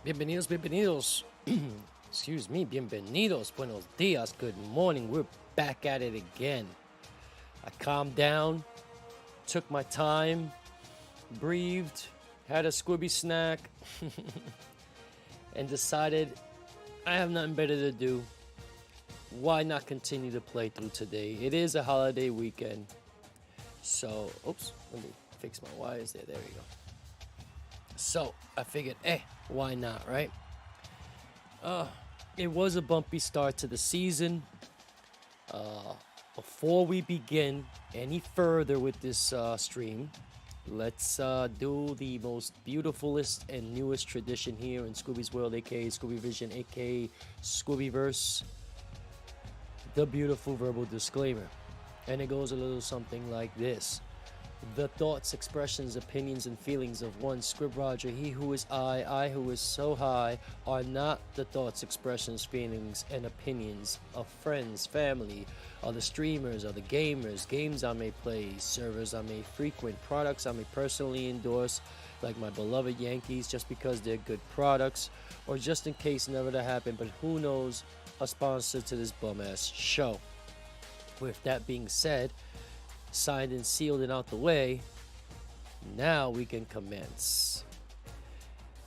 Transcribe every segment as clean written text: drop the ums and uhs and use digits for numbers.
Bienvenidos, bienvenidos. Excuse me, bienvenidos, buenos dias, good morning. We're back at it again. I calmed down, took my time, breathed, had a Squibby snack, and decided I have nothing better to do. Why not continue to play through today? It is a holiday weekend. So, oops, let me fix my wires there. There we go. So, I figured, why not, right? It was a bumpy start to the season. Before we begin any further with this stream, let's do the most beautifulest and newest tradition here in Squibby's World, aka Squibby Vision, aka Squibbyverse. The beautiful verbal disclaimer. And it goes a little something like this. The thoughts, expressions, opinions, and feelings of one Squib Roger, he who is I who is so high, are not the thoughts, expressions, feelings, and opinions of friends, family, other streamers, other gamers, games I may play, servers I may frequent, products I may personally endorse, like my beloved Yankees, just because they're good products, or just in case never to happen, but who knows, a sponsor to this bum-ass show. With that being said, signed and sealed and out the way, now we can commence.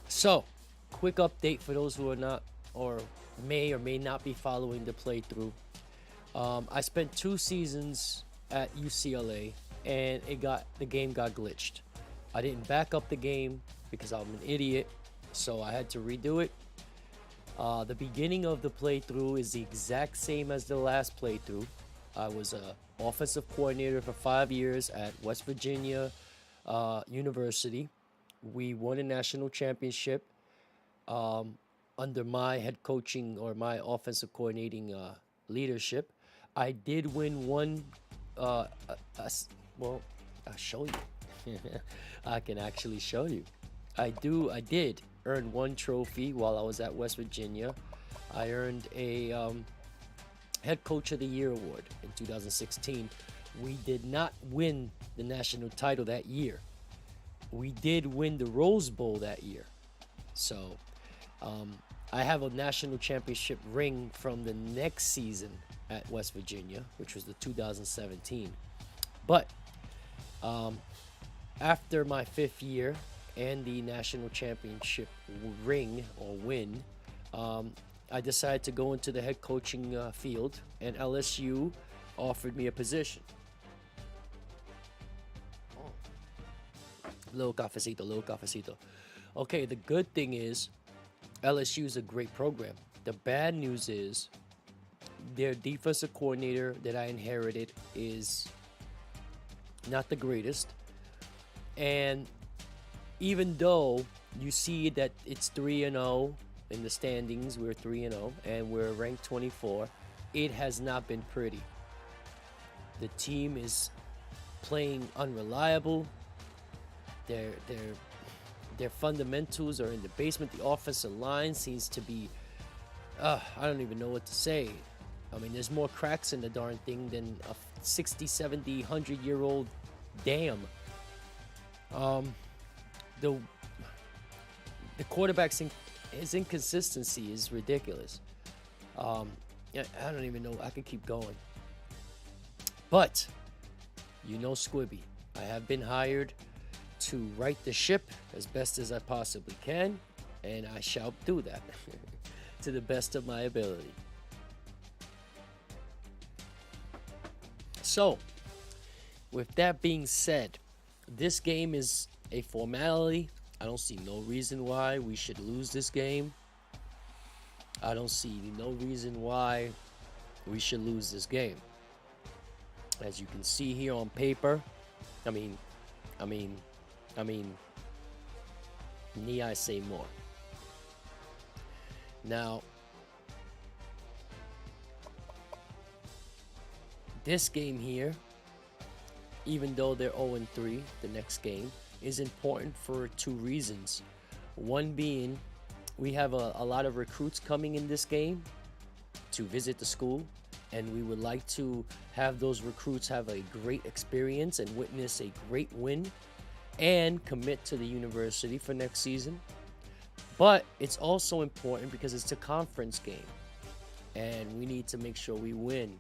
So, quick update for those who are not or may not be following the playthrough. I spent 2 seasons at UCLA and the game got glitched. I didn't back up the game because I'm an idiot, so I had to redo it. The beginning of the playthrough is the exact same as the last playthrough. I was a offensive coordinator for 5 years at West Virginia University. We won a national championship under my head coaching or my offensive coordinating leadership. I did win one. Well, I'll show you. I can actually show you. I did earn one trophy while I was at West Virginia. I earned a Head Coach of the Year award in 2016. We did not win the national title that year. We did win the Rose Bowl that year. So I have a national championship ring from the next season at West Virginia, which was the 2017. But after my 5th year and the national championship ring or win, I decided to go into the head coaching field, and LSU offered me a position. Little cafecito, little cafecito. Okay, the good thing is LSU is a great program. The bad news is their defensive coordinator that I inherited is not the greatest. And even though you see that it's 3-0 in the standings, we're 3-0 and we're ranked 24, it has not been pretty. The team is playing unreliable. Their fundamentals are in the basement. The offensive line seems to be, I don't even know what to say. I mean, there's more cracks in the darn thing than a 60, 70, 100-year-old dam. The quarterback's his inconsistency is ridiculous. I don't even know. I could keep going. But, you know Squibby. I have been hired to right the ship as best as I possibly can, and I shall do that to the best of my ability. So, with that being said, this game is a formality. I don't see no reason why we should lose this game. I don't see no reason why we should lose this game. As you can see here on paper, I mean, need I say more? Now, this game here, even though they're 0-3, the next game, is important for two reasons. One being, we have a lot of recruits coming in this game to visit the school, and we would like to have those recruits have a great experience and witness a great win and commit to the university for next season. But it's also important because it's a conference game, and we need to make sure we win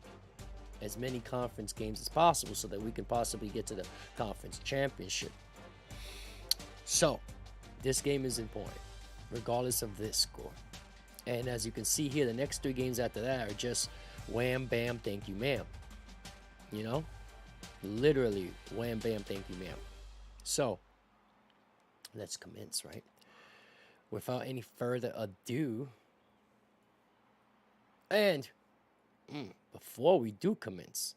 as many conference games as possible so that we can possibly get to the conference championship. So this game is important regardless of this score. And as you can see here, the next three games after that are just wham bam thank you ma'am. You know, literally wham bam thank you ma'am. So let's commence, right? Without any further ado, and before we do commence,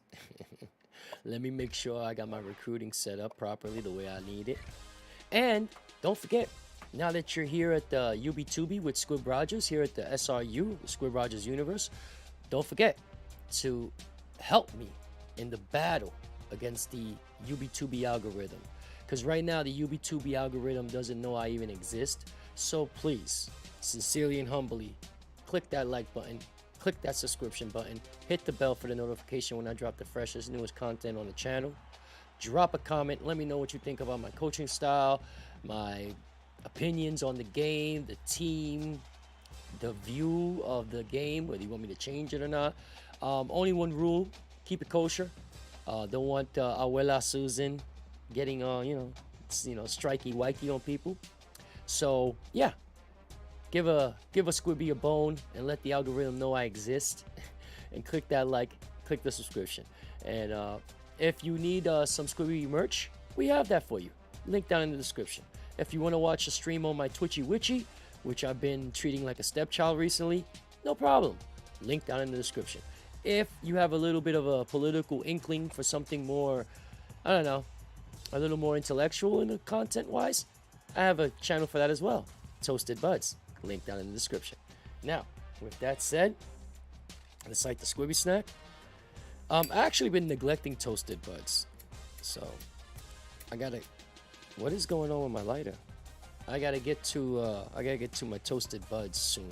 let me make sure I got my recruiting set up properly the way I need it. And don't forget, now that you're here at the UB2B with Squib Rogers, here at the SRU, the Squib Rogers Universe, don't forget to help me in the battle against the UB2B algorithm. Because right now, the UB2B algorithm doesn't know I even exist. So please, sincerely and humbly, click that like button, click that subscription button, hit the bell for the notification when I drop the freshest, newest content on the channel. Drop a comment, let me know what you think about my coaching style, my opinions on the game, the team, the view of the game, whether you want me to change it or not. Only one rule, keep it kosher. Don't want Abuela Susan getting strikey wikey on people. So yeah, give a Squibby a bone and let the algorithm know I exist. And click that like, click the subscription. And if you need some Squibby merch, we have that for you. Link down in the description. If you want to watch a stream on my Twitchy Witchy, which I've been treating like a stepchild recently, no problem. Link down in the description. If you have a little bit of a political inkling for something more, I don't know, a little more intellectual in the content-wise, I have a channel for that as well. Toasted Buds. Link down in the description. Now, with that said, let's like the Squibby snack. I've actually been neglecting Toasted Buds. So, what is going on with my lighter? I gotta get to my Toasted Buds soon.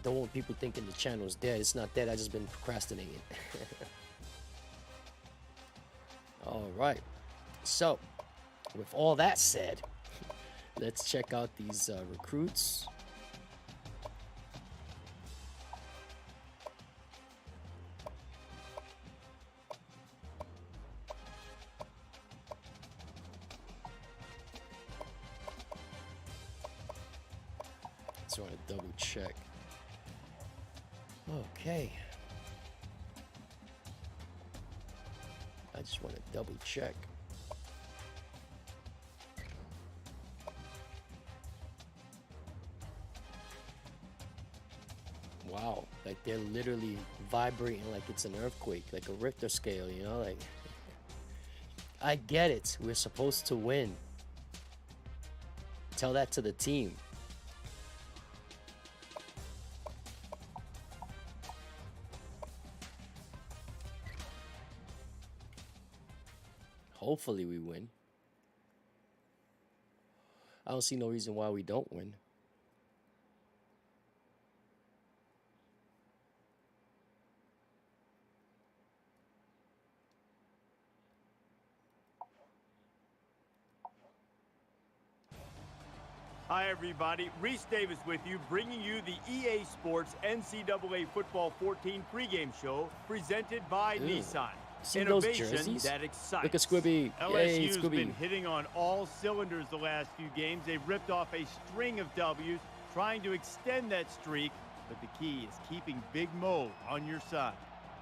Don't want people thinking the channel's dead. It's not dead. I just been procrastinating. All right. So, with all that said, let's check out these recruits. Just want to double check. Okay. I just want to double check. Wow, like they're literally vibrating like it's an earthquake, like a Richter scale, you know, like I get it. We're supposed to win. Tell that to the team. Hopefully we win. I don't see no reason why we don't win. Hi, everybody. Reese Davis with you, bringing you the EA Sports NCAA Football 14 pregame show presented by Nissan. See those jerseys? That excites. Look at Squibby. Yay, LSU's Squibby. been hitting on all cylinders the last few games. They've ripped off a string of W's, trying to extend that streak, but the key is keeping Big Mo on your side.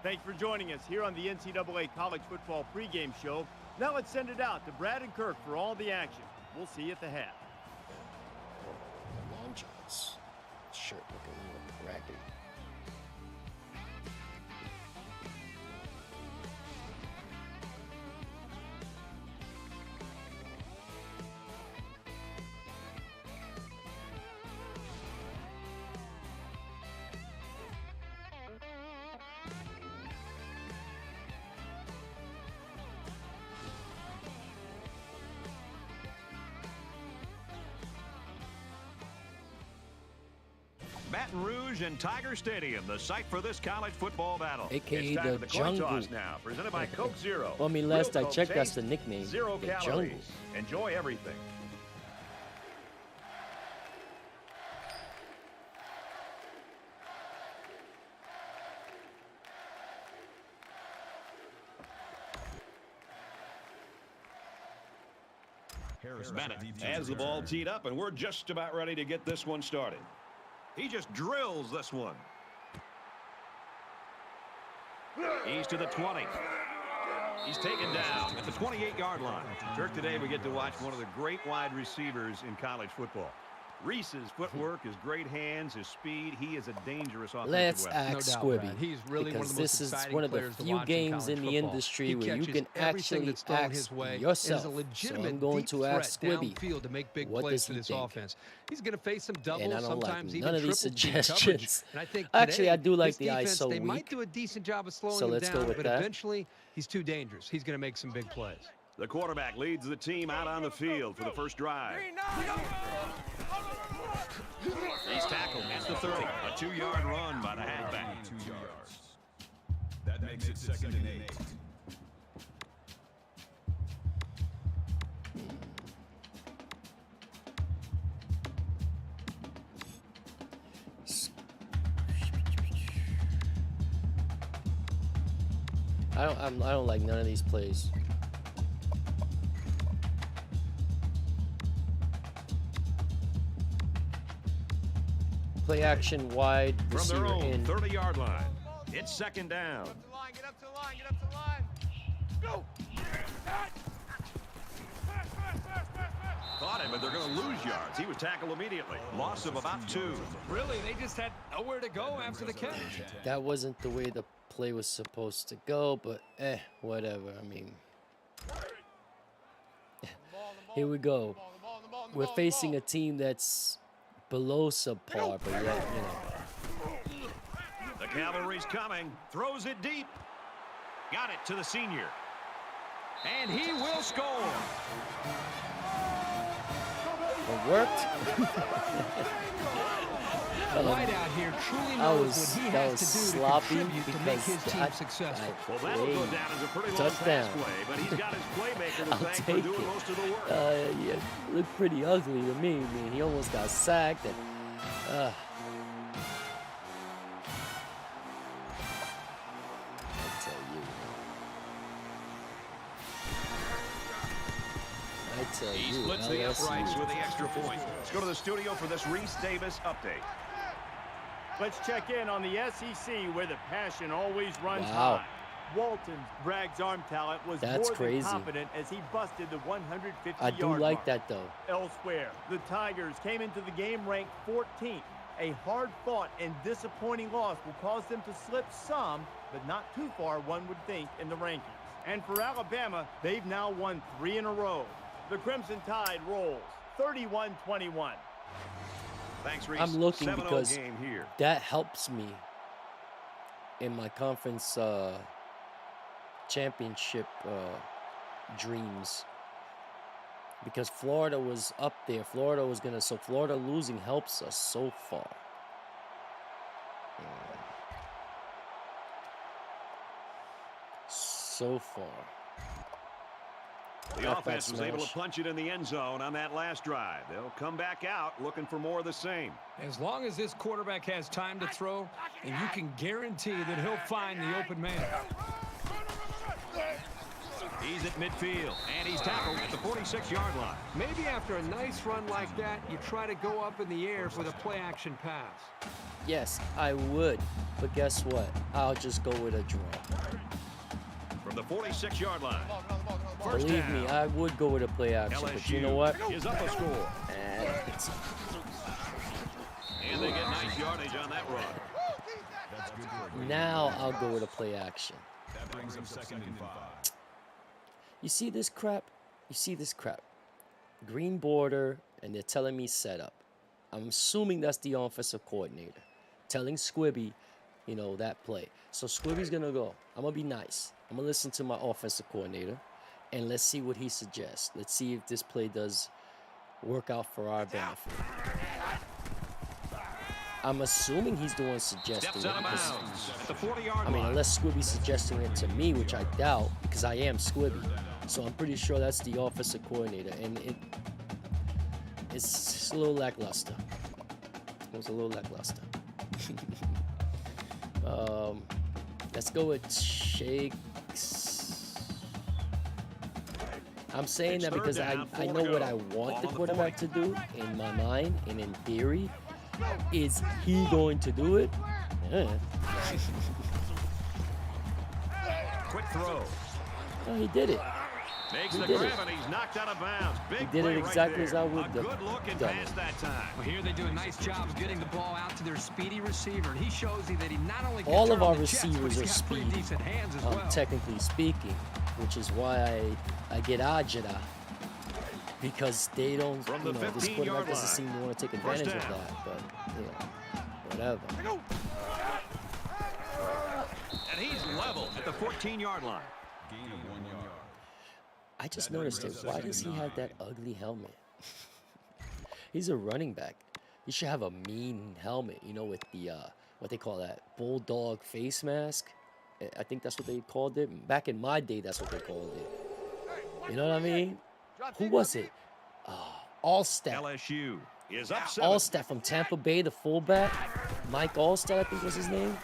Thanks for joining us here on the NCAA College Football pregame show. Now let's send it out to Brad and Kirk for all the action. We'll see you at the half. Long johns. Shirt looking a little raggedy. Baton Rouge and Tiger Stadium, the site for this college football battle. AKA it's time the for the coin Jungle. toss now, presented by Coke Zero. Well, I mean, last Real I Coke checked, that's taste, the nickname. 0 The calories. Jungle. Enjoy everything. Bennett has the ball teed up, and we're just about ready to get this one started. He just drills this one. He's to the 20. He's taken down at the 28-yard line. Kirk, today we get to watch one of the great wide receivers in college football. Reese's footwork, his great hands, his speed. He is a dangerous offensive Let's weapon. ask No doubt, Squibby, Brad. He's really because one of the most this is exciting one of the players to few watch in games in college the football. industry He where you catches can everything actually that's thrown ask his way and yourself. is a So legitimate I'm going deep to ask threat Squibby, downfield to make big what plays does for he this think? offense. He's going to face some And I doubles, don't like sometimes none even of these triple team coverage. suggestions. And I think Actually, today, I do like this the defense, ISO they might weak. do a decent job of slowing So him let's go down, with but that. eventually he's too dangerous. He's going to make some big plays. The quarterback leads the team out on the field for the first drive. He's tackled at the 30. A 2-yard run by the halfback. 2 yards. That makes it 2nd and 8. I don't like none of these plays. Play action wide, From receiver their own in. 30-yard line. It's 2nd down. Get up to the line, get up to the line. Go! Caught him, but they're going to lose yards. He was tackled immediately. Loss of about 2. Really, they just had nowhere to go after the catch. That wasn't the way the play was supposed to go, but whatever. I mean, here we go. We're facing a team that's below subpar, but yet, you know. The cavalry's coming. Throws it deep. Got it to the senior. And he will score. It worked. Right out here truly I knows was- what he that has was to do to sloppy contribute to make his because team I- successful. Well, that'll go down as a pretty long Touchdown. pass play, but he's got his playmaker to I'll thank for take doing it. most of the work. Yeah, it looked pretty ugly to me. I mean, he almost got sacked. And, I tell He you, splits the uprights LSU. with the extra point. Let's go to the studio for this Reese Davis update. Let's check in on the SEC, where the passion always runs Wow. high. Walton's Bragg's arm talent was That's more crazy. than confident as he busted the 150-yard I do like mark. that, though. Elsewhere, the Tigers came into the game ranked 14th. A hard-fought and disappointing loss will cause them to slip some, but not too far, one would think, in the rankings. And for Alabama, they've now won 3 in a row. The Crimson Tide rolls 31-21. Thanks, Reese. I'm looking 7-0 because game here. that helps me in my conference championship dreams. Because Florida was up there. So Florida losing helps us so far. So far. The offense was able to punch it in the end zone on that last drive. They'll come back out looking for more of the same. As long as this quarterback has time to throw, and you can guarantee that he'll find the open man. He's at midfield, and he's tackled at the 46-yard line. Maybe after a nice run like that, you try to go up in the air with a play-action pass. Yes, I would. But guess what? I'll just go with a draw. From the 46-yard line. First Believe down. me, I would go with a play action. But you know what? LSU is up a score. It's- And they get nice yardage on that run. That's good for a Now I'll go with a play action. That brings them 2nd and 5. You see this crap? You see this crap? Green border, and they're telling me set up. I'm assuming that's the offensive coordinator telling Squibby, you know, that play. So Squibby's going to go. I'm going to be nice. I'm going to listen to my offensive coordinator, and let's see what he suggests. Let's see if this play does work out for our benefit. I'm assuming he's the one suggesting Steps it. out of because- bounds at the 40-yard I mean, line. unless Squibby's suggesting it to me, which I doubt, because I am Squibby. So I'm pretty sure that's the offensive coordinator, and it's a little lackluster. It was a little lackluster. Let's go with Shakes. I'm saying It's that third because down, I 4 know to what go. I want Ball the on the quarterback to 40. do in my mind and in theory. Is he going to do it? Yeah. Quick throw. Well, he did it. Makes He the did grab, and he's knocked out of bounds. Big did it play exactly right as there. I would A do- good looking done pass it. that time. Well, here they do a nice job of getting the ball out to their speedy receiver, and he shows you that he not only can All turn of on our the chest, but receivers he's are got pretty speedy, decent hands as well. technically speaking, which is why I get agita, because they don't, From the this 15-yard quarterback doesn't line. seem to want to take First advantage of down. that, but, whatever. And he's level at the 14-yard line. Gain of 1 yard. I just noticed it. Why does he have that ugly helmet? He's a running back. He should have a mean helmet, with the, what they call that, bulldog face mask. I think that's what they called it. Back in my day, that's what they called it. You know what I mean? Who was it? Allstat. LSU is up 7. Allstat from Tampa Bay, the fullback. Mike Allstat, I think was his name.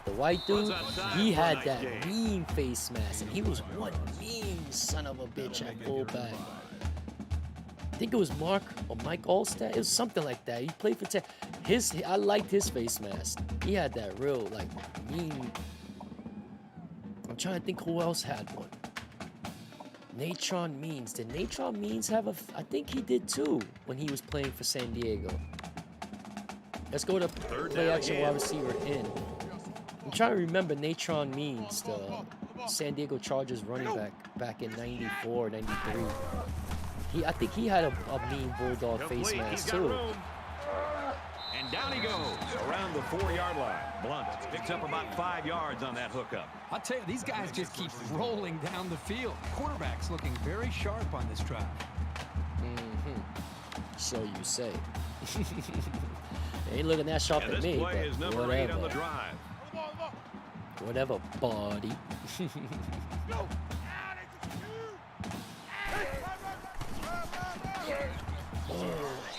The white dude. He had that mean face mask, and he was one mean son of a bitch at fullback. I think it was Mark or Mike Allstat. It was something like that. He played for I liked his face mask. He had that real, mean. I'm trying to think who else had one. Natron Means. Did Natron Means have I think he did too when he was playing for San Diego. Let's go to play down action again. wide receiver in. I'm trying to remember Natron Means, the San Diego Chargers running back in 94, 93. I think he had a mean bulldog face Complete. mask He's got too. room. And down he goes around the 4-yard line. Blunt picks up about 5 yards on that hookup. I'll tell you, these guys just keep rolling down the field. Quarterback's looking very sharp on this drive. So you say. Ain't looking that sharp And at this me, play is but number 8 on the whatever. drive. Whatever, buddy.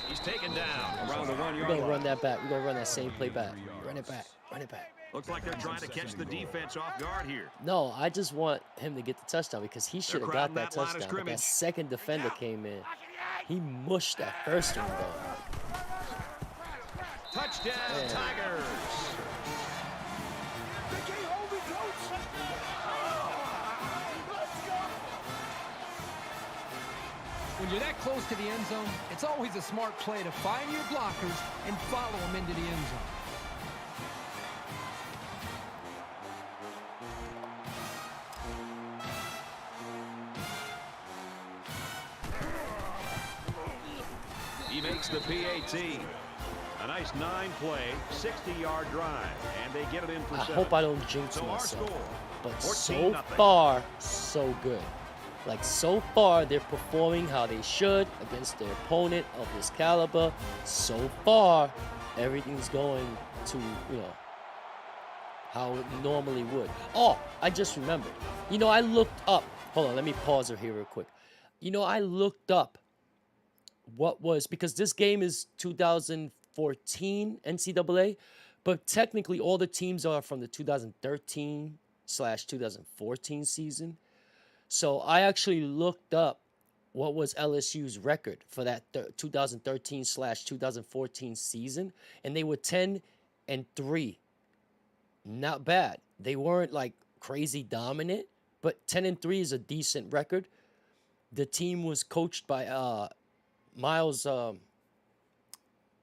He's taken down around the 1 We're yard gonna line. run that back. We're gonna run that same play back. Run it back. Run it back. Looks like they're trying to catch the defense off guard here. No, I just want him to get the touchdown because he should have got crowding that that line of touchdown. But scrimmage. that second defender came in. He mushed that first one though. Touchdown, Yeah. Tigers. When you're that close to the end zone, it's always a smart play to find your blockers and follow them into the end zone. He makes the PAT. A nice 9-play, 60-yard drive, and they get it in for I 7. hope I don't jinx So our myself. score, But so 14-0. far, so good. Like, so far, they're performing how they should against their opponent of this caliber. So far, everything's going to, you know, how it normally would. Oh, I just remembered. You know, I looked up. Hold on, let me pause it here real quick. You know, I looked up what was, because this game is 2014 NCAA, but technically all the teams are from the 2013/2014 season. So I actually looked up what was LSU's record for that 2013/2014 season, and they were 10-3. Not bad. They weren't like crazy dominant, but 10-3 is a decent record. The team was coached by Miles,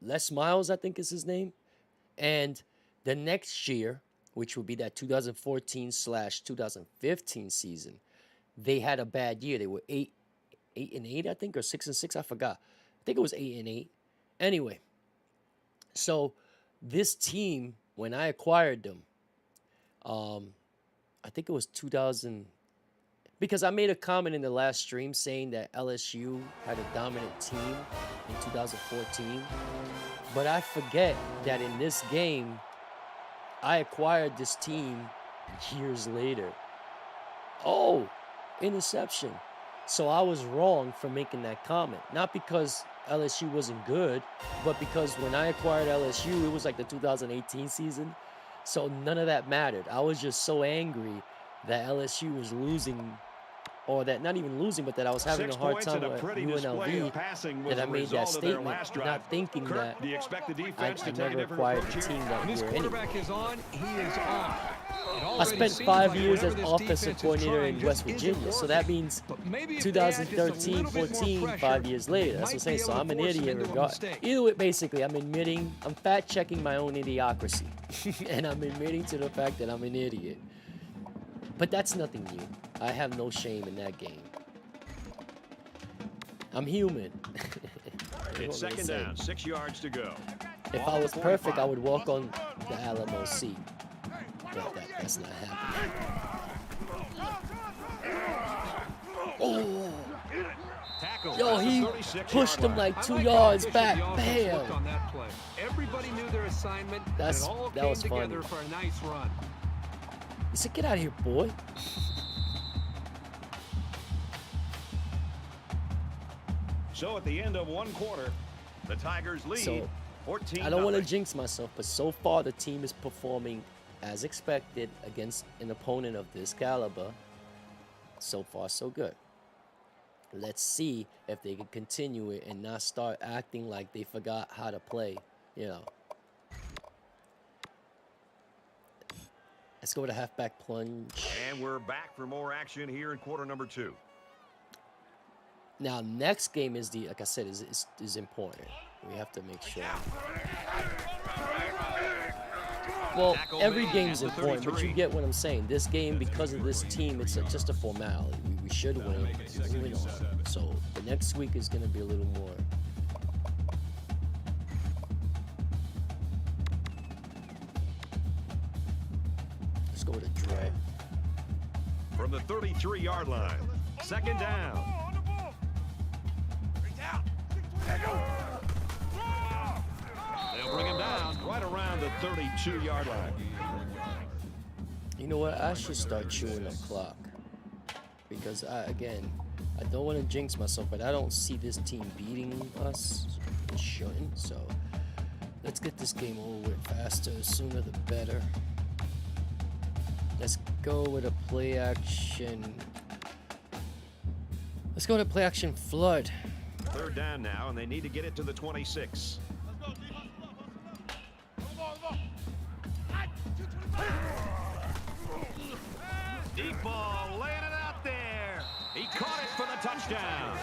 Les Miles, I think is his name. And the next year, which would be that 2014/2015 season, they had a bad year. They were 8-8, I think, or 6-6. I forgot. I think it was 8-8. Anyway, so this team, when I acquired them, I think it was 2000. Because I made a comment in the last stream saying that LSU had a dominant team in 2014. But I forget that in this game, I acquired this team years later. Oh, interception. So I was wrong for making that comment. Not because LSU wasn't good, but because when I acquired LSU, it was like the 2018 season. So none of that mattered. I was just so angry that LSU was losing, or that not even losing, but that I was having 6 a hard points time and a with pretty display of UNLV, passing was that I the made that result of their statement, last drive. not thinking Kurt, that do you expect the I defense to take a never different acquired approach the here? team that When this year anyway. quarterback is on, he is on. It I already spent seems 5 like years as whatever this offensive defense is coordinator trying in just West isn't Virginia. So working. that means But maybe if they add just a 2013, little bit more 14, pressure, 5 years later. they That's what I'm might saying. be So able I'm to an force them idiot into a regard. mistake. Either way, basically, I'm fact checking my own idiocracy. And I'm admitting to the fact that I'm an idiot. But that's nothing new. I have no shame in that game. I'm human. It's second down, 6 yards to go. If I was perfect, I would walk on the Alamo seat. But that's not happening. Oh! Tackle Yo, at the he 36-yard pushed him line. like I 2 like how yards efficient back. the offense looked Bam! on that play. Everybody knew their assignment, and That's- it all that came was funny. together for a nice run. He said, "Get out of here, boy." So at the end of 1 quarter, the Tigers lead So, 14-0. I don't want to jinx myself, but so far the team is performing as expected against an opponent of this caliber. So far, so good. Let's see if they can continue it and not start acting like they forgot how to play, you know. Let's go to halfback plunge. And we're back for more action here in quarter number 2. Now, next game is like I said, is important. We have to make sure. Well, every game's important, but you get what I'm saying. This game, because of this team, it's just a formality. We should win. We're moving on. So the next week is going to be a little more. Let's go to Dre. From the 33-yard line, second down. They'll bring him down right around the 32-yard line. You know what? I should start chewing the clock. Because, I don't want to jinx myself, but I don't see this team beating us. It shouldn't. So let's get this game over with faster. The sooner the better. Let's go with a play action. Let's go to play action flood. 3rd down now, and they need to get it to the 26. Deep ball, laying it out there. He caught it for the touchdown.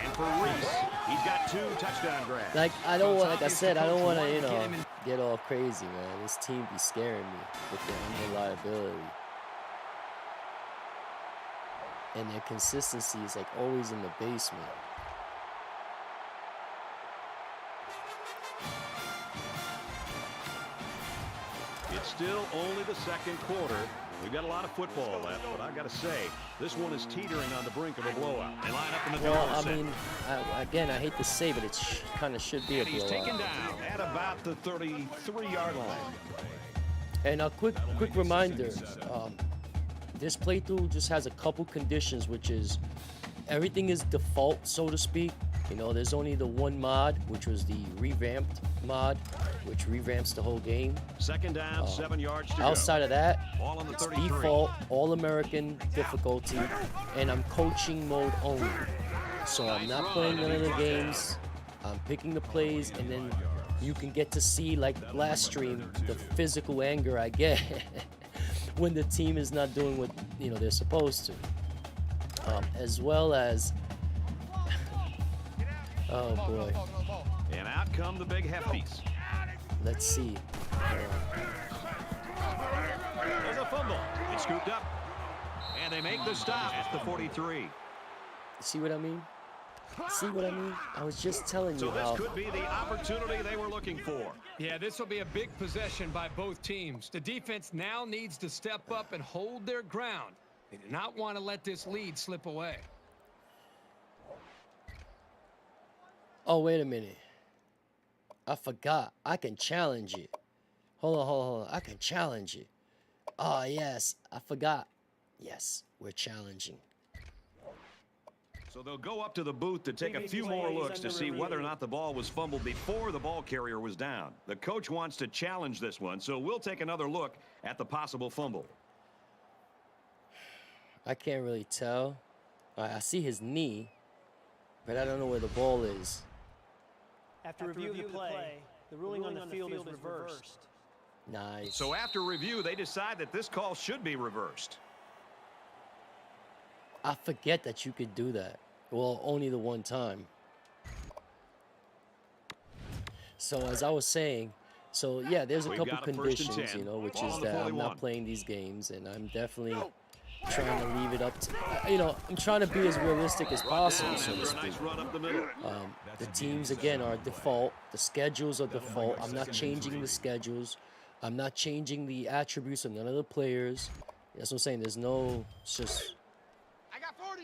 And for Reese, he's got 2 touchdown grabs. Like I don't want, like I said, I don't want to, you know, get all crazy, man. This team be scaring me with their unreliability. And their consistency is like always in the basement. It's still only the 2nd quarter. We've got a lot of football left, but I got to say, this one is teetering on the brink of a blowout. They line up in the Well, I mean, again, I hate to say, but it kind of should be a He's taken blowout. down at about the 33-yard line. And a quick reminder, this playthrough just has a couple conditions, which is everything is default, so to speak. You know, there's only the one mod, which was the revamped mod, which revamps the whole game. 2nd down, 7 yards to go. Outside of that, Ball on the it's 33. default, all-American difficulty, and I'm coaching mode only. So I'm not playing none of the games. I'm picking the plays, and then you can get to see, like last stream, the physical anger I get when the team is not doing what, you know, they're supposed to. As well as, oh boy, And out come the big hefties. let's see. There's a fumble. It's scooped up. And they make the stop at the 43. See what I mean? See what I mean? I was just telling So you this how. could be the opportunity they were looking for. Yeah, this will be a big possession by both teams. The defense now needs to step up and hold their ground. They do not want to let this lead slip away. Oh, wait a minute. I forgot. I can challenge it. Hold on. I can challenge it. Oh, yes. I forgot. Yes, we're challenging. So they'll go up to the booth to take a few more looks to see whether or not the ball was fumbled before the ball carrier was down. The coach wants to challenge this one, so we'll take another look at the possible fumble. I can't really tell. I see his knee, but I don't know where the ball is. After review of the play, the ruling on the field is reversed. Nice. So after review, they decide that this call should be reversed. I forget that you could do that. Well, only the one time. So as I was saying, so yeah, there's a We've couple got a 1st and conditions, 10. you know, which Ball is on the that I'm 41. not playing these games, and I'm definitely trying to leave it up to, you know, I'm trying to be as realistic as possible, so to After a speak. nice run up the middle. The teams, again, are default. The schedules are default. I'm not changing the schedules. I'm not changing the attributes of none of the players. That's what I'm saying. There's no, it's just... I got 40.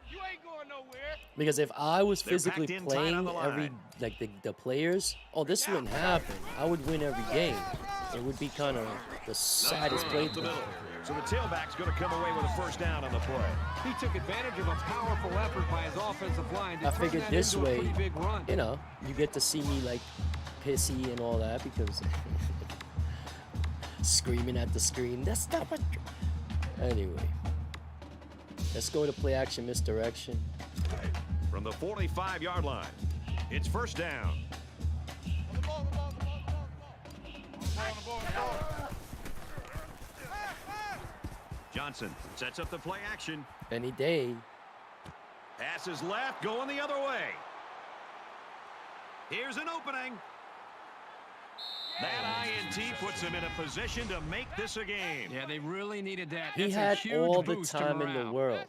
You ain't going nowhere. Because if I was They're physically packed in tight playing on the line. like the players, oh, this wouldn't happen. I would win every game. It would be kind of the saddest Up play. the middle. So the tailback's going to come away with a 1st down on the play. He took advantage of a powerful effort by his offensive line to I turn figured that this into a way, pretty big run. you know, you get to see me like pissy and all that because screaming at the screen. That's not what. Anyway, let's go to play action misdirection. From the 45-yard line, it's 1st down. Johnson sets up the play action. Any day. Passes left, going the other way. Here's an opening. That INT puts him in a position to make this a game. Yeah, they really needed that. He That's a had huge all the boost to time in the morale. world.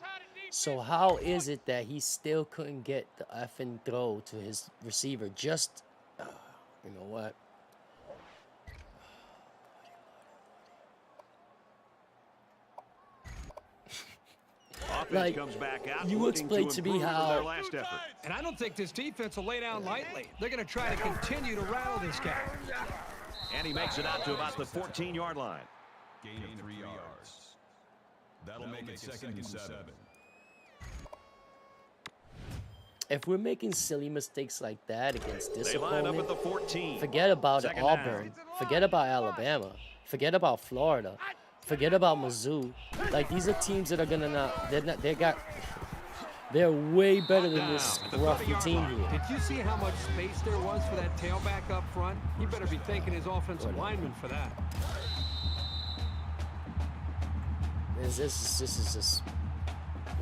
So how is it that he still couldn't get the effing throw to his receiver? Just, you know what? Offense Like, comes back out you looking explained to me improve how- their last effort. And I don't think this defense will lay down lightly. They're going to try to continue to rattle this guy. And he makes it out to about the 14-yard line. Gain of 3 yards. That'll make it 2nd and 7. if we're making silly mistakes like that against this They line up opponent, at the 14. forget about Second Auburn, forget about Alabama, forget about Florida, forget about Mizzou. Like, these are teams that are gonna they're way better than this scruffy team here. Did you see how much space there was for that tailback up front? He better be thanking his offensive lineman for that. This is just.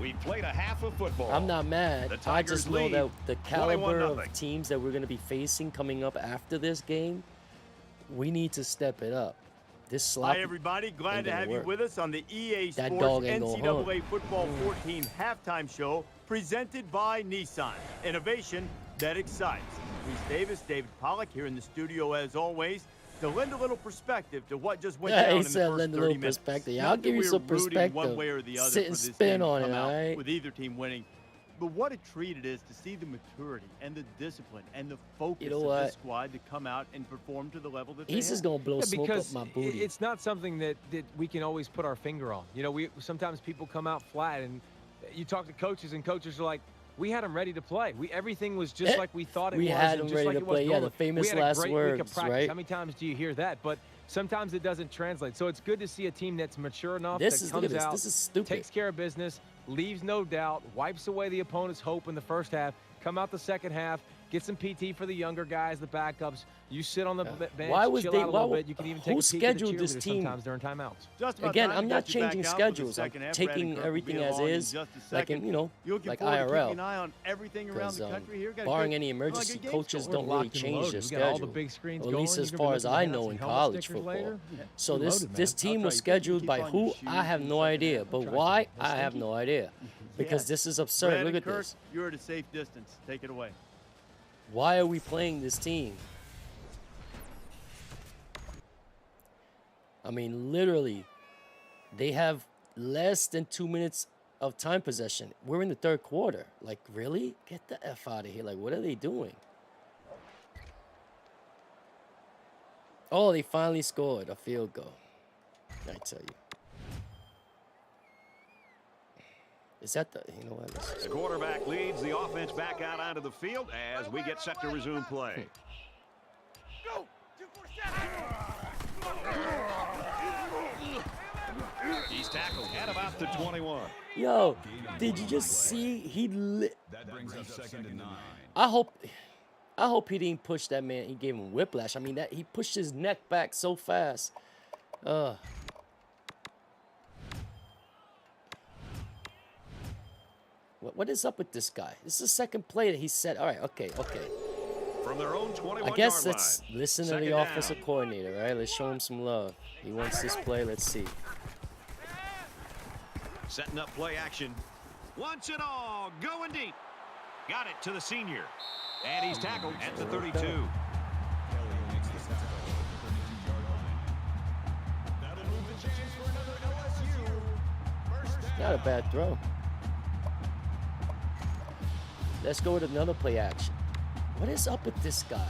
We played a half of football. I'm not mad. The I Tigers just know lead that the caliber 21-0. of teams that we're going to be facing coming up after this game, we need to step it up. This slot. Hi, everybody. Glad ain't to gonna have you work. with us on the EA That Sports dog ain't gonna NCAA Football 14 halftime show presented by Nissan. Innovation that excites. Reese Davis, David Pollack here in the studio as always to lend a little perspective to what just went down He in the said first lend a 30 little minutes. perspective. Not I'll that give you we're some rooting perspective. one way or the other Sit for and this spin game to on come it, out all right? with either team winning. But what a treat it is to see the maturity and the discipline and the focus know of what? this squad to come out and perform to the level that He's they just have. going to blow smoke up because my booty. it's not something that we can always put our finger on. You know, sometimes people come out flat, and you talk to coaches, and coaches are like, we had them ready to play. Everything was just like we thought it We was. had and them just ready like to it was play. Yeah, normal. the famous we had a last great week of words, practice. right? How many times do you hear that? But sometimes it doesn't translate. So it's good to see a team that's mature enough Look that at comes this. out, This is stupid. takes care of business, leaves no doubt, wipes away the opponent's hope in the first half, come out the second half, get some PT for the younger guys, the backups. You sit on the bench, Why was chill they- out a why little wa- bit. You can even who take a peek at the scheduled this cheerleaders team? sometimes during timeouts. Just about Again, time I'm to not get you back changing out for the schedules. I'm second half. taking Brandon Kirk will everything be as along in is, just a like in, second. you know, You're looking like forward to IRL. keeping an eye on everything around Because the country here. Got a barring good- any like a emergency, game coaches score. don't We're really locked and change loaded. their We've got all the schedule. big screens Or at going. least You're as gonna far be as looking I at know some in helmet college stickers football. later. So You're this loaded, this man. team I'll was tell you, scheduled keep by on who? your shoes I have in the no second idea. half. But Try why? something. I have no idea. Because Yes. this is absurd. Brandon Look at Kirk, this. you're at a safe distance. Take it away. Why are we playing this team? I mean, literally, they have less than 2 minutes of time possession. We're in the third quarter. Like, really? Get the F out of here. Like, what are they doing? Oh, they finally scored a field goal. I tell you. Is that the, you know what? The quarterback leads the offense back out onto the field as we get set to resume play. Go! 247! He's tackled at about the 21. Yo, did you just see he lit? That brings up second and 9. I hope he didn't push that man. He gave him whiplash. I mean, that he pushed his neck back so fast. What is up with this guy? This is the second play that he said. All right, okay. From their own 21 I guess yard let's line. listen to Second the down. offensive coordinator, right? Let's show him some love. He wants this play. Let's see. Setting up play action. Wants it all. Going deep. Got it to the senior. And he's tackled at the 32. Kelly makes the tackle at the 32-yard line. That'll move the chains for another LSU. First down. Not a bad throw. Let's go with another play action. What is up with this guy?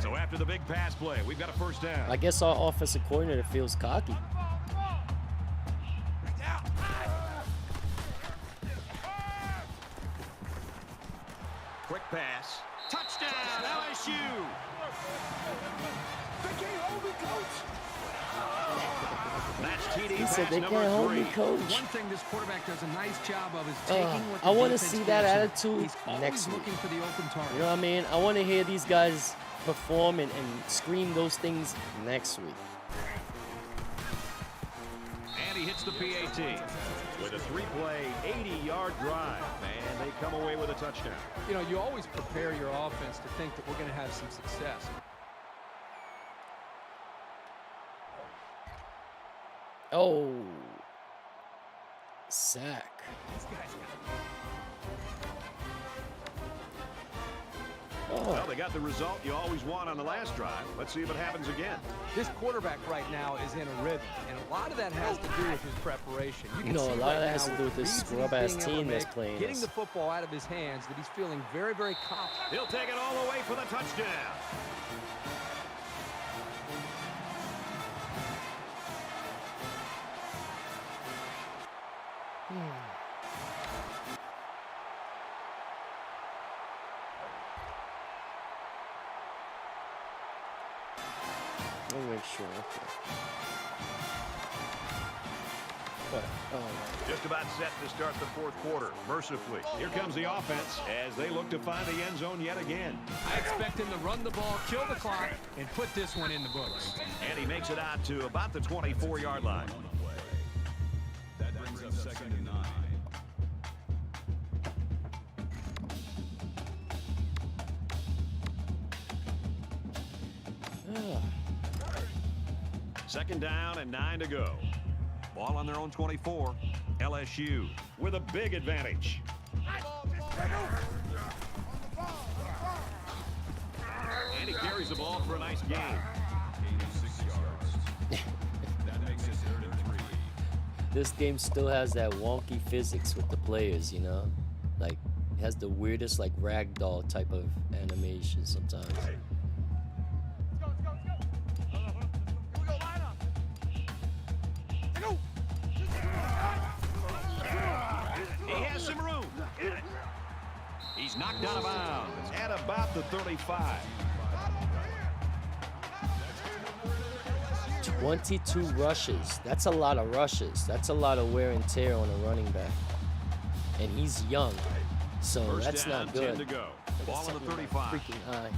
So after the big pass play, we've got a first down. I guess our offensive coordinator feels cocky. Quick pass. Touchdown, LSU. That's TD He pass said they number can't hold me, 3. coach. One thing this quarterback does a nice job of is taking what the I want to defense see that gives him. attitude He's always next week. looking for the open target. You know what I mean? I want to hear these guys perform and scream those things next week. And he hits the PAT with a 3-play, 80-yard drive. And they come away with a touchdown. You know, you always prepare your offense to think that we're going to have some success. Oh. Sack. Well, they got the result you always want on the last drive. Let's see if it happens again. This quarterback right now is in a rhythm, and a lot of that has to do with his preparation. You can No, see a lot right of that has now to do with this reads that he's scrub-ass being able to team that's make, playing getting us. the football out of his hands, that he's feeling very, very confident. He'll take it all the way for the touchdown. make sure. Okay. Just about set to start the fourth quarter, mercifully. Here comes the offense as they look to find the end zone yet again. I expect him to run the ball, kill the clock, and put this one in the books. And he makes it out to about the 24-yard line. That brings up 2nd and 9. Second down and 9 to go. Ball on their own 24. LSU with a big advantage. And he carries the ball for a nice gain. Gain of 6 yards. That makes it 3rd and 3. This game still has that wonky physics with the players, you know? Like, it has the weirdest, like, ragdoll type of animation sometimes. He has some room. He's knocked out of bounds at about the 35. 22 rushes. That's a lot of rushes. That's a lot of wear and tear on a running back. And he's young, so First that's down, not good. 10 to go. Ball on the 35. Freaking high.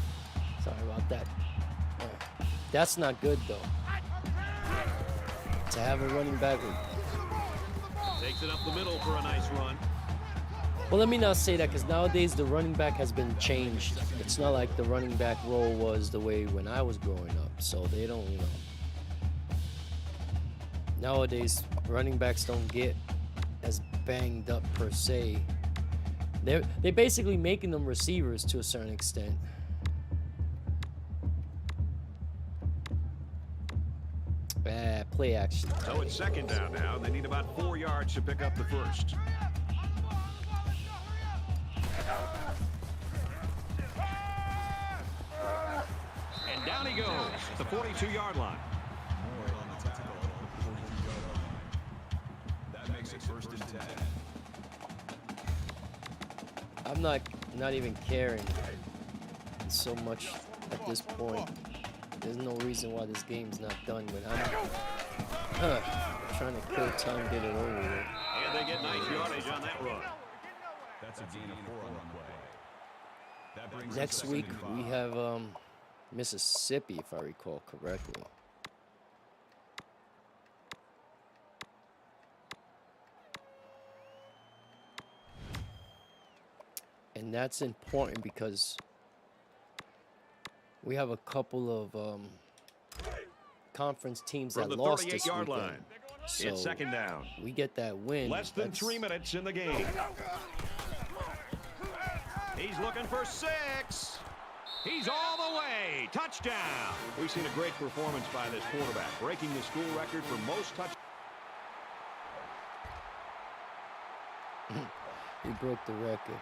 Sorry about that. That's not good, though. To have a running back with... Takes it up the middle for a nice run. Well, let me not say that, because nowadays the running back has been changed. It's not like the running back role was the way when I was growing up. So they don't, you know. Nowadays, running backs don't get as banged up per se. They're basically making them receivers to a certain extent. Play action. So it's second down now. They need about 4 yards to pick up the first. And down he goes, the 42-yard line. More on the tackle. That makes it 1st and 10. I'm not even caring so much at this point. There's no reason why this game's not done, but I'm trying to kill time, get it over with. And they get nice yardage on that run. That's a gain of 4 on the play. That brings Next us week 2nd and we 5. have Mississippi, if I recall correctly. And that's important because we have a couple of conference teams From that the lost this 38-yard weekend. line. So It's second down. we get that win. Less than That's- 3 minutes in the game. He's looking for 6. He's all the way. Touchdown. We've seen a great performance by this quarterback, breaking the school record for most touchdowns. He broke the record.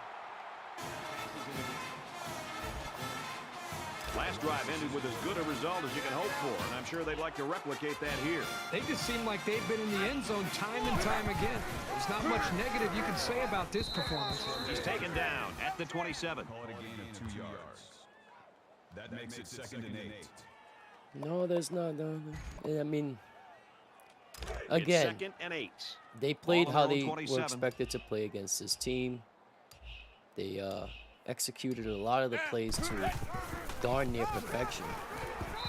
Last drive ended with as good a result as you can hope for, and I'm sure they'd like to replicate that here. They just seem like they've been in the end zone time and time again. There's not much negative you can say about this performance. He's taken down at the 27. Call it a gain of 2 yards. That makes it 2nd and 8. No, there's not. No. I mean, It's again, 2nd and 8. they played Ball how on their they own were 27. expected to play against this team. They executed a lot of the plays to darn near perfection.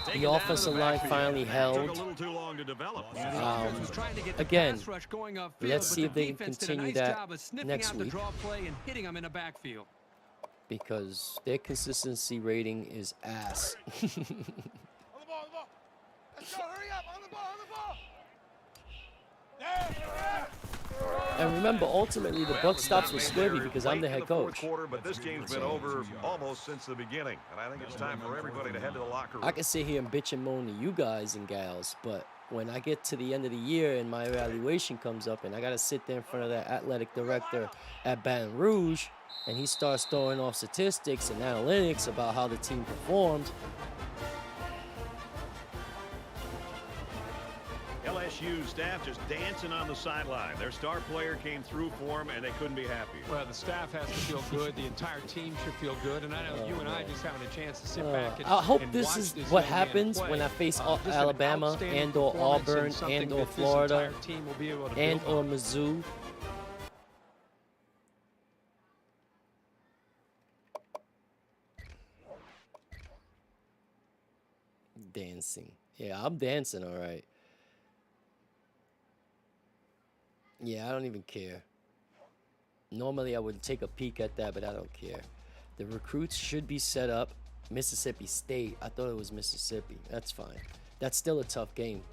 Taken The down offensive to the line backfield. finally That held. Took a little too long to develop. Was trying to get the Again, pass rush going upfield, let's but see the if they can defense did a continue nice that job of sniffing next out the week. draw play and hitting them in the backfield. Because their consistency rating is ass. On the ball, on the ball. Let's go, hurry up, on the ball, on the ball. There. And remember, ultimately, the buck stops with Squibby because I'm the Late in head fourth coach. quarter, but this game's been over almost since the beginning, and I think it's time for everybody to head to the locker room. I can sit here and bitch and moan to you guys and gals, but when I get to the end of the year and my evaluation comes up and I got to sit there in front of that athletic director at Baton Rouge and he starts throwing off statistics and analytics about how the team performed. LSU LSU staff just dancing on the sideline. Their star player came through for them, and they couldn't be happier. Well, the staff has to feel good. The entire team should feel good. And I know you and I just having a chance to sit back and I hope and this watch is this what young man happens play. when I face Just an Alabama outstanding and or performance Auburn and something and or that this Florida entire team will be able to and build or on. Mizzou. Dancing. Yeah, I'm dancing all right. Yeah, I don't even care. Normally, I would take a peek at that, but I don't care. The recruits should be set up. Mississippi State. I thought it was Mississippi. That's fine. That's still a tough game.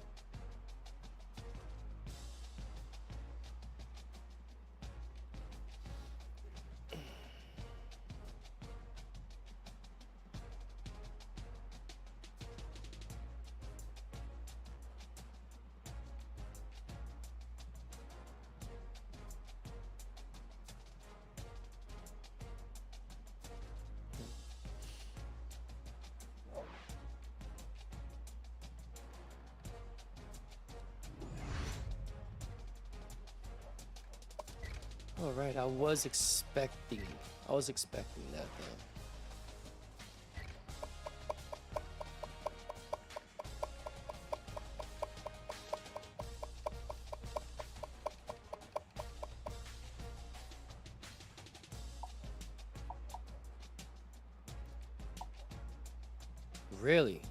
All right, I was expecting that though. Really?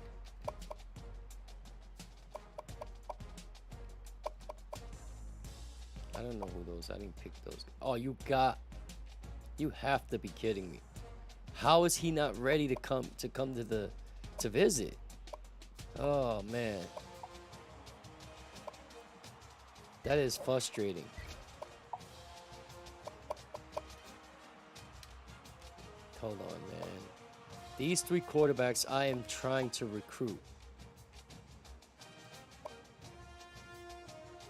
I don't know who those. I didn't pick those. Oh, you have to be kidding me. How is he not ready to come to visit? Oh man. That is frustrating. Hold on, man. These three quarterbacks I am trying to recruit.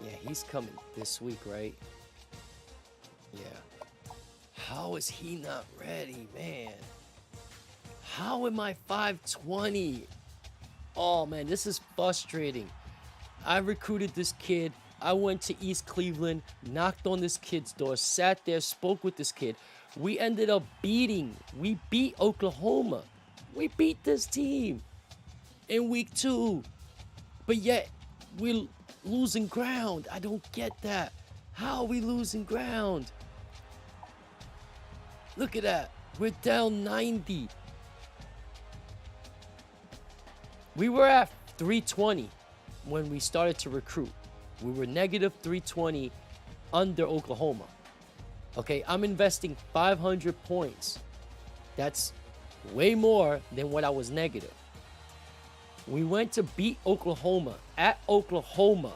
Yeah, he's coming this week, right? Yeah. How is he not ready, man? How am I 520? Oh, man, this is frustrating. I recruited this kid. I went to East Cleveland, knocked on this kid's door, sat there, spoke with this kid. We ended up we beat Oklahoma. We beat this team in week 2. But yet, we're losing ground. I don't get that. How are we losing ground? Look at that. We're down 90. We were at 320 when we started to recruit. We were negative 320 under Oklahoma. Okay, I'm investing 500 points. That's way more than what I was negative. We went to beat Oklahoma at Oklahoma,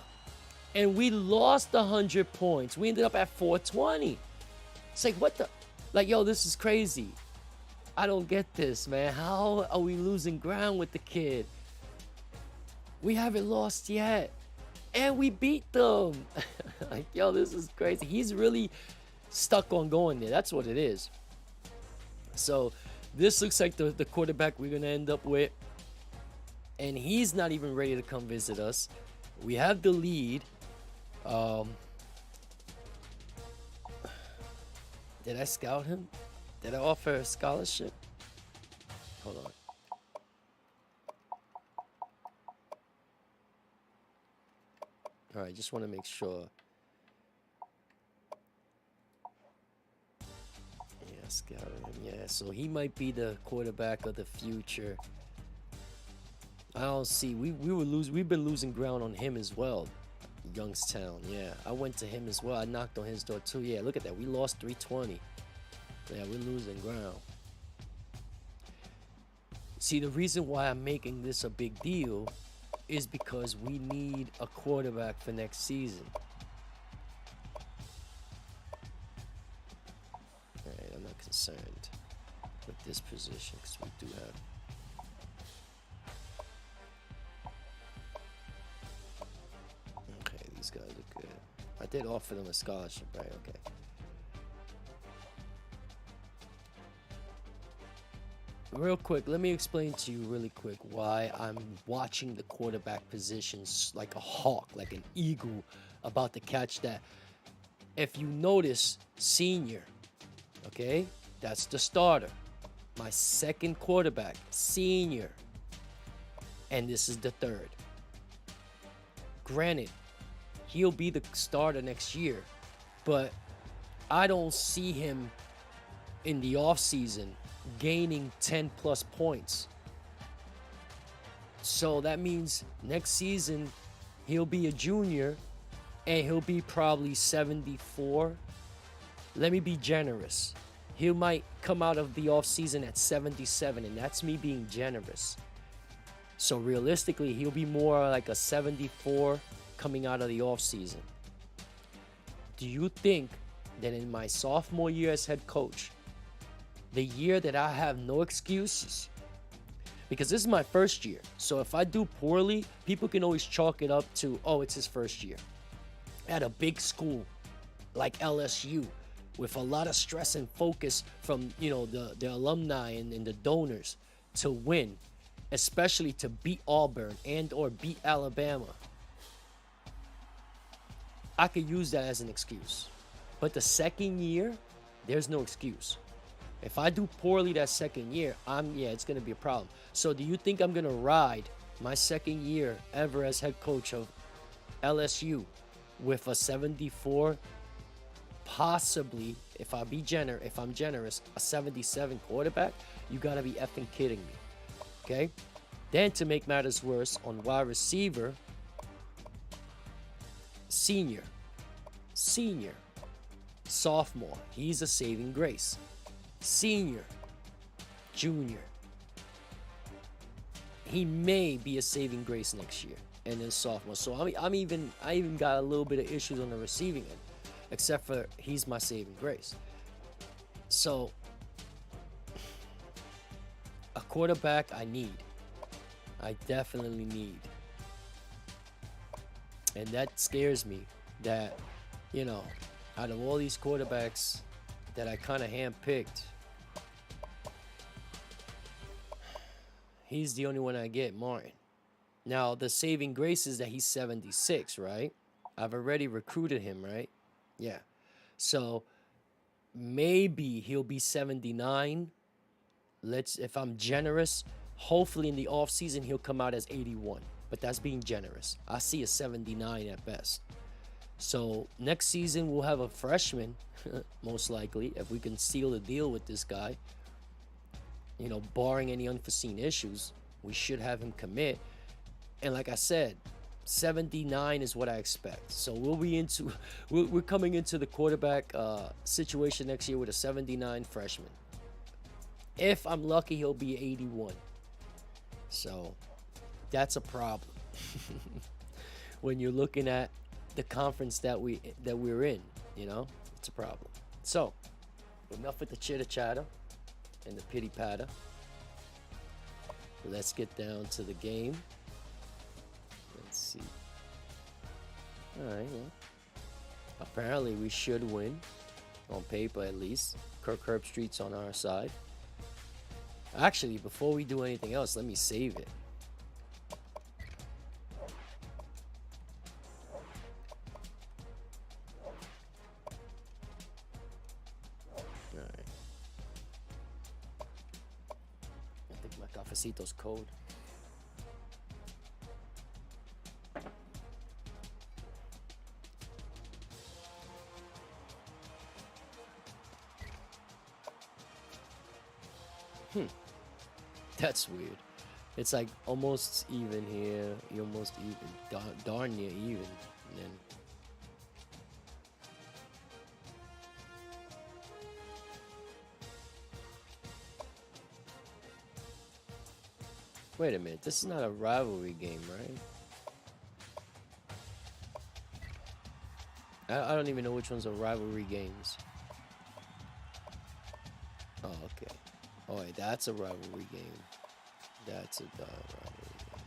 and we lost 100 points. We ended up at 420. It's like, what the? Like, yo, this is crazy. I don't get this, man. How are we losing ground with the kid? We haven't lost yet, and we beat them. Like, yo, this is crazy. He's really stuck on going there. That's what it is. So this looks like the quarterback we're going to end up with. And he's not even ready to come visit us. We have the lead. Did I scout him? Did I offer a scholarship? Hold on. All right, just want to make sure. Yeah, scouted him. Yeah, so he might be the quarterback of the future. I don't see. We've been losing ground on him as well. Youngstown. Yeah, I went to him as well. I knocked on his door too. Yeah, look at that. We lost 320. Yeah, we're losing ground. See, the reason why I'm making this a big deal is because we need a quarterback for next season. All right, I'm not concerned with this position because we do have. Okay, these guys are good. I did offer them a scholarship, right? Okay. real quick, let me explain to you really quick why I'm watching the quarterback positions like a hawk, like an eagle, about to catch that. If you notice, senior, okay, that's the starter. My second quarterback, senior, and this is the third. Granted, he'll be the starter next year, but I don't see him in the offseason gaining 10 plus points. So that means next season he'll be a junior and he'll be probably 74. Let me be generous. He might come out of the offseason at 77, and that's me being generous. So realistically, he'll be more like a 74 coming out of the offseason. Do you think that in my sophomore year as head coach, the year that I have no excuses, because this is my first year, so if I do poorly, people can always chalk it up to, oh, it's his first year at a big school like LSU with a lot of stress and focus from, you know, the alumni and the donors to win, especially to beat Auburn and or beat Alabama. I could use that as an excuse. But the second year, there's no excuse. If I do poorly that second year, it's going to be a problem. So do you think I'm going to ride my second year ever as head coach of LSU with a 74, possibly, if I'm generous, a 77 quarterback? You got to be effing kidding me. Okay? Then to make matters worse, on wide receiver, senior, sophomore, he's a saving grace. Senior, junior, he may be a saving grace next year, and then sophomore. So I even got a little bit of issues on the receiving end, except for he's my saving grace. So a quarterback I definitely need, and that scares me that, you know, out of all these quarterbacks that I kind of handpicked, he's the only one I get, Martin. Now, the saving grace is that he's 76, right? I've already recruited him, right? Yeah. So maybe he'll be 79. If I'm generous, hopefully in the offseason he'll come out as 81. But that's being generous. I see a 79 at best. So next season we'll have a freshman, most likely, if we can seal the deal with this guy. You know, barring any unforeseen issues, we should have him commit. And like I said, 79 is what I expect. So we're coming into the quarterback situation next year with a 79 freshman. If I'm lucky, he'll be 81. So that's a problem when you're looking at the conference that we're in. You know, it's a problem. So enough with the chitter chatter and the pity patter. Let's get down to the game. Let's see. All right. Well, apparently we should win, on paper at least. Kirk Herbstreit's on our side. Actually, before we do anything else, let me save it. Cafecito's code. That's weird. It's like almost even here. You're almost even. Darn near even. And then wait a minute, this is not a rivalry game, right? I don't even know which ones are rivalry games. Oh, okay. Oh, wait, that's a rivalry game. That's a rivalry game.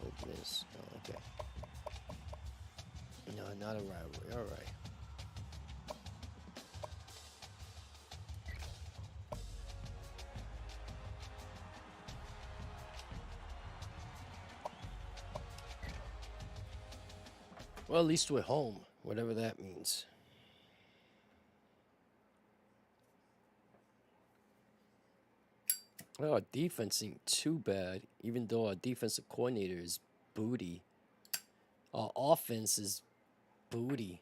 Open this. Oh, okay. No, not a rivalry. All right. Well, at least we're home, whatever that means. Well, our defense ain't too bad, even though our defensive coordinator is booty. Our offense is booty.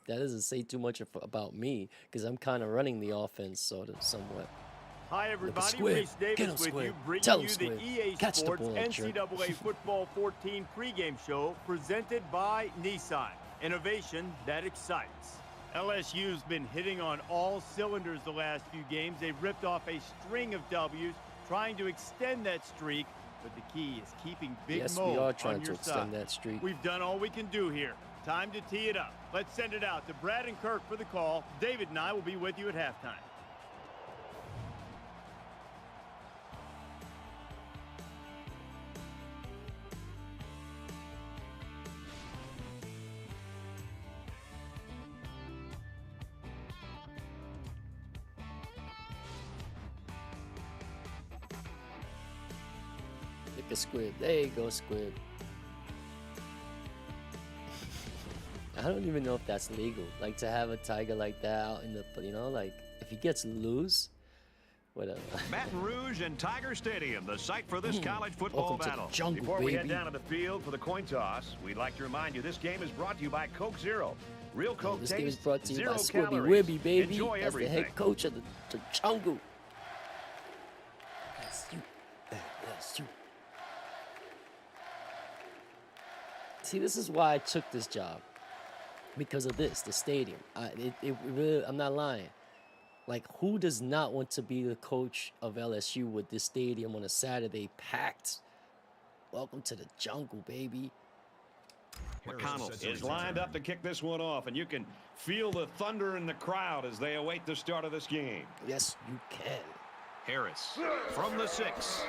That doesn't say too much about me, because I'm kind of running the offense, sort of, somewhat. Hi, everybody. Squib. Reese Get him, Davis with Squib. you, bringing Tell him, you the Squib. EA Catch the Sports ball, jerk. NCAA Football 14 pregame show presented by Nissan. Innovation that excites. LSU's been hitting on all cylinders the last few games. They ripped off a string of W's, trying to extend that streak. But the key is keeping Big Yes, Mo we are on trying to your extend side. that streak. We've done all we can do here. Time to tee it up. Let's send it out to Brad and Kirk for the call. David and I will be with you at halftime. Look at Squib. There you go, Squib. I don't even know if that's legal. Like, to have a tiger like that out in the, you know, like, if he gets loose, whatever. Baton Rouge and Tiger Stadium, the site for this college football Welcome to the battle. jungle, Before we head baby. down to the field for the coin toss, we'd like to remind you this game is brought to you by Coke Zero. Real Coke This taste, game is brought to you by zero Squibby calories. Wibby, baby. Enjoy That's everything. the head coach of the jungle. That's you. That's you. See, this is why I took this job. Because of this, the stadium. It really, I'm not lying. Like, who does not want to be the coach of LSU with this stadium on a Saturday packed? Welcome to the jungle, baby. McConnell is lined up to kick this one off, and you can feel the thunder in the crowd as they await the start of this game. Yes, you can. Harris from the 6.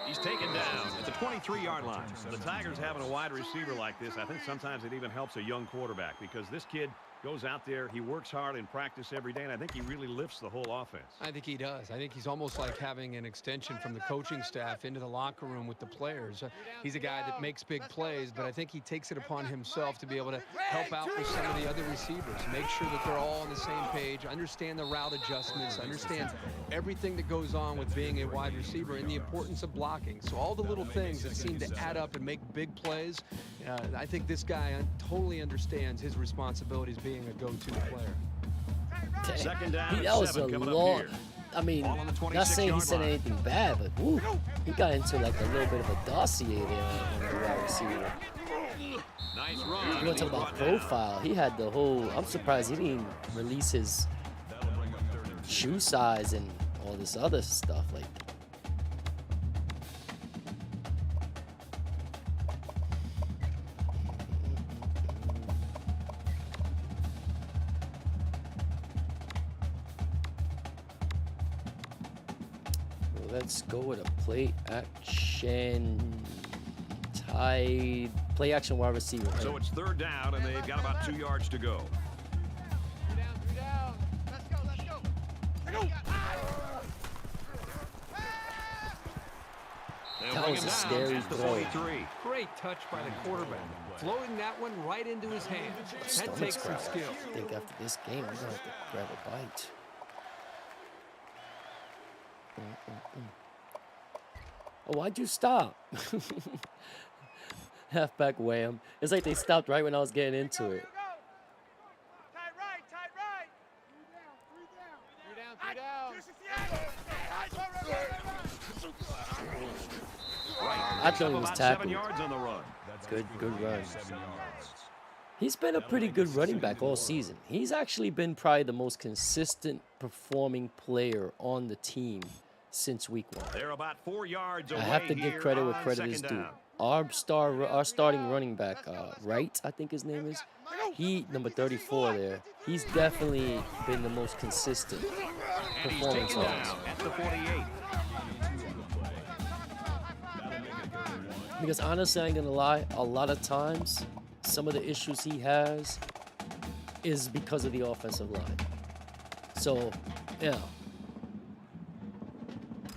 He's taken down at the 23-yard line. The Tigers having a wide receiver like this, I think sometimes it even helps a young quarterback, because this kid goes out there, he works hard in practice every day, and I think he really lifts the whole offense. I think he does. I think he's almost like having an extension from the coaching staff into the locker room with the players. He's a guy that makes big plays, but I think he takes it upon himself to be able to help out with some of the other receivers, make sure that they're all on the same page, understand the route adjustments, understand everything that goes on with being a wide receiver and the importance of blocking. So all the little things that seem to add up and make big plays, I think this guy totally understands his responsibilities being a go-to player. Second down That and was a 7 coming up long. here. I mean, Ball on the not saying he 26-yard said line. anything bad, but woo, he got into like a little bit of a dossier there on the wide receiver. Nice run. You want to talk about profile? He had the whole. I'm surprised he didn't release his shoe size and all this other stuff. Like, let's go with a play action tied play action wide receiver. So it's third down, and they've got about 2 yards to go. 3 down. Let's go, let's go. They'll That bring was him a down scary at the throw. 43. Great touch by the quarterback, floating that one right into his hand. That Stomach's takes some growling. skill. I think after this game, we're gonna have to grab a bite. Oh, why'd you stop? Halfback wham. It's like they stopped right when I was getting into it. Tight right, tight right. 3 down. 3 down. I thought he was About 7 tackled. yards on the run. Good run. He's been a pretty good running back all season. He's actually been probably the most consistent performing player on the team since week 1. They're about 4 yards I away have to give here credit where on credit is second due. down. Our starting running back, Wright, I think his name is. He, number 34 there. He's definitely been the most consistent And he's performance taken on us. down at the 48. Because honestly, I ain't gonna lie, a lot of times, some of the issues he has is because of the offensive line. So, yeah.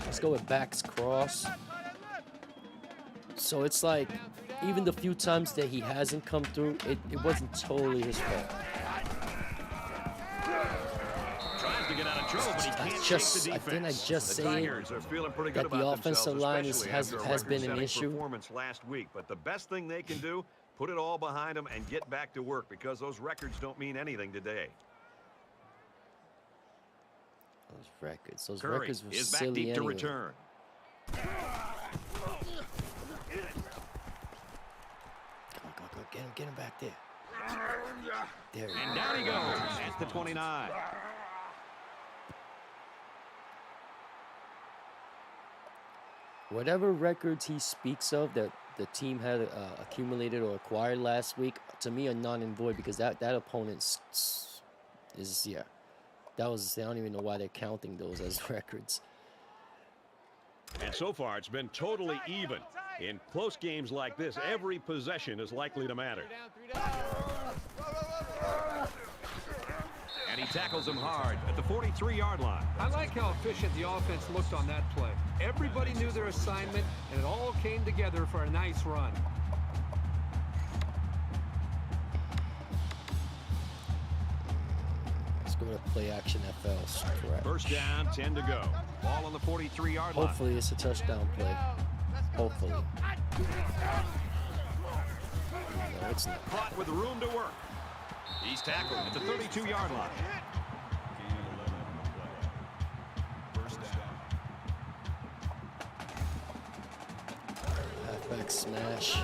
Let's go with backs cross. So it's like, even the few times that he hasn't come through, it wasn't totally his fault. Tries to get out of trouble, but he can't shake the defense. Didn't I just the say Tigers are feeling pretty good that the about offensive line has been an issue? Performance last week, but the best thing they can do, put it all behind them and get back to work, because those records don't mean anything today. Those Curry records were is back silly deep to anyway. return. Go, get him back there. There he And down he goes at the 29. Whatever records he speaks of that the team had accumulated or acquired last week, to me are non and void, because that opponent is, yeah. That was, I don't even know why they're counting those as records. And so far, it's been totally even. In close games like this, every possession is likely to matter. And he tackles him hard at the 43-yard line. I like how efficient the offense looked on that play. Everybody knew their assignment, and it all came together for a nice run. Let's go to play action FL stretch. First down, 10 to go. Ball on the 43-yard line. Hopefully it's a touchdown play. Hopefully. No, it's not. Caught with room to work. He's tackled at the 32-yard line. Halfback smash.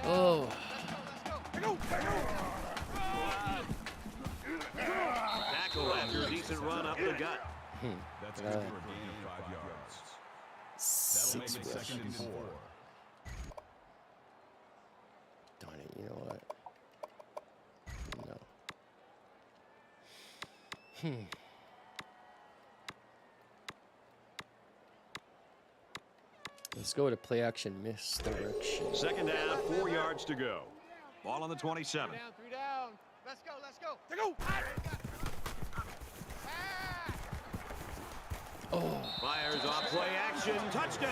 Oh. Tackle after a decent run up the gut. That's good for a gain of 5 yards. That'll make it 2nd and 4. Darn it, you know what? No. Let's go to play action misdirection. 2nd down, 4 yards to go. Ball on the 27. 3 down. Let's go, let's go. Go. Oh. Fires off play action, touchdown.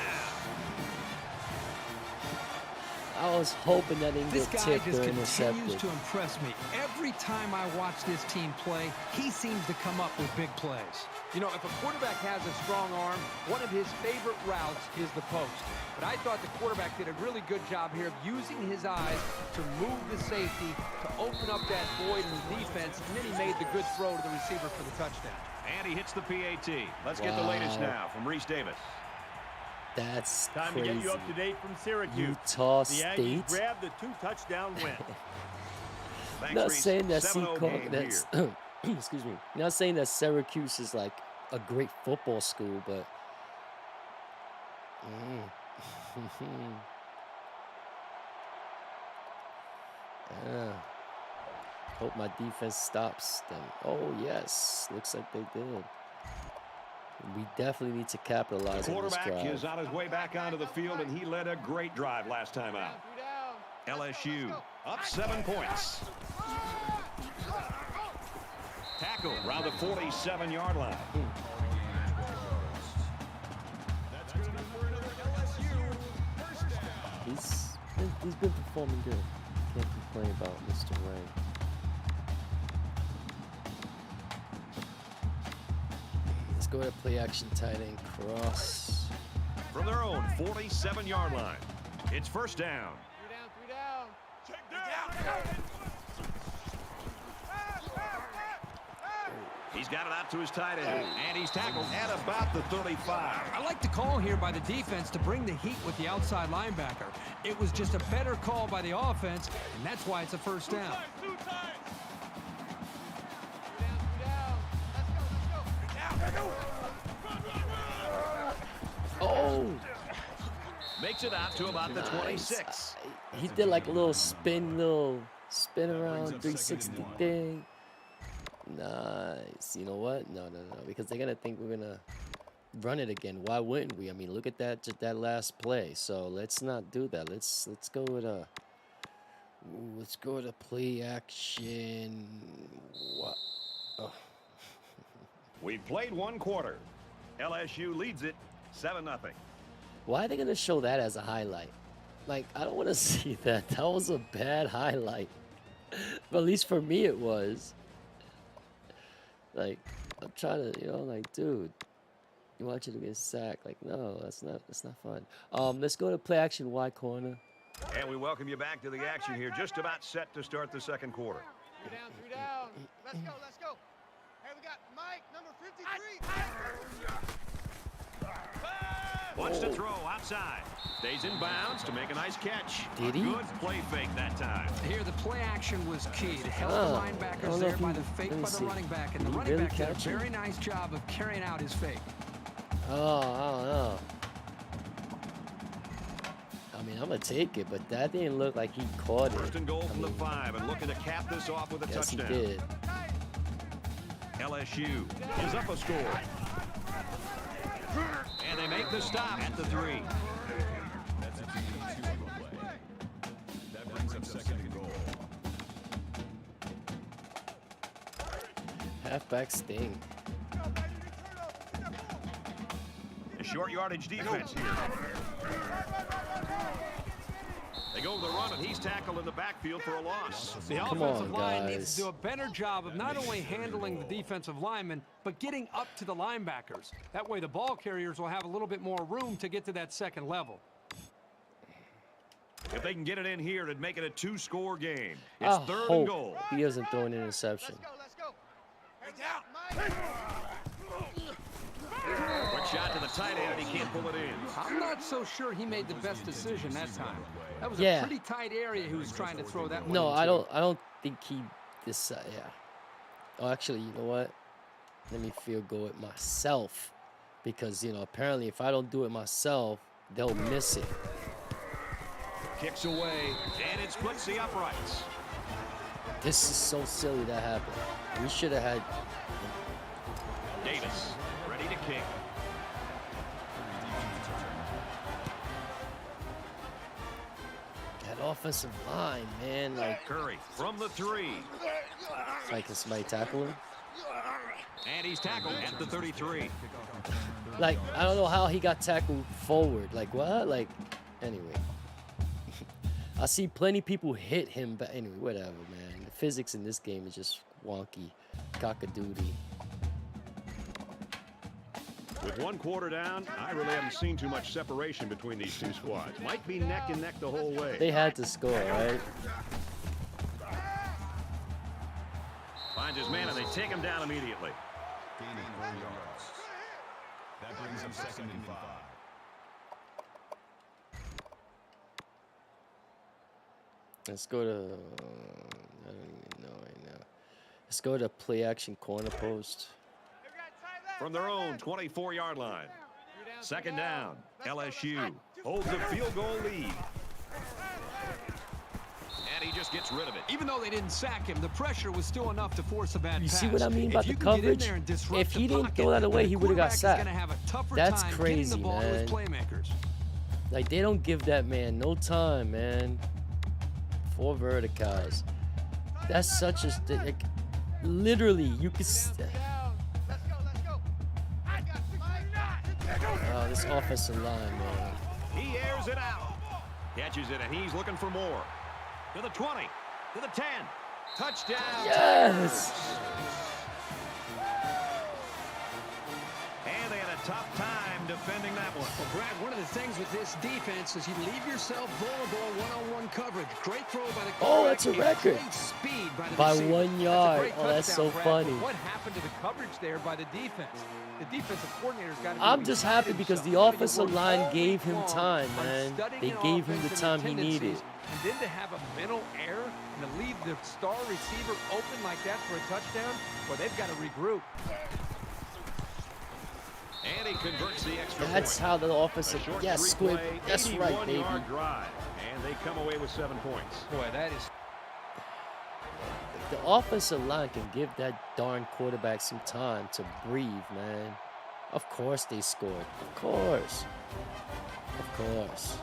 I was hoping that didn't This get guy tipped just or continues intercepted. to impress me. Every time I watch this team play, he seems to come up with big plays. You know, if a quarterback has a strong arm, one of his favorite routes is the post. But I thought the quarterback did a really good job here of using his eyes to move the safety, to open up that void in the defense, and then he made the good throw to the receiver for the touchdown. And he hits the PAT. Let's get the latest now from Reese Davis. That's Time crazy. to get you up to date from Syracuse. Utah The Aggies State. grabbed the 2-touchdown win. Thanks, Not Reese. saying that 7-0 game that's here. excuse me. Not saying that Syracuse is like a great football school, but yeah. Hope my defense stops them. Oh yes, looks like they did. We definitely need to capitalize on this Quarterback drive. is on his way back onto the field, and he led a great drive last time out. LSU up 7 points. Tackle around the 47-yard line. That's good enough for another LSU first down. He's been performing good. Can't complain about Mr. Ray. Let's go to play action tight end cross. From their own 47-yard line, it's first down. 3 down. Check down. He's got it out to his tight end, and he's tackled at about the 35. I like the call here by the defense to bring the heat with the outside linebacker. It was just a better call by the offense, and that's why it's a first down. 2 times. 3 down. Let's go. Oh! Makes it out to about the 26. He did like a little spin around 360 thing. Nice. You know what? No. Because they're gonna think we're gonna run it again. Why wouldn't we? I mean, look at that, just that last play. So let's not do that. Let's go with a. Let's go to play action. What? Oh. We've played 1 quarter. LSU leads it 7-0. Why are they gonna show that as a highlight? Like, I don't want to see that. That was a bad highlight. But at least for me, it was. Like, I'm trying to, you know, like, dude, you want you to get sacked? Like, no, that's not fun. Let's go to play action Y corner. And we welcome you back to the action here. Just about set to start the second quarter. 3 down, 3 down. Let's go, let's go. Hey, we got Mike, number 53. Wants to throw outside. Stays in bounds to make a nice catch. Did he? Good play fake that time. Here, the play action was key to help the I linebackers don't know there if by he- the fake let me by the see. running back. And Did the he running really back did a catch him? very nice job of carrying out his fake. Oh, I don't know. I mean, I'm gonna take it, but that didn't look like he caught it. First and goal I from the mean, 5 and looking to cap this off with a yes, he touchdown. did. LSU is up a score. And they make the stop at the 3. That's a TD2 on the play. That brings up second and goal. Halfback sting. A short yardage defense here. They go to the run, and he's tackled in the backfield for a loss. The Come offensive on, line needs guys. to do a better job of not only handling the defensive linemen, but getting up to the linebackers. That way the ball carriers will have a little bit more room to get to that second level. If they can get it in here, it'd make it a 2-score game. I It's third and hope goal. he doesn't throw an interception. Let's go. Hey, down. Mike. Quick shot to the tight end. He can't pull it in. I'm not so sure he made the best decision that time. That was Yeah. a pretty tight area he was trying to throw that one No, into. I don't think he decided. Yeah. Oh, actually, you know what? Let me field goal it myself, because you know apparently if I don't do it myself, they'll miss it. Kicks away, and it splits the uprights. This is so silly that happened. We should have had. Davis ready to kick. That offensive line, man, like, Curry from the 3. can somebody tackle him? And he's tackled at the 33. Like, I don't know how he got tackled forward. Like, what? Like, anyway. I see plenty people hit him, but anyway, whatever, man. The physics in this game is just wonky. Cock-a-doodle. With 1 quarter down, I really haven't seen too much separation between these two squads. Might be neck and neck the whole way. They had to score, right? Finds his man, and they take him down immediately. Gaining 4 yards. That brings up second and 5. Let's go to. I don't even know right now. Let's go to play action corner post. From their own 24-yard line. Second down. LSU holds a field goal lead. And he just gets rid of it. Even though they didn't sack him, the pressure was still enough to force a bad You pass. see what I mean about If you the can get in coverage? there and disrupt If the he didn't pocket, throw that away, the he would've got quarterback is sacked. gonna have a tougher That's time crazy, getting the ball to man. his playmakers. Like, they don't give that man no time, man. 4 verticals. That's such a. Like, literally, you could. Oh, this offensive line, man. He airs it out. Catches it, and he's looking for more. To the 20. To the 10. Touchdown. Yes! And they had a tough time defending that one. Well, Brad, one of the things with this defense is you leave yourself vulnerable in one-on-one coverage. Great throw by the Oh, quarterback that's a and record. great speed by the By receiver. 1 yard. That's a Oh, great that's so touchdown, Brad. funny. But what happened to the coverage there by the defense? The defensive coordinator's got to. I'm just happy because the offensive line gave him time, man. They gave him the time he needed. And then to have a mental error and to leave the star receiver open like that for a touchdown, well, they've got to regroup. And he converts the extra That's point. how the A offensive. short Yes, three-play, Squib. That's right, baby. 81-yard drive. And they come away with 7 points. Boy, that is. The offensive line can give that darn quarterback some time to breathe, man. Of course they scored. Of course. Of course.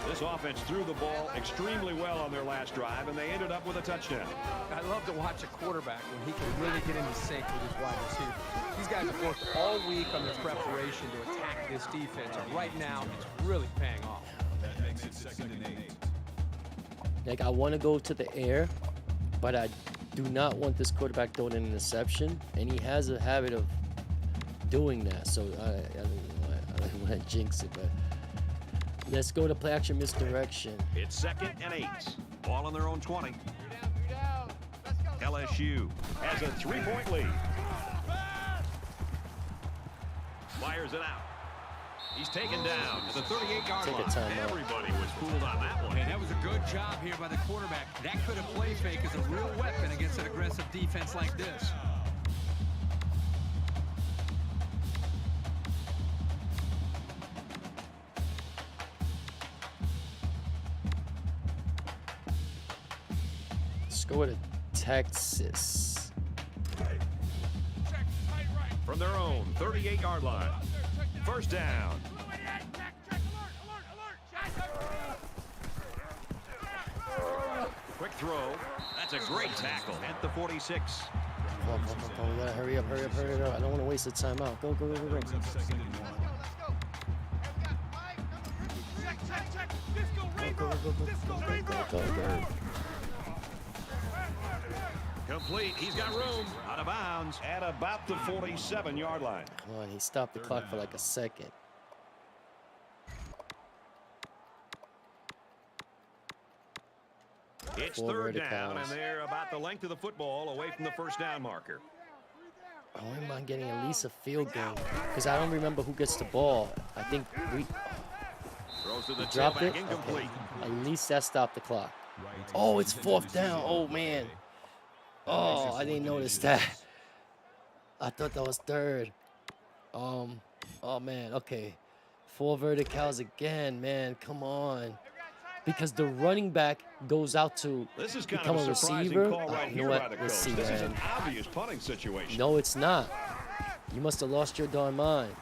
This offense threw the ball extremely well on their last drive, and they ended up with a touchdown. I love to watch a quarterback when he can really get into sync with his wide receiver. These guys have worked all week on their preparation to attack this defense, and right now it's really paying off. That makes it 2nd and 8. Like, I want to go to the air, but I do not want this quarterback throwing an interception, and he has a habit of doing that. So I don't want to jinx it, but let's go to play action misdirection. It's 2nd and 8. Ball on their own 20. LSU has a 3-point lead. Fires it out. He's taken down to the 38-yard Take a line. timeout. Everybody was fooled on that one. And that was a good job here by the quarterback. That could have play fake as a real weapon against an aggressive defense like this. Let's go to Texas. From their own 38-yard line. First down. Quick throw. That's a great tackle at the 46. Come on, we gotta hurry up. I don't want to waste the timeout. Go. Second and 1. Go. Complete. He's got room. Out of bounds at about the 47-yard line. Come on, he stopped the clock for like a second. It's 4 3rd down, verticals. and they're about the length of the football away from the first down marker. I wouldn't mind getting at least a field goal, because I don't remember who gets the ball. I think we Throws to the dropped it. tailback, incomplete. Okay. At least that stopped the clock. Oh, it's 4th down. Oh, man. Oh, I didn't notice that. I thought that was 3rd. Oh, man. Okay. 4 verticals again, man. Come on. Because the running back goes out to This is kind become of a a surprising receiver. call right You know here what? by the Let's coach. see, This is an man. obvious punting situation. No, it's not. You must have lost your darn mind.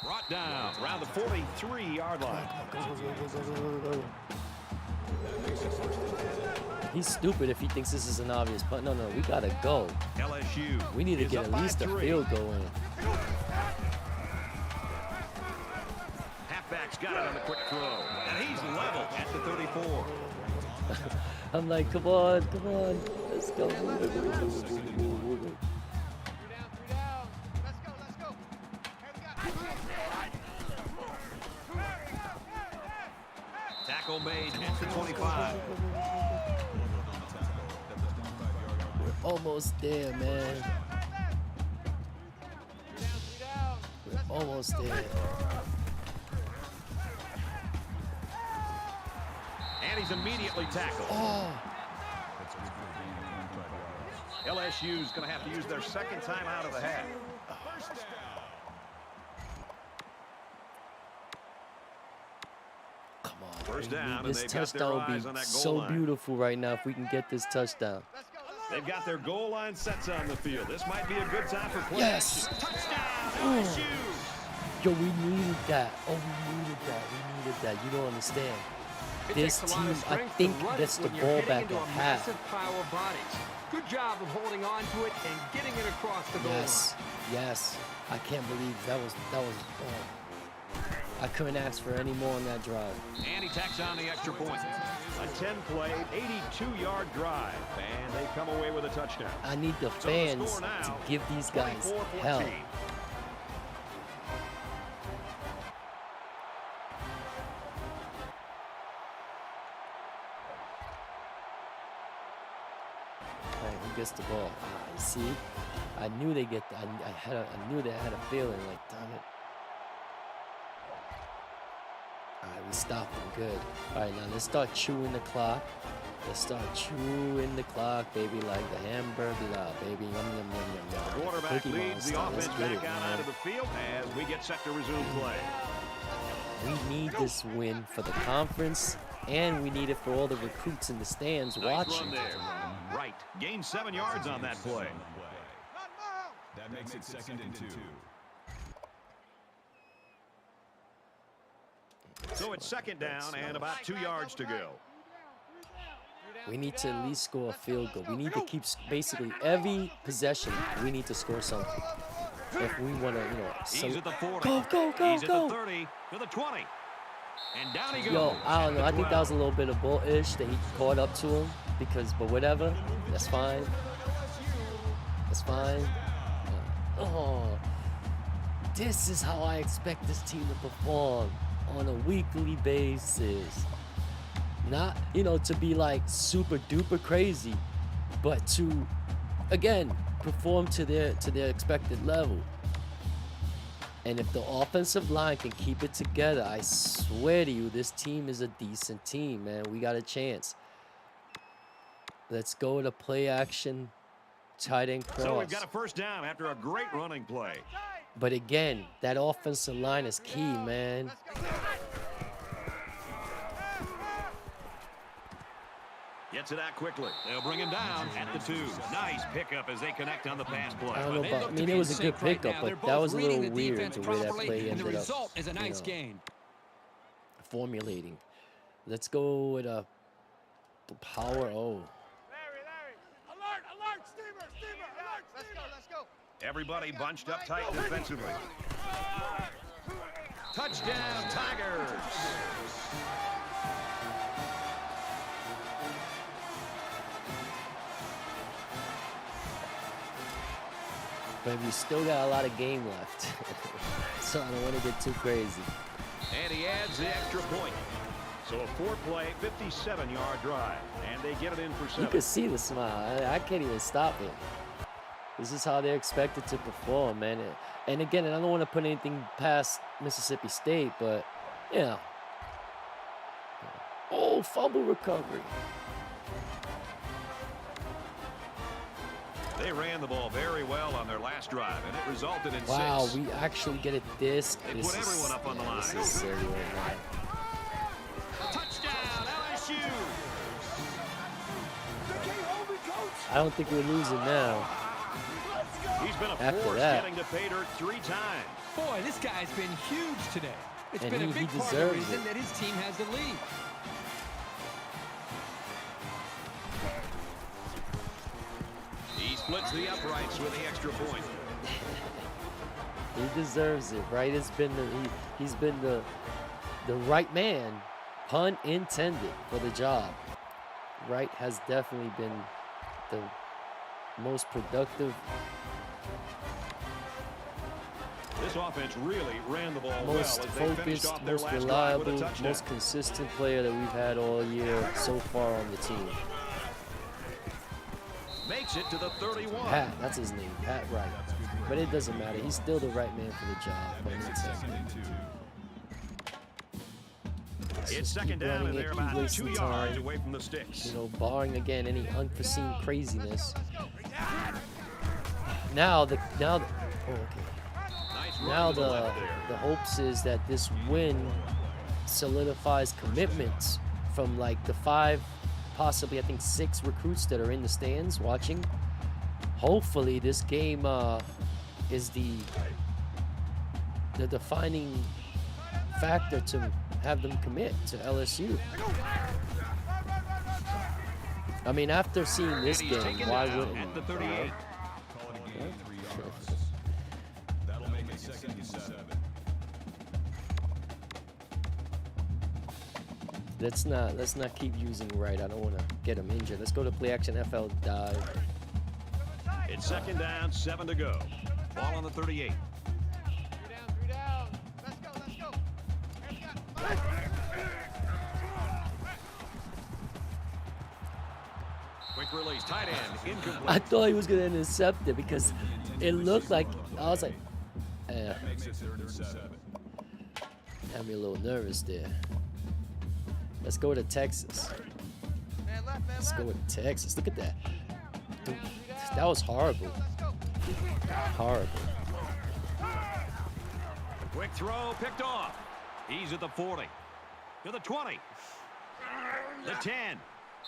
Brought down around the 43-yard line. Go. He's stupid if he thinks this is an obvious punt. No, we gotta go. LSU. We need to is get up at by least a 3. field goal in. Halfback's got it on the quick throw. And he's level at the 34. I'm like, come on, let's go. Tackle made at the 25. We're almost there, man. We're almost there. And he's immediately tackled. Oh, LSU's going to have to use their second time out of the half. come on. First baby. down, and This they've got their touchdown would eyes on be that goal so line. beautiful right now if we can get this touchdown. They've got their goal line sets on the field. This might be a good time for play. Yes. Touchdown, LSU. Yo, we needed that. Oh, we needed that. You don't understand. It This takes a lot team, of I strength think to run that's it the when you're ball heading back into at a half. massive pile of bodies. Good job of holding on to it and getting it across the goal Yes. I can't believe that was. I couldn't ask for any more on that drive. And he tacks on the extra point. A 10-play, 82-yard drive, and they come away with a touchdown. I need the So the fans score now, to give these guys 24-14. hell. All right, who gets the ball? You see, I knew they get. I knew they had a feeling. Like, damn it. All right, we stopped them good. All right, now let's start chewing the clock. Let's start chewing the clock, baby, like the hamburger, baby. Yum, yum, yum, yum, yum. Quarterback Cookie leads the Monster. Let's offense get back it, out man. onto the field as we get set to resume play. We need this win for the conference, and we need it for all the recruits in the stands Nice watching. run there. Right. Gained 7 yards on that play. That makes it 2nd and 2. So it's second down and about 2 yards to go. We need to at least score a field goal. We need to keep basically every possession. We need to score something if we want to, you know. He's at the 40. Go, go, go, He's go. at the 30 to the 20. And down he goes. Yo, I don't know. I think that was a little bit of bullish that he caught up to him but whatever. That's fine. That's fine. Oh, this is how I expect this team to perform on a weekly basis. Not, you know, to be like super duper crazy, but to, again, perform to their expected level. And if the offensive line can keep it together, I swear to you, this team is a decent team, man. We got a chance. Let's go to play action, tight end cross. So we've got a first down after a great running play. But again, that offensive line is key, man. Gets it out quickly. They'll bring him down at the 2. Nice pickup as they connect on the pass play. I don't know about, I mean, it was a good pickup, but that was a little weird the way that play ended up, is a nice gain. Formulating. Let's go with the power. Oh. Alert, steamer, alert, let's go. Everybody bunched up tight defensively. Touchdown, Tigers. But we still got a lot of game left. So I don't want to get too crazy. And he adds the extra point. So a 4-play, 57-yard drive. And they get it in for 7. You can see the smile. I can't even stop it. This is how they're expected to perform, man. And again, I don't want to put anything past Mississippi State, but, you know. Oh, fumble recovery. They ran the ball very well on their last drive, and it resulted in 6. Wow, we actually get it this. They put everyone up on the line. This is silly right now. Touchdown, LSU. I don't think we're losing now. He's been a After force that. getting to pay dirt 3 times. Boy, this guy's been huge today. It's And been a he big part of the deserves reason it. that his team has the lead. He splits the uprights with the extra point. He deserves it, right? He's been the right man, pun intended, for the job. Wright has definitely been the most productive, This offense really ran the ball most well as they finished focused, off their most last drive with a reliable, touchdown. most consistent player that we've had all year so far on the team. Makes it to the 31. Pat, that's his name, Pat Wright. But it doesn't matter. He's still the right man for the job. Pun intended. It's second down, and they're about 2 yards away from the sticks. You know, barring again any unforeseen craziness. Now the oh, okay. Nice run Now to the left there. the hopes is that this win solidifies commitments from like the 5, possibly I think 6 recruits that are in the stands watching. Hopefully this game is the defining factor to have them commit to LSU. I mean, after seeing this And he's game, taken why down wouldn't at the you? 38. Call it a gain, 3 yards. That'll make it 2nd and 7. Let's not keep using Wright. I don't want to get him injured. Let's go to play action FL dive. It's second down, 7 to go. Ball on the 38. 3 down. Let's go. Quick release, tight end, incomplete. I thought he was gonna intercept it because it looked like I was like, Makes it 3rd and 7. had me a little nervous there. Let's go to Texas. Let's go with Texas. Look at that. Dude, that was horrible. Horrible. Quick throw, picked off. He's at the 40. To the 20. The 10.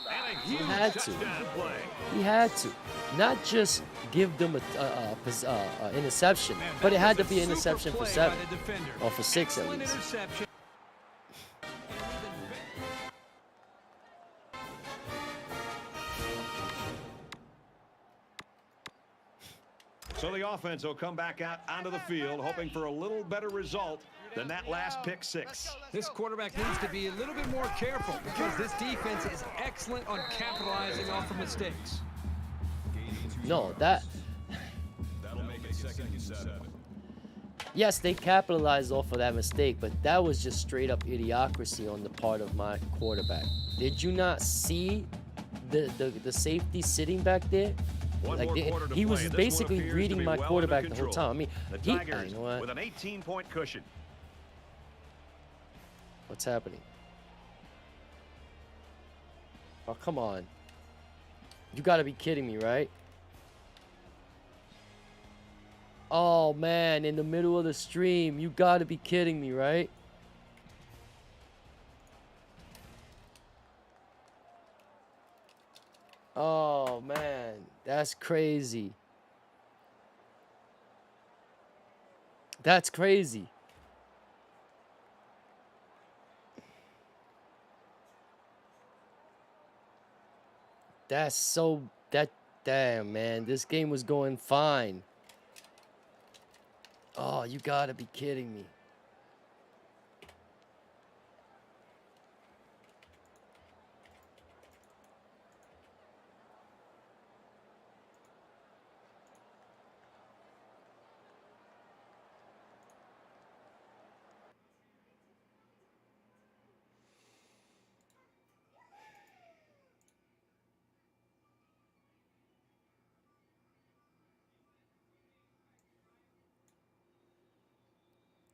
And a huge had to. touchdown play. He had to, not just give them a interception, but it had to be an interception for 7 or for 6 at least. So the offense will come back out onto the field, hoping for a little better result than that last pick six. This quarterback needs to be a little bit more careful because this defense is excellent on capitalizing off of mistakes. No, that... That'll make it 2nd and 7. Yes, they capitalized off of that mistake, but that was just straight up idiocracy on the part of my quarterback. Did you not see the safety sitting back there? Like he was basically reading my quarterback the whole time. I mean, the you Tigers know what? with an 18-point cushion. What's happening? Oh, come on. You gotta be kidding me, right? Oh, man, in the middle of the stream. You gotta be kidding me, right? Oh, man. That's crazy. That's crazy. That's so... Damn, man. This game was going fine. Oh, you gotta be kidding me.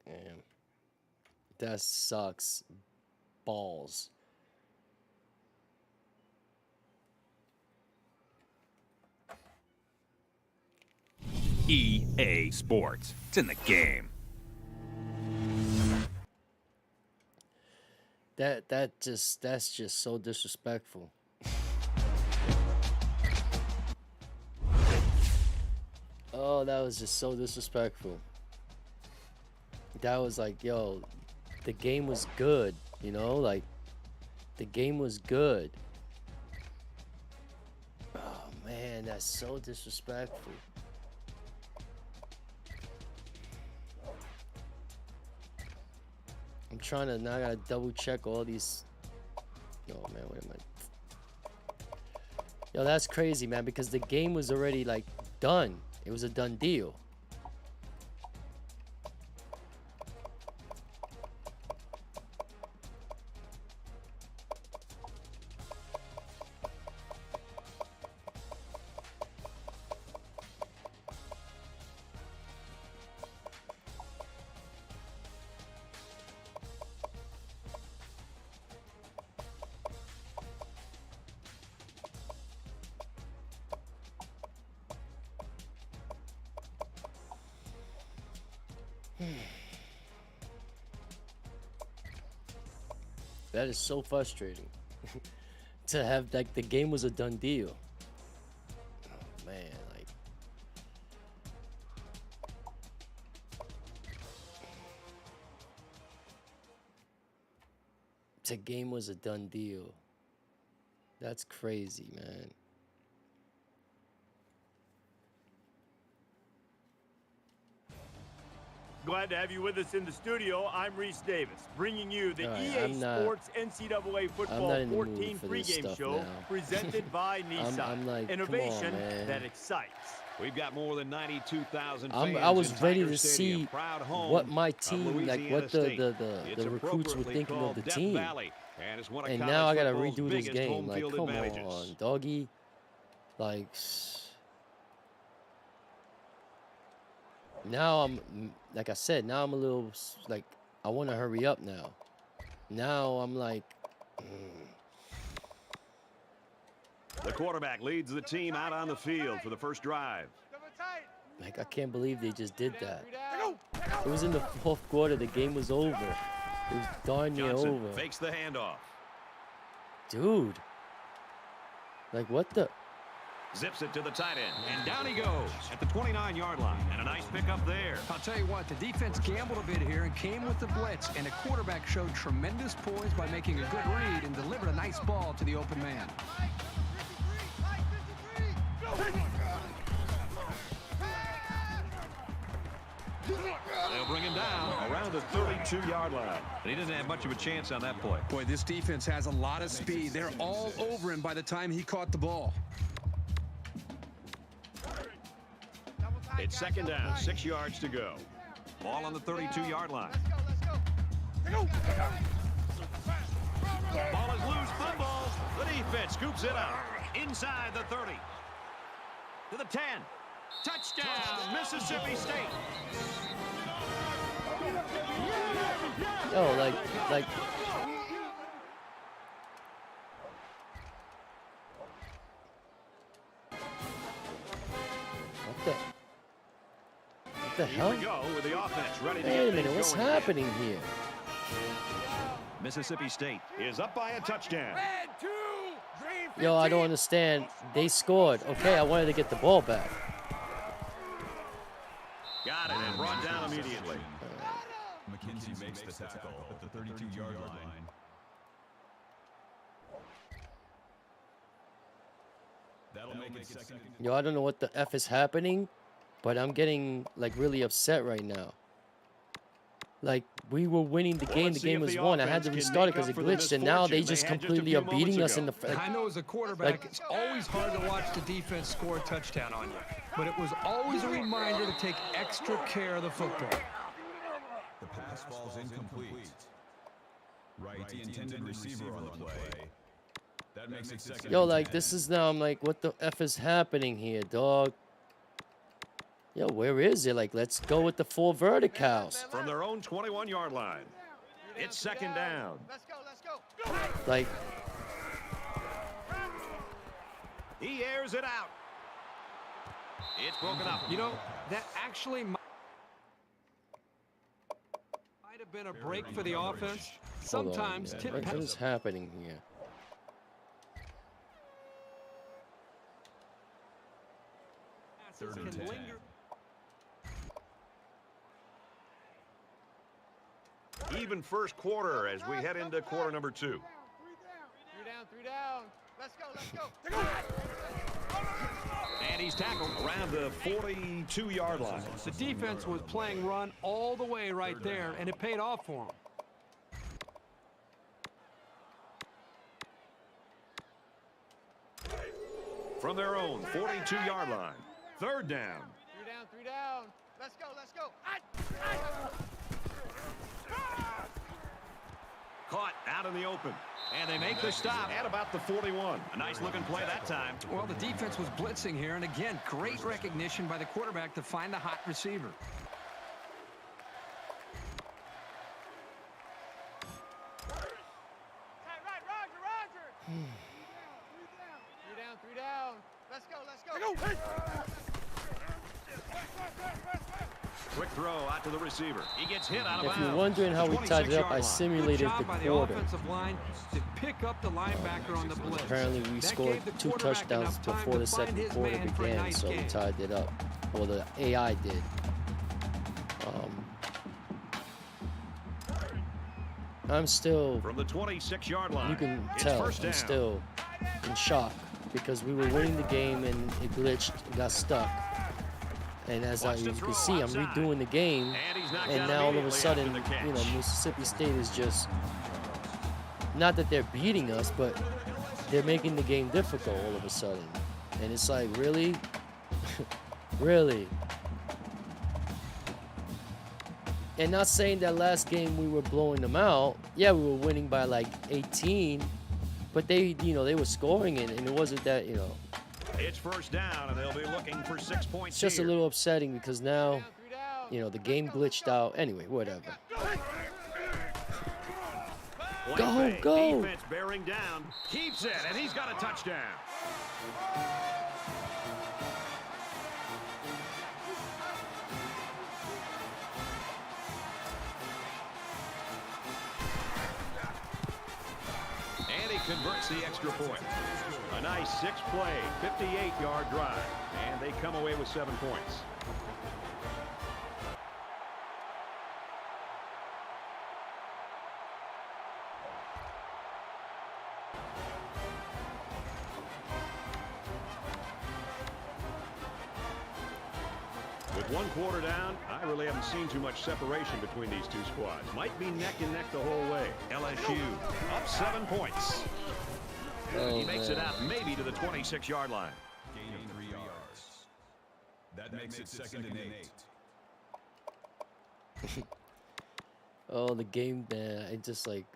Damn. That sucks. Balls. EA Sports. It's in the game. That's just so disrespectful. Oh, that was just so disrespectful. That was like, yo, the game was good, you know, like the game was good. Oh man, that's so disrespectful. I'm trying to, now I gotta double check all these. Oh man, wait a minute. Yo, that's crazy, man, because the game was already like done. It was a done deal. That is so frustrating. To have, like, the game was a done deal. Oh, man, like. The game was a done deal. That's crazy, man. Glad to have you with us in the studio. I'm Reese Davis, bringing you the right, EA Sports NCAA Football 14 pregame show now. presented by Nissan. I'm like, innovation on, that excites. We've got more than 92,000 fans. I was in ready Tiger to Stadium, see proud home what my of team, like Louisiana what State. the recruits were thinking of the Death team. Valley, and it's one of And college now I gotta football's redo this biggest game. home Like, field come advantages. on, doggy. Like, now I'm, like I said, now I'm a little, like, I want to hurry up now. Now I'm like, The quarterback leads the team out on the field for the first drive. Like, I can't believe they just did that. It was in the fourth quarter. The game was over. It was darn near Johnson over. fakes the handoff. Dude. Like, what the? Zips it to the tight end, and down he goes at the 29-yard line. And a nice pickup there. I'll tell you what, the defense gambled a bit here and came with the blitz, and the quarterback showed tremendous poise by making a good read and delivered a nice ball to the open man. the 32-yard line. And he didn't have much of a chance on that play. Boy, this defense has a lot of speed. They're all over him by the time he caught the ball. It's second down, 6 yards to go. Ball on the 32-yard line. Ball is loose, fumble. The defense scoops it up inside the 30. To the 10. Touchdown, Mississippi State. Oh, like. What the hell? Here we go with the offense ready to Wait a get minute, things what's going happening here? Mississippi State is up by a touchdown. Yo, I don't understand. They scored. Okay, I wanted to get the ball back. Got it and brought down immediately. McKenzie makes the tackle at the 32-yard line. That'll make it second. Yo, I don't know what the F is happening, but I'm getting, like, really upset right now. Like, we were winning the game. The game was won. I had to restart it because it glitched, and now they just completely are beating us in the... I know as a quarterback, it's always hard to watch the defense score a touchdown on you. But it was always a reminder to take extra care of the football. The pass ball's incomplete. Right, the intended receiver on the play. That makes it second. Yo, like, this is now, I'm like, what the F is happening here, dog? Yo, where is it? Like, let's go with the 4 verticals. From their own 21-yard line. It's second down. Let's go. Like, He airs it out. It's broken up. You know, that actually might have been a break for the offense. hold on, Sometimes man. tip What is happening here? passes can linger. Even first quarter as we head into quarter number 2. 3 down. Let's go. And he's tackled around the 42-yard line. The defense was playing run all the way right there, and it paid off for them. From their own 42-yard line. Third down. 3 down. Let's go. Caught out in the open. And they make the stop at about the 41. A nice looking play that time. Well, the defense was blitzing here, and again, great recognition by the quarterback to find the hot receiver. Right, Roger. 3 down. Let's go. Quick throw out to the receiver. He gets hit out of If bounds. you're wondering how we tied it up, I Good simulated job the by the quarter. offensive line to pick up the linebacker on the blitz. Apparently, we That scored gave the 2 quarterback touchdowns enough time before to the find second his quarter man for a began, nice so we game. tied it up. Well, the AI did. I'm still, From the 26-yard line. you can It's tell, first down. I'm still in shock because we were winning the game and it glitched, it got stuck. And as you can see, I'm redoing the game, And he's knocked and out now all of a immediately sudden, after the catch. you know, Mississippi State is just, not that they're beating us, but they're making the game difficult all of a sudden. And it's like, really? Really? And not saying that last game we were blowing them out. Yeah, we were winning by like 18, but they, you know, they were scoring it, and it wasn't that, you know. It's first down, and they'll be looking for 6 points. It's just a here. little upsetting because now, you know, the game glitched out. Anyway, whatever. Point Go, fake. go. Defense bearing down. Keeps it, and he's got a touchdown. And he converts the extra point. A nice 6-play, 58-yard drive. And they come away with 7 points. With one quarter down, I really haven't seen too much separation between these two squads. Might be neck and neck the whole way. LSU up 7 points. He makes it out maybe to the 26-yard line. Gain of 3 yards. That makes it 2nd and 8. Oh, the game there. It just like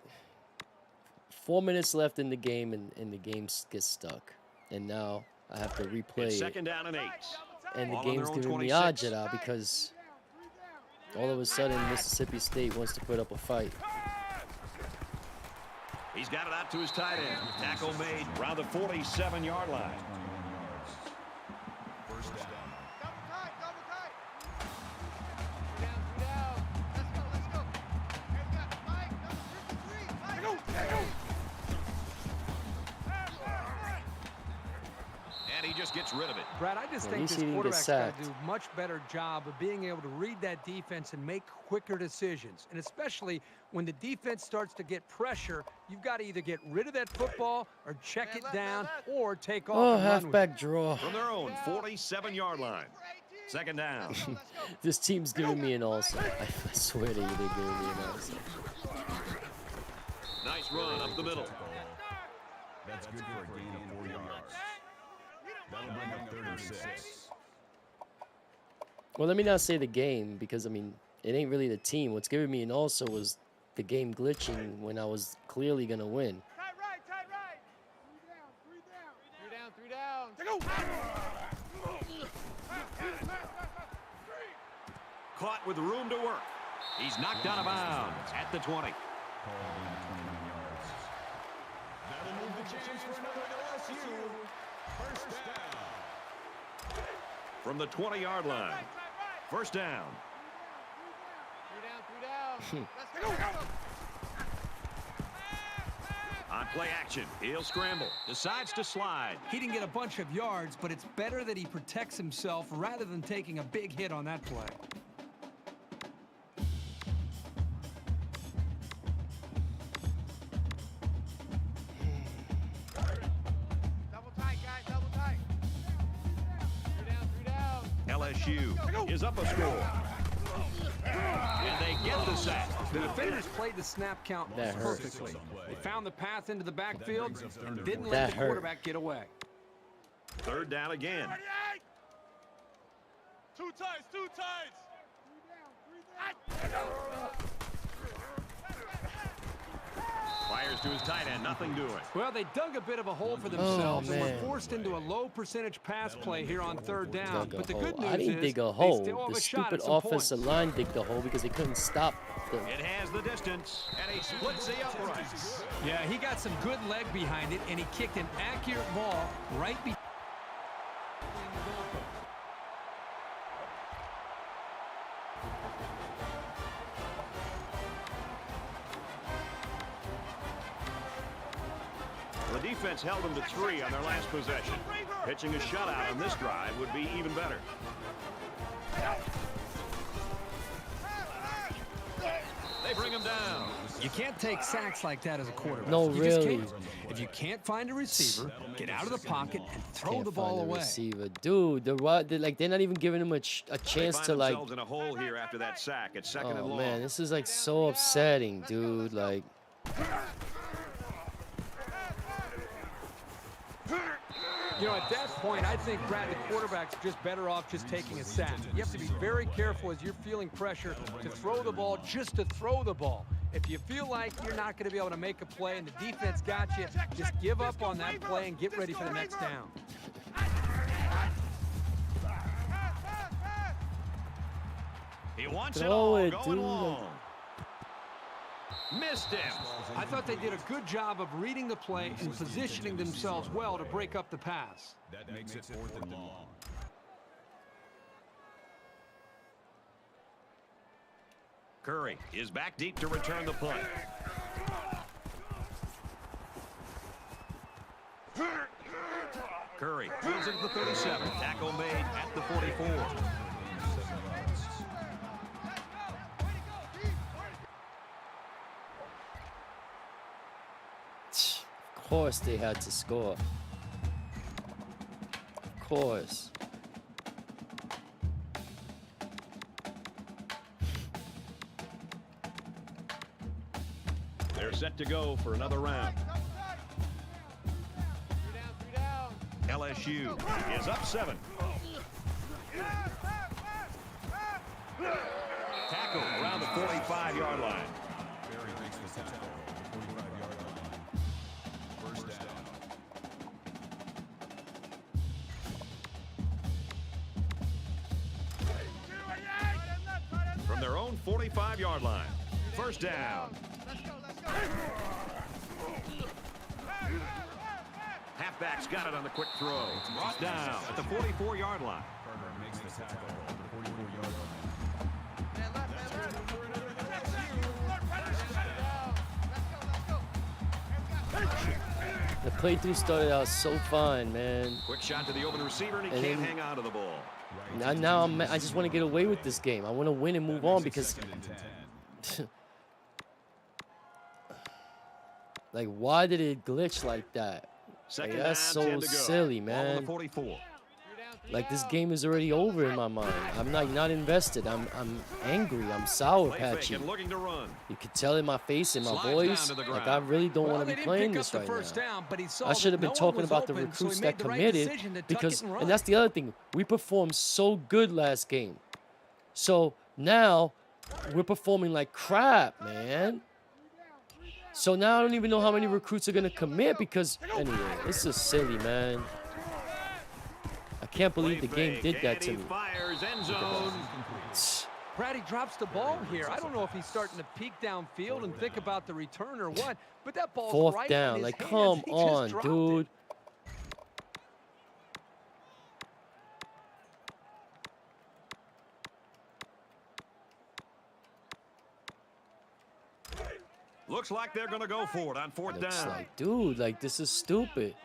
4 minutes left in the game, and the game gets stuck. And now I have to replay It's it. 2nd down and 8. And the Ball on game's their own giving me 26. agita because all of a sudden Mississippi State wants to put up a fight. He's got it out to his tight end. Tackle made around the 47-yard line. 21 yards. First down. Double tight, double tight. 3 down, 3 down. Let's go, let's go. Hey, we got Mike, number 53. Mike, go. And he just gets rid of it. Brad, I just At think least this he didn't get quarterback's got sacked. to do a much better job of being able to read that defense and make quicker decisions. And especially when the defense starts to get pressure, you've got to either get rid of that football or check it down or take off. Oh, and run with it. halfback draw. From their own 47-yard line. 2nd down. This team's giving me an also. I swear to you, they're giving me an also. Nice run up the middle. That's good for a gain of 4 yards. That'll bring up 3rd and 6. Well, let me not say the game because, I mean, it ain't really the team. What's giving me an also was the game glitching when I was clearly going to win. Tight right, tight right. 3 down, 3 down. 3 down, 3 down. Caught with room to work. He's knocked out of bounds at the 20. Call gain of 21 yards. That'll move the chains for another LSU. First down. From the 20-yard line. First down. 3 down, 3 down. Let's go. On play action, he'll scramble. Decides to slide. He didn't get a bunch of yards, but it's better that he protects himself rather than taking a big hit on that play. Double tight, guys, double tight. 3 down, 3 down. LSU is up a score. And they get the sack. The defenders played the snap count That hurt. perfectly. They found the path into the backfield and didn't That let the hurt. quarterback get away. 3rd down again. 2 tights, 2 tights. Fires to his tight end, nothing doing. Well, they dug a bit of a hole for themselves and man. were forced into a low percentage pass play here on 3rd down. Dug a But the hole. good news I didn't is dig a they hole. still have The a shot stupid at some offensive points. line digged the hole because they couldn't stop the. It has the distance, and he splits the uprights. Yeah, he got some good leg behind it, and he kicked an accurate ball right behind. The defense held them to 3 on their last possession. Pitching a shutout on this drive would be even better. They bring him down. You can't take sacks like that as a quarterback. No, You just really. can't. If you can't find a receiver, get out of the pocket and throw Can't the ball find the away. receiver, dude. They're not even giving him a They chance find to like. themselves in a hole here after that sack. It's 2nd and Oh long. man, this is like so upsetting, dude. Like. You know, at that point, I think, Brad, the quarterback's just better off just taking a sack. You have to be very careful as you're feeling pressure to throw the ball just to throw the ball. If you feel like you're not going to be able to make a play and the defense got you, just give up on that play and get ready for the next down. He wants it Throw all it, going dude. long. Missed him. I thought they did a good job of reading the play and positioning themselves well to break up the pass. That makes it 4th and long. Curry is back deep to return the punt. Curry throws it at the 37. Tackle made at the 44. Of course they had to score. Of course. They're set to go for another round. LSU is up 7. Tackle around the 45-yard line. Barry makes the tackle at the 45-yard line. First down. From their own 45-yard line. First down. Halfback's got it on the quick throw. Brought down at the 44-yard line. Carter makes the tackle at the 44-yard line. The playthrough started out so fine, man. Quick shot to the open receiver, and he And can't then- hang on to the ball. Now I just want to get away with this game. I want to win and move on because, like, why did it glitch like that? Second Like, that's down, 10 so to go. silly, Ball on the man. 44. Like, this game is already over in my mind. I'm not invested. I'm angry. I'm sour Play fake patchy. and looking to run. You can tell in my face and my Slides down voice. to the Like, I ground. really don't Well, want they to be didn't playing pick this up the right first now. down, but he saw I should that have been no one talking was about the open, so he recruits made that the right committed decision to tuck because, it and run. and that's the other thing. We performed so good last game. So now we're performing like crap, man. So now I don't even know how many recruits are going to commit because, anyway, it's just silly, man. I can't believe the Play game fake, did that and to he me. fires end zone. Brady drops the ball here. I don't know if he's starting to peek downfield and think about the return or what, but that ball's Fourth right down. in his Like, hands. come He just on, dropped dude. it. Looks like they're going to go for it on fourth Looks down. like, dude, like, this is stupid.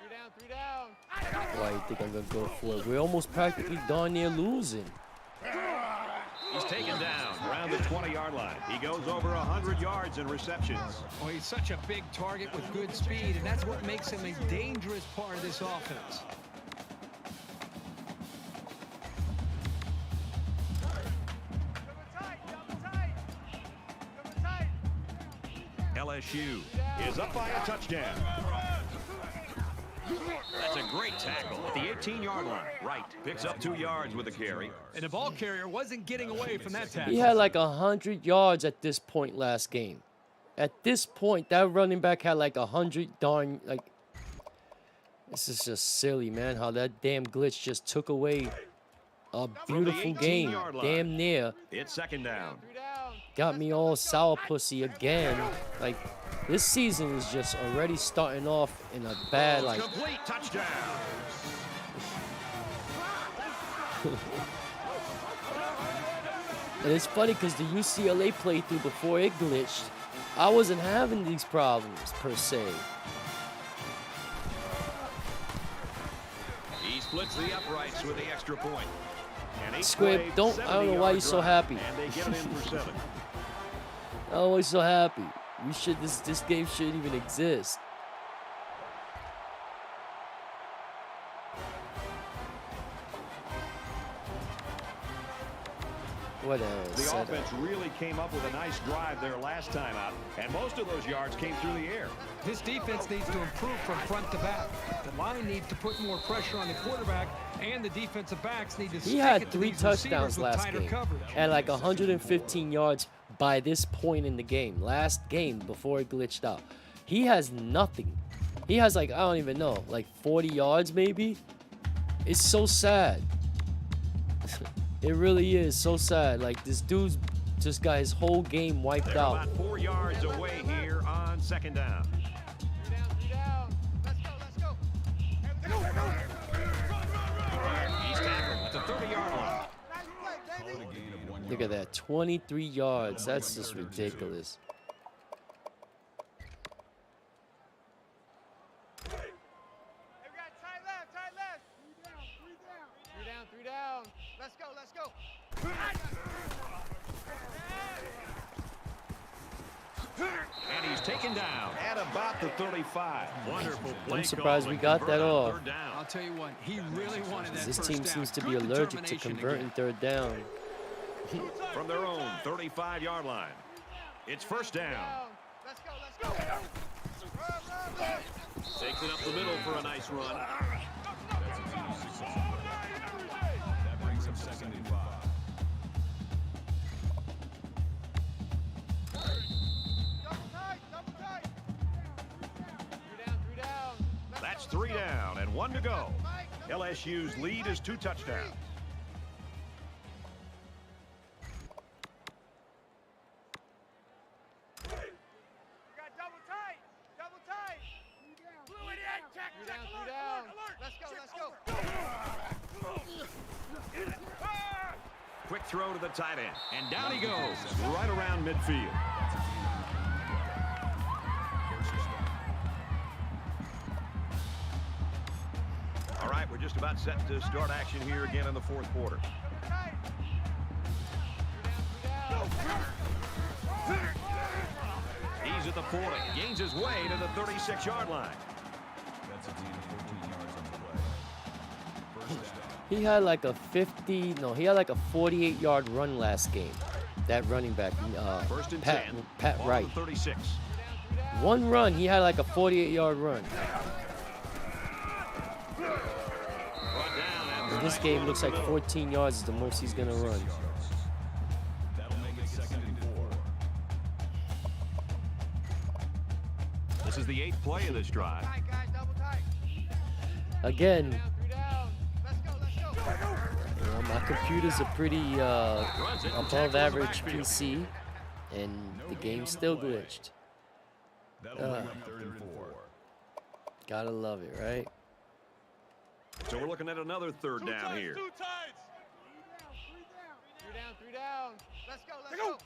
Why you think I'm going to go for it? We're almost practically darn near losing. He's taken down around the 20-yard line. He goes over 100 yards in receptions. Oh, he's such a big target with good speed, and that's what makes him a dangerous part of this offense. LSU is up by a touchdown. That's a great tackle at the 18-yard line. Right. Picks up 2 yards with a carry. And the ball carrier wasn't getting away from that tackle. He had like 100 yards at this point last game. At this point, that running back had like 100 darn, like, this is just silly, man, how that damn glitch just took away a beautiful game. 18-yard line. Damn near. It's second down. Got me all sour pussy again. Like, this season is just already starting off in a bad, like, Complete touchdown. and it's funny because the UCLA playthrough before it glitched, I wasn't having these problems per se. He splits the uprights with the extra point. And he Squib, played don't- I don't know why you're so 70-yard happy. drive, And they get it in for 7. I'm always so happy. We should, this game shouldn't even exist. What else? The offense really came up with a nice drive there last time out, and most of those yards came through the air. This defense needs to improve from front to back. The line needs to put more pressure on the quarterback, and the defensive backs need to He stick had it to 3 these receivers touchdowns with last tighter game coverage. and like 115 yards by this point in the game. Last game before it glitched out. He has nothing. He has like, I don't even know, like 40 yards maybe? It's so sad. It really is so sad. Like, this dude's just got his whole game wiped They're out. about 4 yards away here on second down. He's tackled at the 30-yard line. Call it a gain of 1 Look yard. at that, 23 yards. That's just ridiculous. And he's taken down at about the 35. Wonderful play I'm surprised call we to got convert that on off. third down. I'll tell you what, he really wanted that This first team down. seems to be Good allergic to determination converting again. third down. From their own 35-yard line. It's first down. Let's go. Takes it up the middle for a nice run. That's a team of 6 on the play. That brings up 2nd and 5. That's 3 down and 1 to go. LSU's lead is 2 touchdowns. Quick throw to the tight end, and down he goes, right around midfield. All right, we're just about set to start action here again in the 4th quarter. He's at the 40, gains his way to the 36-yard line. That's a team of 14 yards on the play. First down. He had like a 48-yard run last game. That running back, First and Pat 10, ball Wright. on the 36. One run, he had like a 48-yard run. In this game, looks like 14 yards is the most he's gonna run. That'll make it 2nd and 4. This is the 8th play of this drive. Again, my computer's a pretty above average PC, and the game still glitched. That'll bring up 3rd and 4. Gotta love it, right? So we're looking at another 3rd down here. 2 tides. 3 down. Let's go.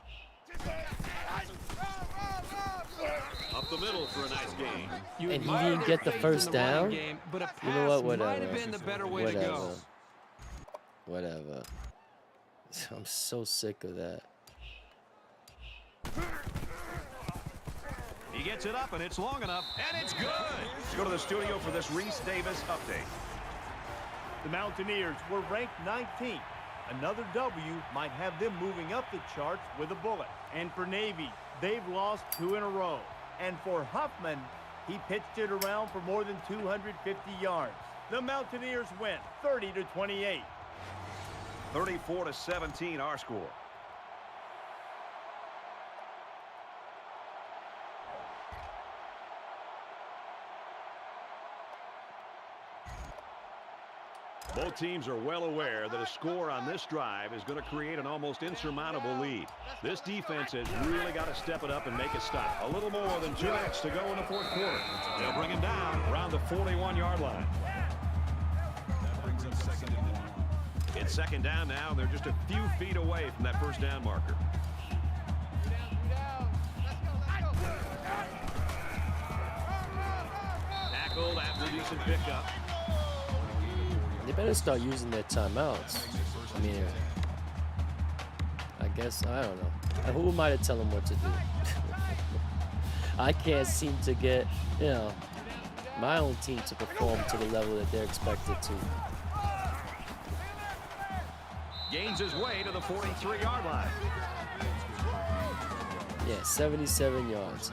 Up the middle for a nice gain. And he didn't get the first down? Game, but a You know what, pass might whatever. have been the better way to go. Whatever. I'm so sick of that. He gets it up, and it's long enough, and it's good. Let's go to the studio for this Reese Davis update. The Mountaineers were ranked 19th. Another W might have them moving up the charts with a bullet. And for Navy, they've lost 2 in a row. And for Huffman, he pitched it around for more than 250 yards. The Mountaineers win 30-28. 34-17 our score. Both teams are well aware that a score on this drive is going to create an almost insurmountable lead. This defense has really got to step it up and make a stop. A little more than 2 minutes to go in the 4th quarter. They'll bring him down around the 41-yard line. That brings up 2nd and 1. It's 2nd down now, and they're just a few feet away from that first down marker. Tackled after a decent pickup. They better start using their timeouts. I mean, I guess, I don't know. Who am I to tell them what to do? I can't seem to get, my own team to perform to the level that they're expected to. Gains his way to the 43-yard line. Yeah, 77 yards.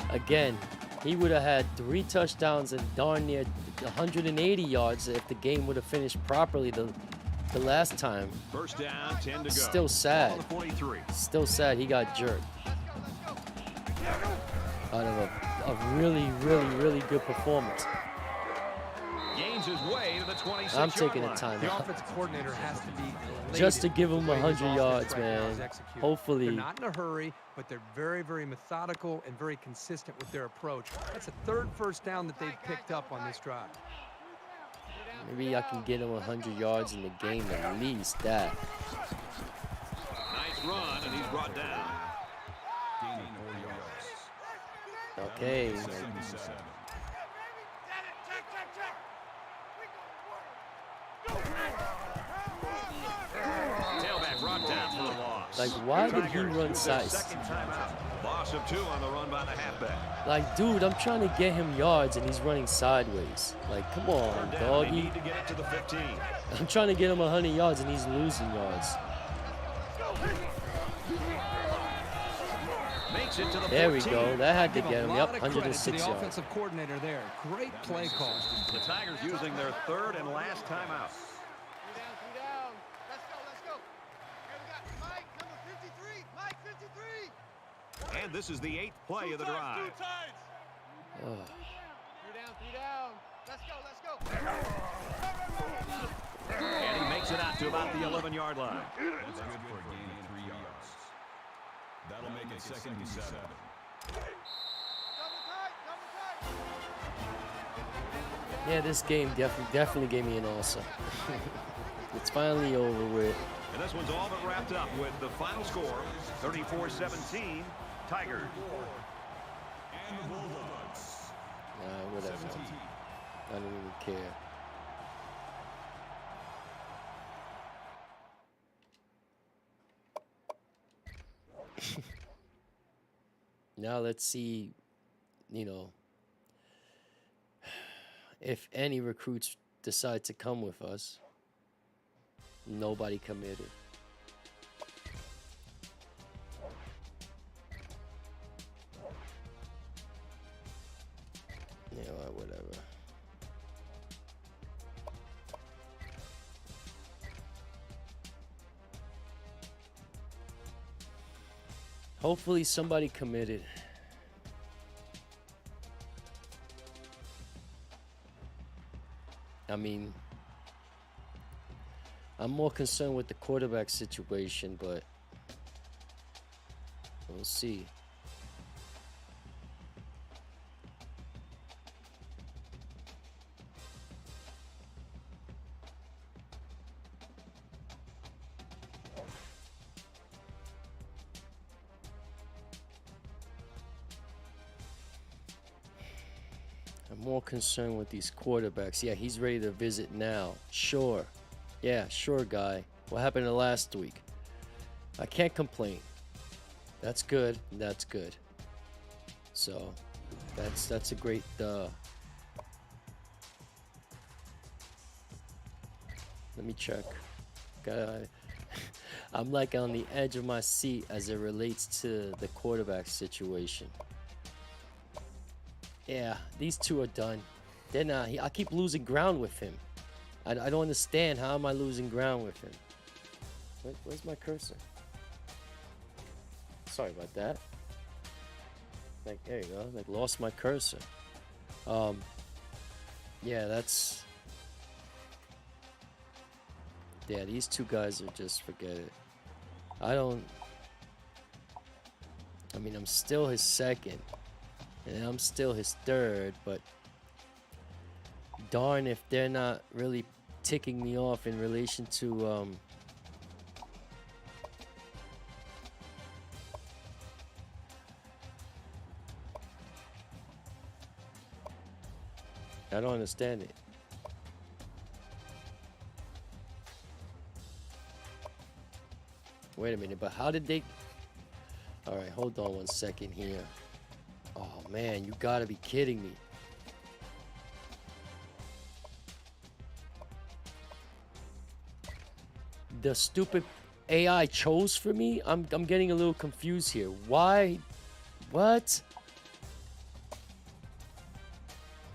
Again, he would have had 3 touchdowns and darn near 180 yards if the game would have finished properly the last time. First down, 10 to go. Still sad. Ball on the 43. Still sad he got jerked. Out of a really, really, really good performance. Gains his way to the 26-yard I'm taking a line. timeout. The offensive coordinator has to be elated Just to give him with the way his 100 yards, offense right now is man. executed. Hopefully. They're not in a hurry, but they're very, very methodical and very consistent with their approach. That's the 3rd first down that they've picked up on this drive. Maybe I can get him 100 yards in the game, at least that. Nice run, and he's brought down. Gaining 4 yards. Okay. 2nd and 7. Tailback brought down for a loss. Like, why did he Tigers run use their size? 2nd timeout. Loss of 2 on the run by the halfback. Like, dude, I'm trying to get him yards and he's running sideways. Like, come on, Third down, they doggy. need to get it to the 15. I'm trying to get him 100 yards and he's losing yards. Takes it to the There we 14. go. That had to Give get a him. lot Yep, of credit to 106 the yards. offensive coordinator there. Great play call. The Tigers using their third and last timeout. 3 down. Let's go, let's go. Here we got Mike, number 53. Mike, 53. And this is the 8th play of the drive. Two times. Oh. 3 down. Let's go, let's go. And he makes it out to about the 11-yard line. That's good for a gain of 3 yards. That'll make it 2nd and 7. Double tight, double tight. Yeah, this game definitely gave me an awesome. It's finally over with. And this one's all but wrapped up with the final score, 34-17, Tigers. And the Bulldogs. Whatever. 17. I don't even care. Now let's see, if any recruits decide to come with us. Nobody committed. Yeah, whatever. Hopefully somebody committed. I mean, I'm more concerned with the quarterback situation, but we'll see. I'm more concerned with these quarterbacks. Yeah, he's ready to visit now. Sure. Yeah, sure, guy. What happened last week? I can't complain. That's good. That's good. So, that's a great. Let me check. I'm like on the edge of my seat as it relates to the quarterback situation. Yeah, these two are done. They're not. I keep losing ground with him. I don't understand. How am I losing ground with him? Where's my cursor? Sorry about that. Like, there you go. Like, lost my cursor. Yeah, that's... Yeah, these two guys are just, forget it. I mean, I'm still his second. And I'm still his third, but darn if they're not really ticking me off in relation to I don't understand it. Wait a minute, but how did they... All right, hold on 1 second here. Oh man, you gotta be kidding me. The stupid AI chose for me? I'm getting a little confused here. Why? What?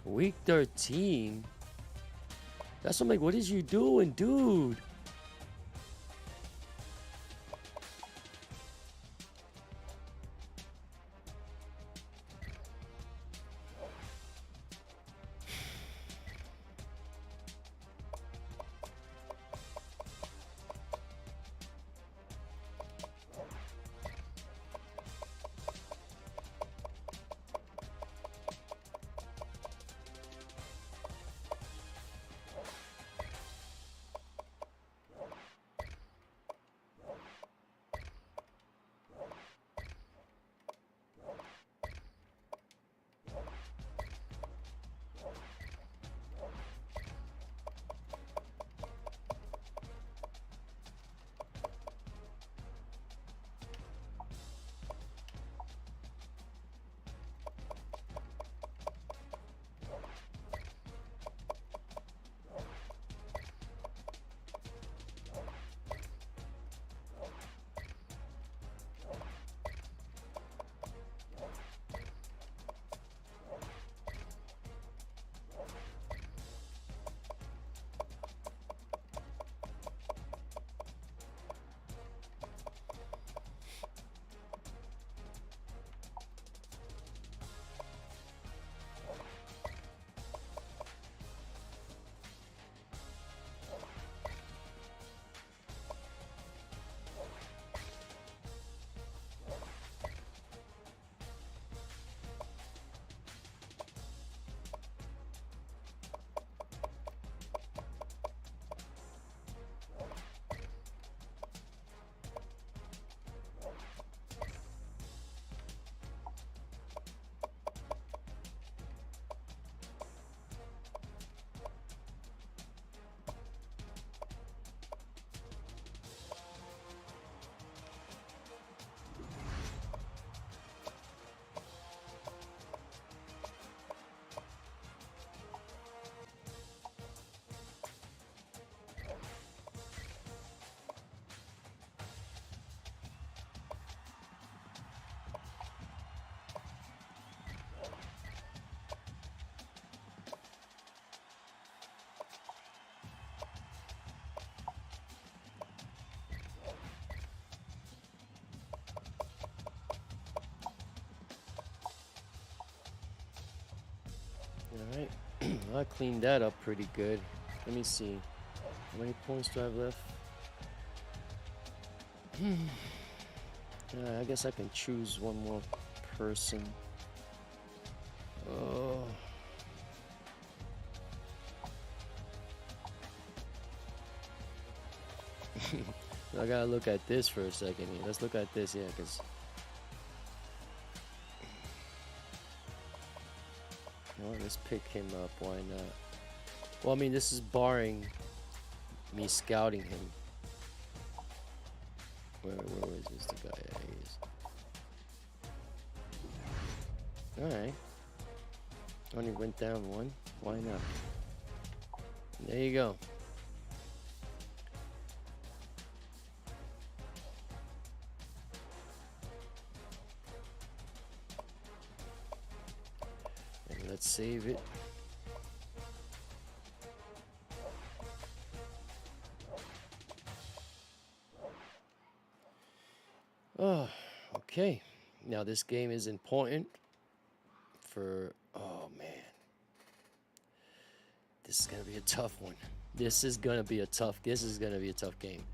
Week 13? That's what I'm like, what is you doing, dude? Alright. I cleaned that up pretty good. Let me see. How many points do I have left? I guess I can choose one more person. Oh. I gotta look at this for a second here. Let's look at this, yeah, because let's pick him up. Why not? Well, I mean, this is barring me scouting him. Where is this the guy? Yeah, he is. Alright. Only went down one. Why not? There you go. And let's save it. Oh, okay. Now this game is important for, oh man. This is gonna be a tough one. This is gonna be a tough game.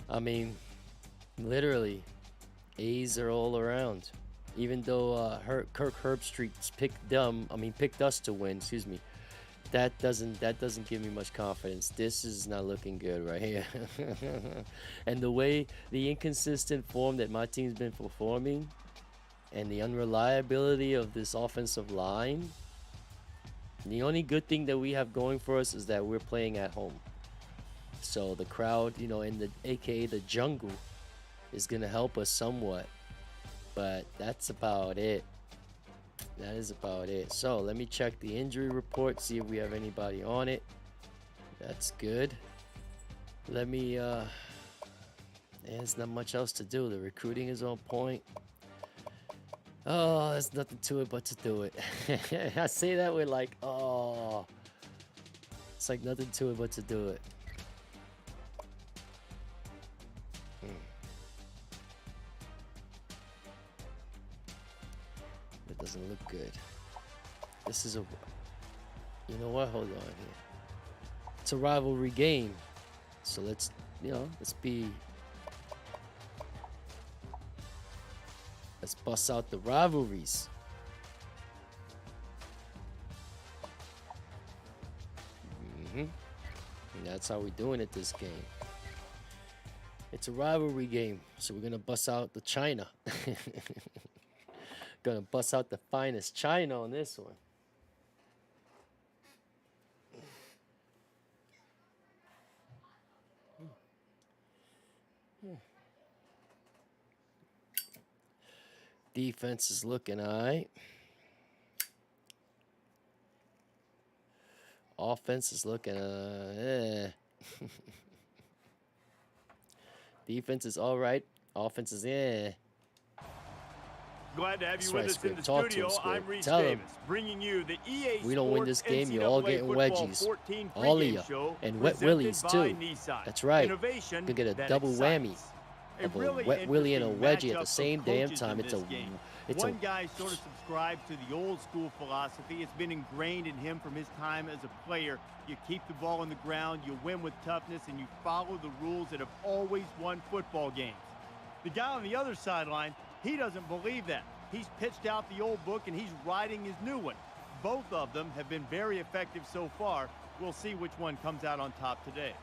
I mean, literally, A's are all around. Even though Kirk Herbstreit's picked us to win, excuse me. That doesn't give me much confidence. This is not looking good right here. And the inconsistent form that my team's been performing and the unreliability of this offensive line, the only good thing that we have going for us is that we're playing at home. So the crowd, in the AKA the jungle, is going to help us somewhat. But that's about it. That is about it. So let me check the injury report, see if we have anybody on it. That's good. Let me there's not much else to do. The recruiting is on point. Oh, there's nothing to it but to do it. I say that with like, oh, it's like nothing to it but to do it. It doesn't look good. This is a, you know what? Hold on here. It's a rivalry game, so let's bust out the rivalries. And that's how we're doing it this game. It's a rivalry game, so we're gonna bust out the China. Gonna bust out the finest China on this one. Defense is looking alright. Offense is looking Defense is alright. Offense is Glad to have you That's with right, us Squib. in the Talk to studio. him, Squib. I'm Reese Tell him. Davis, bringing you the EA We don't win this Sports game, you're all NCAA getting Football wedgies. 14 All of pregame ya. show And wet presented willies, by too. Nissan. That's right. Innovation You get a that double whammy excites. of a really wet willy and a interesting wedgie at the matchup same of damn coaches time. in It's a this game. it's One guy sort of subscribes to the old school philosophy. It's been ingrained in him from his time as a player. You keep the ball on the ground, you win with toughness, and you follow the rules that have always won football games. The guy on the other sideline, he doesn't believe that. He's pitched out the old book, and he's riding his new one. Both of them have been very effective so far. We'll see which one comes out on top today.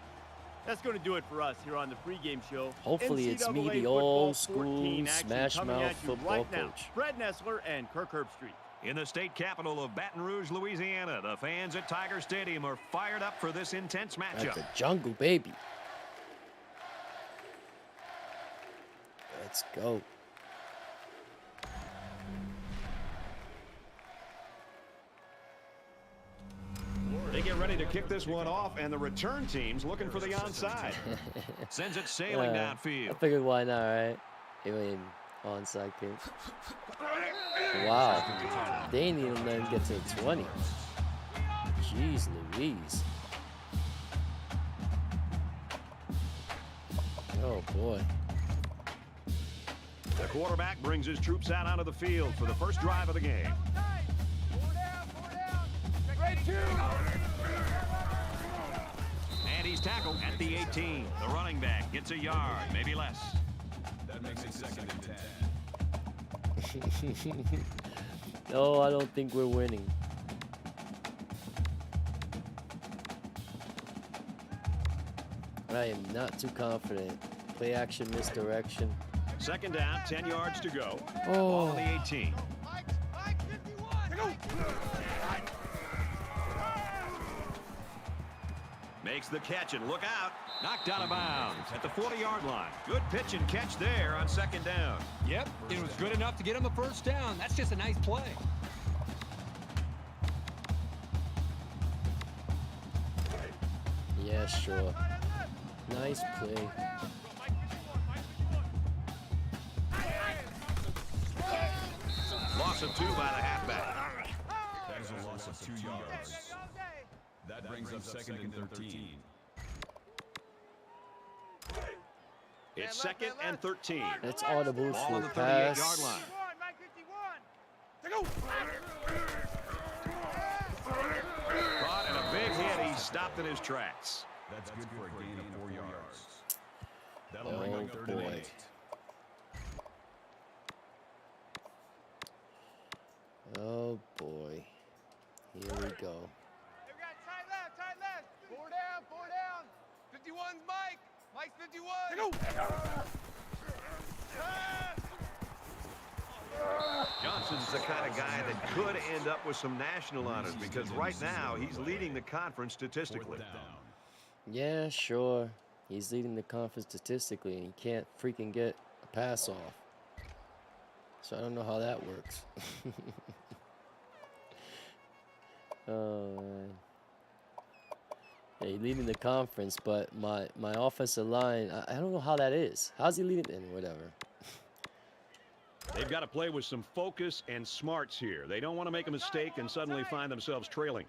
That's going to do it for us here on the pregame show. Hopefully it's me, NCAA the old Football school 14 action smash coming mouth at you football right now. coach. Fred Nessler and Kirk Herbstreit. In the state capital of Baton Rouge, Louisiana, the fans at Tiger Stadium are fired up for this intense matchup. That's a jungle, baby. Let's go. They get ready to kick this one off, and the return team's looking for the onside. Sends it sailing I downfield. figured why not, right? I mean, onside kick. Wow. They didn't even let him get to the 20. Jeez Louise. Oh, boy. The quarterback brings his troops out onto the field for the first drive of the game. And he's tackled at the 18. The running back gets a yard, maybe less. That makes it 2nd and 10. No, I don't think we're winning. I am not too confident. Play action, misdirection. 2nd down, 10 yards to go. Oh. Ball on the 18. Mike, 51. Makes the catch and look out. Knocked out of bounds at the 40-yard line. Good pitch and catch there on 2nd down. Yep, it was good enough to get him the first down. That's just a nice play. Yeah, sure. Nice play. Loss of 2 by the halfback. That is a loss of 2 yards. That brings up 2nd and 13. It's 2nd and 13. That's audible Ball for on the pass. 38-yard line. Caught in a big hit. He stopped in his tracks. That's good for a gain of 4 yards. That'll bring Oh, up 3rd and boy. 8. Oh boy. Here we go. Hey, we got tight left. 4 down. 51's Mike. Mike's 51. Johnson's the kind of guy that could end up with some national honors because right now he's leading the conference statistically. 4th down. Yeah, sure. He's leading the conference statistically, and he can't freaking get a pass off. So I don't know how that works. Oh, man. Yeah, he's leading the conference, but my offensive line, I don't know how that is. How's he leading? And whatever. They've got to play with some focus and smarts here. They don't want to make a mistake and suddenly find themselves trailing.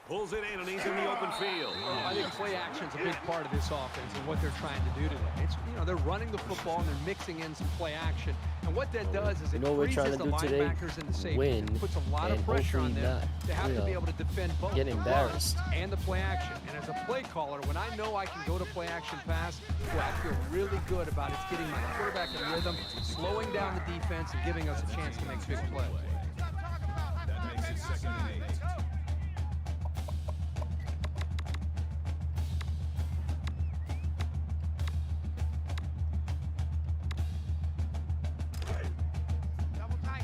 Pulls it in, and he's in the open field. I think play action's a big part of this offense and what they're trying to do today. It's, they're running the football and they're mixing in some play action. And what that does is it what we're trying freezes to the do today? linebackers and the safeties. Win, It puts a lot of and pressure on hopefully them not, to have to be able to defend both get the run embarrassed. and the play action. And as a play caller, when I know I can go to play action pass, I feel really good about it. It's getting my quarterback in rhythm, slowing down the defense, and giving us a chance to make big plays. That makes it 2nd and 8.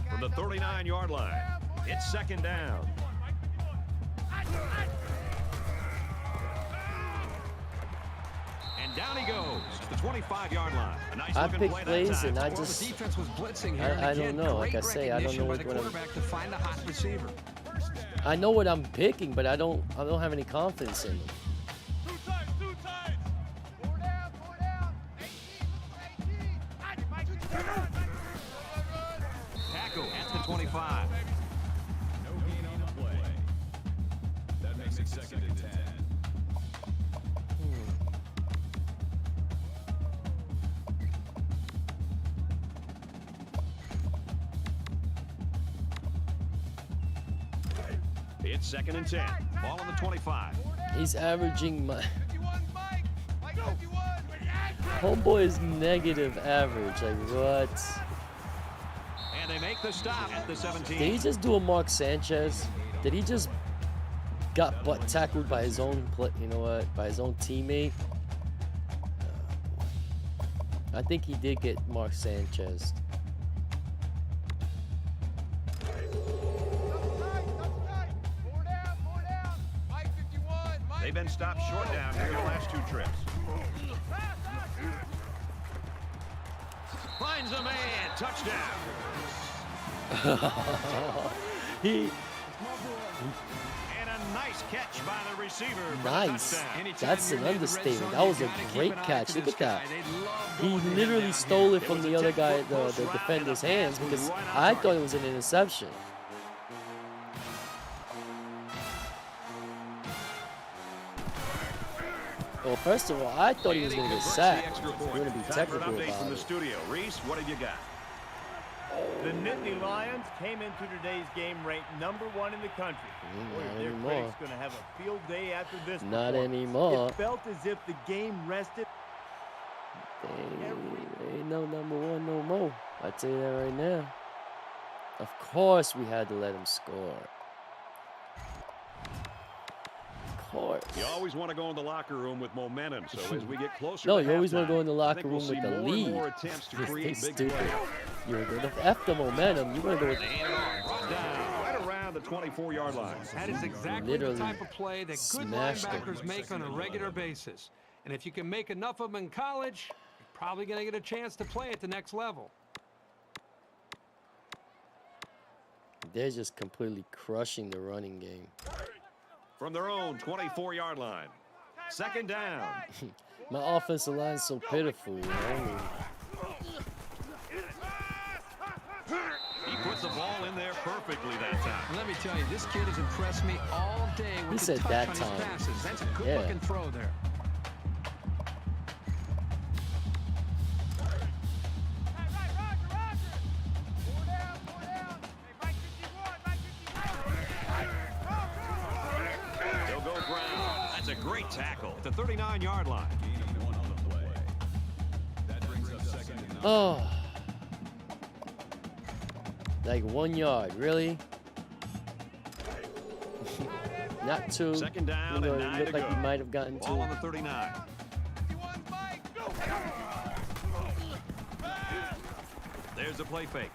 From the 39-yard line, it's 2nd down. And down he goes to the 25-yard line. A nice I looking pick play that plays time. and I Well, just the defense was blitzing here. and I again, don't know. Like great I say, I don't know recognition by what the I'm. quarterback to find a hot receiver. I know what I'm picking, but I don't have any confidence in him. Two times. 4 down. 18. Tackle at the 25. No gain on the play. That makes it 2nd and 10. It's 2nd and 10. Ball on the 25. He's averaging my 51's Mike. Mike 51. homeboy is negative average. Like what? And they make the stop at the 17. Did he just do a Mark Sanchez? Did he just got butt tackled by his own by his own teammate? I think he did get Mark Sanchez. They've been stopped short down here the last 2 trips. Finds a man. Touchdown. He And a nice catch by the receiver. for the nice. touchdown. That's an understatement. That was a great catch. Look at that. He literally stole it from the other guy, the defender's hands, because I thought it was an interception. Well, first of all, I thought he was going to get sacked. We're going to be Time for an technical update about from the it. studio. Reese, what have you got? The Nittany Lions came into today's game ranked #1 in the country. Boy, Not their anymore. critics going to have a field day after this. Not performance. anymore. It felt as if the game rested. Ain't no #1 no more. I tell you that right now. Of course we had to let him score. Of course. You always want to go in the locker room with momentum, so as we get closer No, to you always want to go in the halftime, I locker think we'll room see with the more and lead. more attempts to This create thing's big stupid. plays. You're going to F the momentum. You want to go with Brought down right around the 24-yard line. That is exactly Literally the type of play that good smashed him. linebackers make on a regular basis. And if you can make enough of them in college, you're probably going to get a chance to play at the next level. They're just completely crushing the running game. From their own 24-yard line. Second down. My offensive line is so pitiful, you know? I mean, He puts the ball in there perfectly that time. Let me tell you, this kid has impressed me all day with He the said touch that on time. his passes. That's a Yeah. good-looking throw there. They'll go ground. That's a great tackle at the 39-yard line. Gain of 1 on the play. That brings up second and 9. oh. Like 1 yard, really? Not 2. Second down You know, and it 9 looked to like go. he might have gotten 2. Ball on the 39. There's the play fake.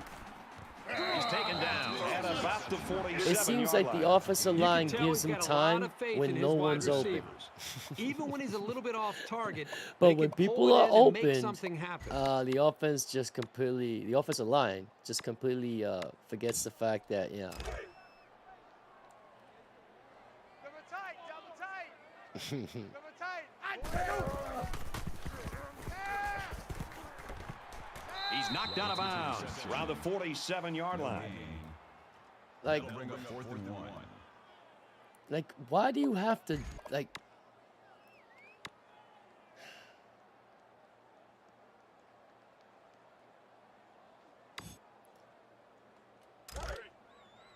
He's taken down at about the 47-yard It seems like the offensive You can line tell gives he's him got a lot time of faith when in no his wide one's open. receivers. Even when he's a little bit off target, But they when can pull people it are in and make open, something happen. the offensive line just completely forgets the fact that, you know, He's knocked out of bounds around the 47-yard line. like, That'll bring up 4th and 1. like, why do you have to, like,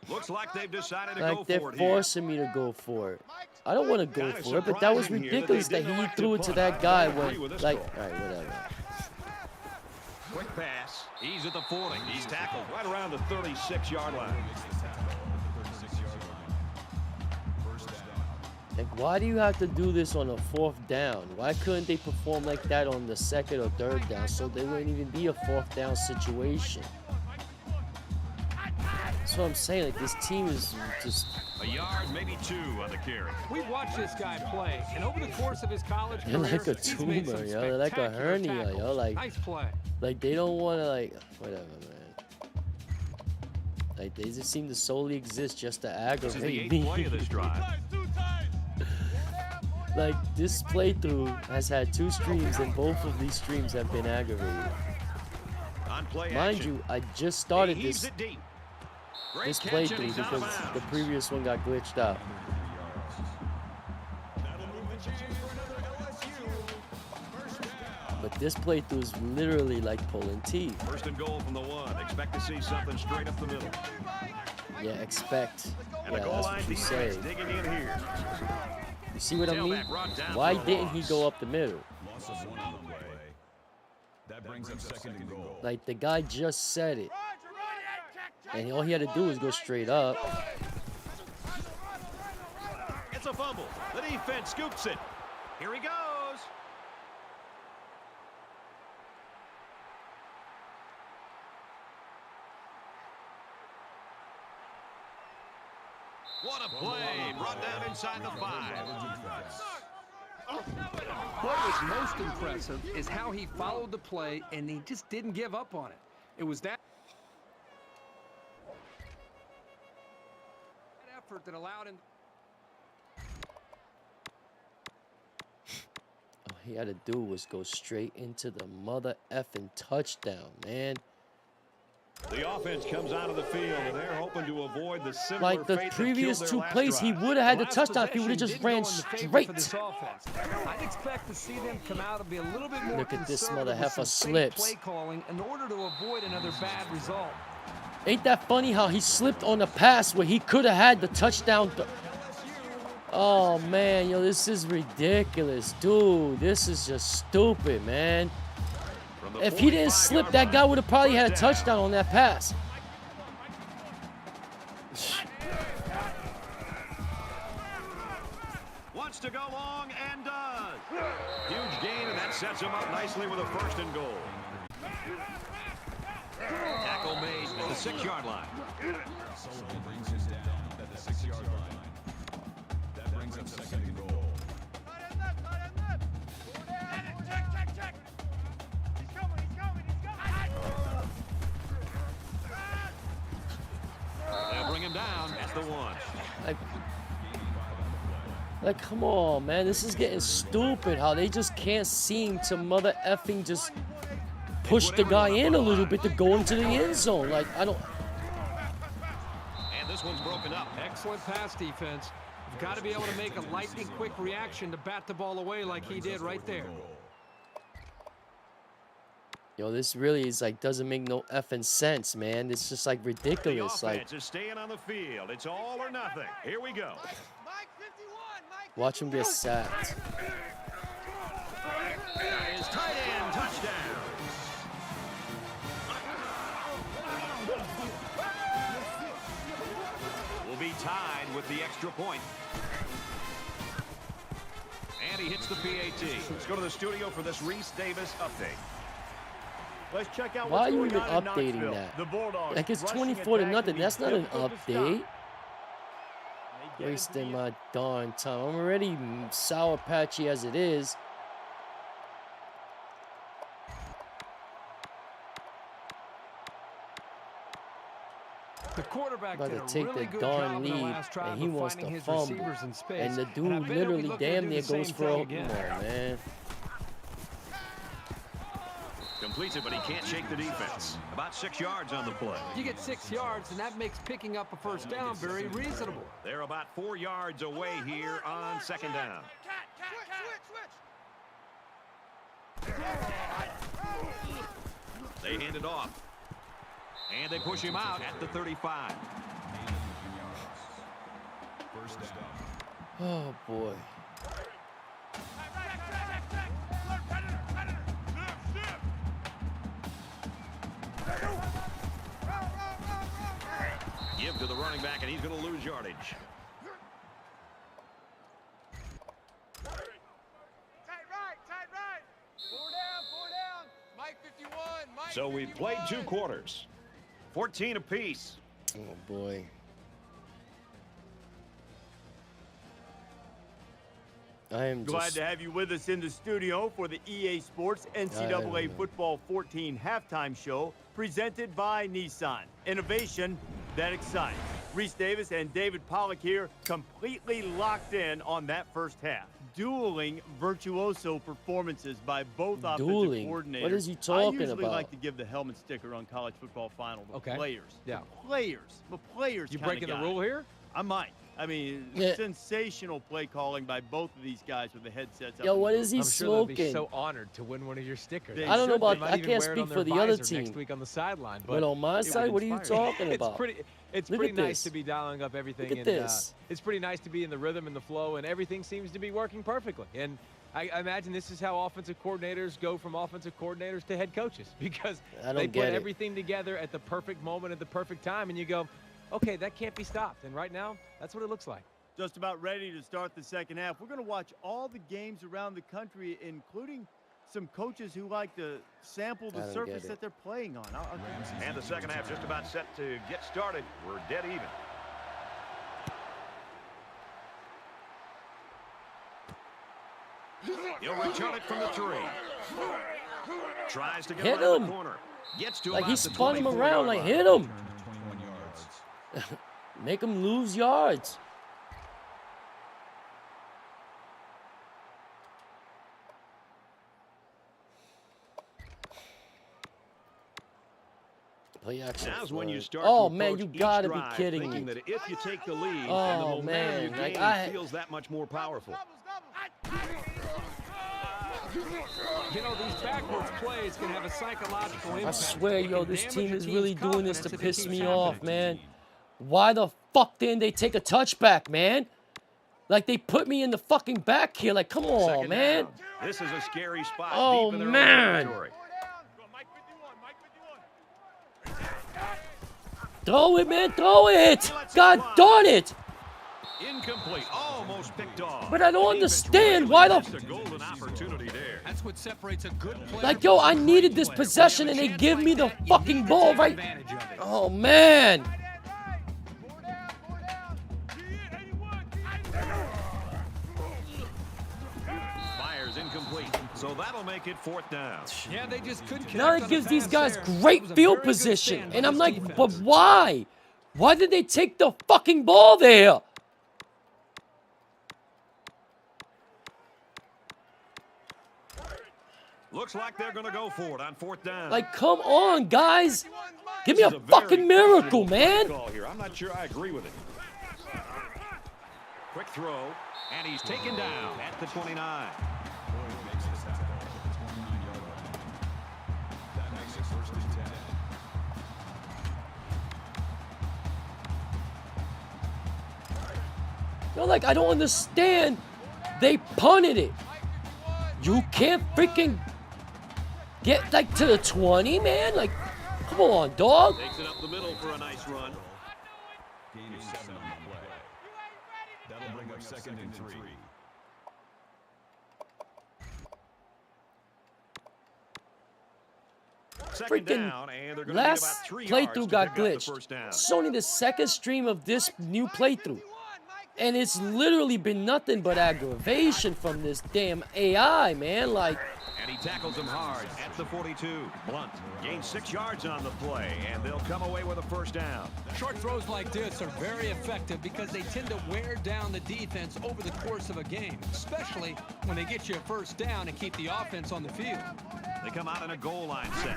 Looks like they've decided to go like they're for it here. forcing me to go for it. I don't want to go Kinda for it, but that was surprising here that ridiculous they that didn't he elect to threw it to punt. that guy I agree when, with this like, call. all right, whatever. Quick pass. He's at the 40. He's tackled right around the 36-yard line. Makes the tackle at the 36-yard line. First down. Like, why do you have to do this on a 4th down? Why couldn't they perform like that on the 2nd or 3rd down so they wouldn't even be a 4th down situation? That's what I'm saying. Like, this team is just A yard, maybe 2 on the carry. We've watched this guy play, and over the course of his college They're career, like a he's made tumor, some yo. They're like a spectacular hernia, yo. tackles. Like, Nice play. like they don't want to, like, whatever, man. Like, they just seem to solely exist just to This is the aggravate 8th play me. of this drive. Like, this playthrough has had 2 streams, and both of these streams have been aggravated. On play Mind action. you, I just started He heaves this it deep. Great this catch, and playthrough he's out because of the bounds. previous one got glitched out. That'll move the chains for another LSU. First down. But this playthrough is literally like pulling teeth. First and goal from the 1. Expect to see something straight up the middle. Yeah, expect. And Yeah, the goal that's line what you defense say. digging in here. You see what I mean? Tailback brought down Why for a didn't he loss. go up the middle? Loss of 1 on the play. That brings up second and goal. Like, the guy just said it. And all he had to do was go straight up. It's a fumble. The defense scoops it. Here he goes. What a play. Brought down inside the 5. What was most impressive is how he followed the play, and he just didn't give up on it. It was that effort that allowed him. All he had to do was go straight into the mother effing touchdown, man. The offense comes out of the field, and they're hoping to avoid the similar Like the fate that previous killed 2 their last plays, he drive. would have had the Last touchdown if he would have possession just did ran go in the favor straight. for this offense. I'd expect to see them come out and be a little bit more Look at this conservative mother with heifer some safe slips. play calling in order to avoid another bad result. Ain't that funny how he slipped on the pass where he could have had the touchdown? Oh, man, yo, this is ridiculous. Dude, this is just stupid, man. If he didn't slip, that guy would have probably had a touchdown on that pass. Wants to go long and does. Huge gain, and that sets him up nicely with a 1st and goal. Tackle made at the 6-yard line. Sullivan brings his down at the 6-yard line. That brings up 2nd and goal. Check. He's coming. They'll bring him down at the 1. Like, come on, man. This is getting stupid how they just can't seem to mother effing just push the guy in a little bit to go into the end zone. Like, I don't... And this one's broken up. Excellent pass defense. You've got to be able to make a lightning quick reaction to bat the ball away like he did right there. Yo, this really is like doesn't make no effing sense, man. It's just like ridiculous. The Like, offense is staying on the field. It's all or nothing. Here we go. Mike 51. watch him get sacked. That is tight end touchdown. Will be tied with the extra point. And he hits the PAT. Let's go to the studio for this Reese Davis update. Let's check out Why what's are you going even on in updating Knoxville. that? The Bulldogs Like, it's rushing 24 to attack nothing. can be That's not an difficult to stop. update. They get Wasting into the my darn time. I'm already sour patchy as it is. The quarterback About did to a take really the good darn job in the lead, last drive and he of wants finding to his fumble. receivers in space. And the And I dude bet he'll be literally looking to damn do near the same goes for thing a again. more, man. Completes it, but he can't shake the defense. About 6 yards on the play. You get 6 yards, and that makes picking up a first down very reasonable. They're about 4 yards away here on second down. They hand it off. And they push him out at the 35. First down. Oh, boy. Give to the running back, and he's going to lose yardage. Tight right. 4 down. Mike 51. Mike So we've played 2 quarters. 14 apiece. Oh, boy. I am Glad just... to have you with us in the studio for the EA Sports NCAA Football 14 halftime show presented by Nissan. Innovation that excites. Reese Davis and David Pollack here, completely locked in on that first half. Dueling virtuoso performances by both offensive coordinators. What is he I talking usually about? like to give the helmet sticker on college football final to players. Yeah. The players. You kinda breaking the guy. rule here? I might. I mean, Yeah. sensational play calling by both of these guys with the headsets. Yo, up what in the is he I'm sure they'd be smoking? so honored to win one of your stickers. They I don't know should about... be. Might I even can't wear it speak on for their the other visor team. next week on the sideline. But on my it side, would what are you inspire talking about? It's Look pretty at nice this. to be dialing up everything. Look at and, this. It's pretty nice to be in the rhythm and the flow, and everything seems to be working perfectly. And I imagine this is how offensive coordinators go from offensive coordinators to head coaches, because I don't they get put it. everything together at the perfect moment at the perfect time, and you go, okay, that can't be stopped. And right now, that's what it looks like. Just about ready to start the second half. We're going to watch all the games around the country, including some coaches who like to sample I the don't surface get it. that they're playing on. And the second half just about set to get started. We're dead even. He'll return it from the 3. Tries to get Hit around him. the corner. Gets to Like, about he the spun him 24-yard around. Like, line. hit him. Turn of 21 yards. Make him lose yards. Play action. Now's when you first. start Oh, to man, approach you each gotta be drive kidding thinking me. that if you take the lead, and the Oh, momentum man, you like, gain I- feels that much more powerful. You know, these backwards plays can have a psychological impact. I swear, It yo, can this damage team your is team's really doing this to confidence if it piss keeps me happening. off, man. Why the fuck didn't they take a touchback, man? Like, they put me in the fucking back here. Like, come on, Second man. down. This is a scary spot. Oh, deep in their own man. territory. Throw it, man. Throw it. God darn it. Incomplete. Almost picked off. But I don't Defense understand really why the... missed a golden opportunity there. That's what separates a good player. Like, yo, I needed this possession, and they give me the fucking ball right... Oh, man. Fires incomplete. So that'll make it 4th down. Yeah, they just couldn't Now connect it on gives the these pass guys there. great That was a field very good position. stand by And I'm this like, defense. but why? Why did they take the fucking ball there? Looks like they're going to go for it on 4th down. Like, come on, guys. Give me This a is very fucking miracle, questionable man. call here. I'm not sure I agree with it. Quick throw, and he's taken down at the 29. Boyd makes the tackle at the 29-yard line. That makes it 1st and 10. Yo, like, I don't understand. They punted it. You can't freaking get, like, to the 20, man. Like, come on, dog. Takes it up the middle for a nice run. Gain of 7 on the play. That'll bring up 2nd and 3. Second Freaking down, and they're going to need about last 3 yards playthrough to got pick up the glitched. first down. It's only the second stream of this new playthrough. And it's literally been nothing but aggravation from this damn AI, man. Like, And he tackles him hard at the 42. Blunt gains 6 yards on the play, and they'll come away with a first down. Short throws like this are very effective because they tend to wear down the defense over the course of a game, especially when they get you a first down and keep the offense on the field. They come out in a goal line set.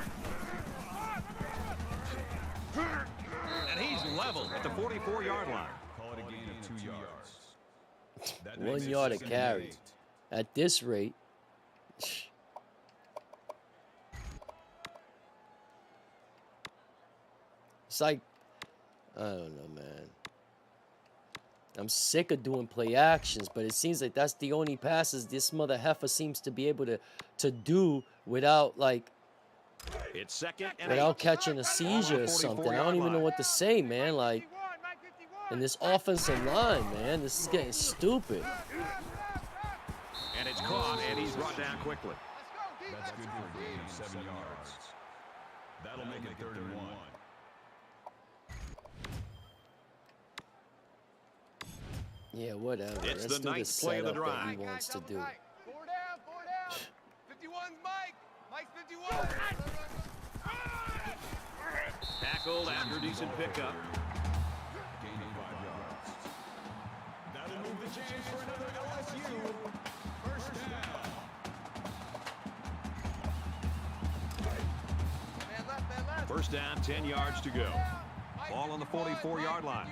And he's leveled at the 44-yard line. Call it a gain of 2 yards. That 1 makes it yard a 2nd and carry. 8. At this rate. It's like, I don't know, man. I'm sick of doing play actions, but it seems like that's the only passes this mother heifer seems to be able to do without, like, It's 2nd and without 8. catching a seizure or something. I don't even know what to say, man. Like, and this offensive line, man, this is getting stupid. And it's caught, and he's brought down quickly. That's good for a gain of 7 yards. That'll make it 3rd and 1. Yeah, whatever. It's Let's the do the ninth play of the setup that he drive. wants to do. 4 down. 51's Mike. Mike's 51. Tackled after decent pickup. Gain of 5 yards. That'll move the chains for another LSU. First down. Man left. First down, 10 yards to go. Ball on the 44-yard line.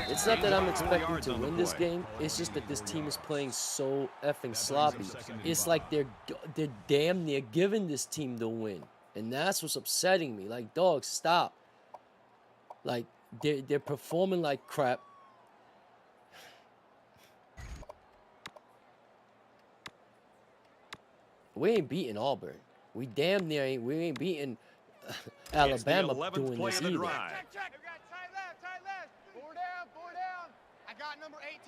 It's not that I'm expecting to win this game. It's just that this team is playing so effing sloppy. It's like they're damn near giving this team the win. And that's what's upsetting me. Like, dog, stop. Like, they're performing like crap. We ain't beating Auburn. We damn near ain't. We ain't beating Alabama It's the 11th doing play this of the either. drive. Check. Tight left. 4 down. I got number 18.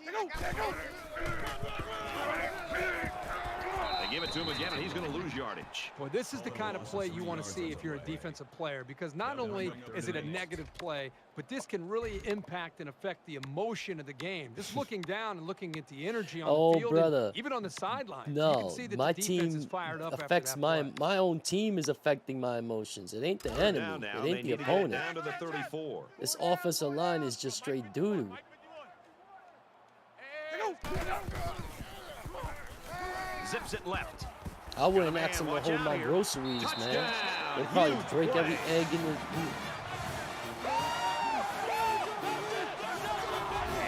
They give it to him again, and he's going to lose yardage. Boy, this is the kind of play you want to see if you're a defensive player, because not only is it a negative play, but this can really impact and affect the emotion of the game. Just looking down and looking at the energy on Oh, the field, brother. and even on the sidelines. You No, can see that my the defense is team fired up affects after that play. my own team is affecting my emotions. It ain't the Now, enemy. It they ain't the need to get opponent. down to the 34. This offensive line is just straight doo-doo. Zips it left. I wouldn't ask them to hold my groceries, man. They'd probably break every egg in the...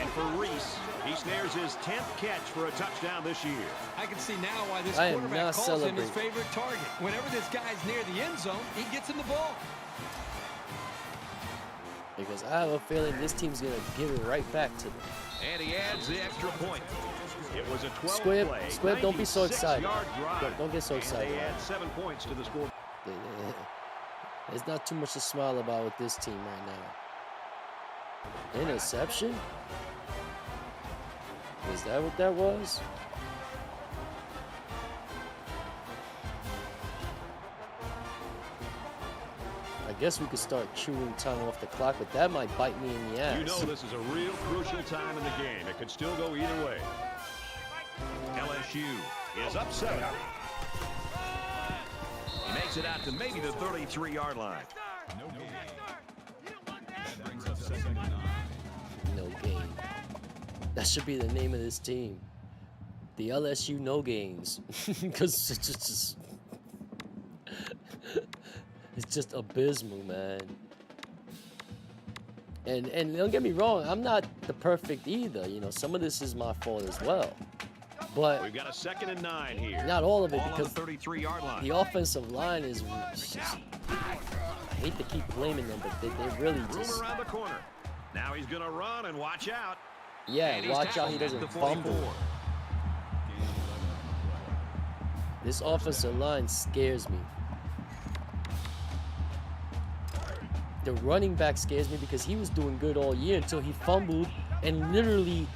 And for Reese. He snares his 10th catch for a touchdown this year. I can see now why this I am quarterback not calls him his celebrating. favorite target. Whenever this guy's near the end zone, he gets him the ball. Because I have a feeling this team's going to give it right back to them. And he adds the extra point. It was a 12 Squib, play, Squib, don't be so excited. 96-yard drive. Don't get so excited. And they add 7 points to the score. There's not too much to smile about with this team right now. Interception? Is that what that was? I guess we could start chewing time off the clock, but that might bite me in the ass. You know this is a real crucial time in the game. It could still go either way. LSU is up 7. He makes it out to maybe the 33-yard line. No gain. That brings up 2nd and 9. No game. That should be the name of this team. The LSU No Games. Because it's just abysmal, man. And don't get me wrong, I'm not the perfect either. You know, some of this is my fault as well. But we've got a 2nd and 9 here. not all of it, Ball on because the 33-yard line. the offensive line is just, I hate to keep blaming them, but they really Room just, around the corner. Now he's going to run and watch out. yeah, And he's watch out he tackled at doesn't the 44. fumble. This offensive line scares me. The running back scares me because he was doing good all year until he fumbled, and literally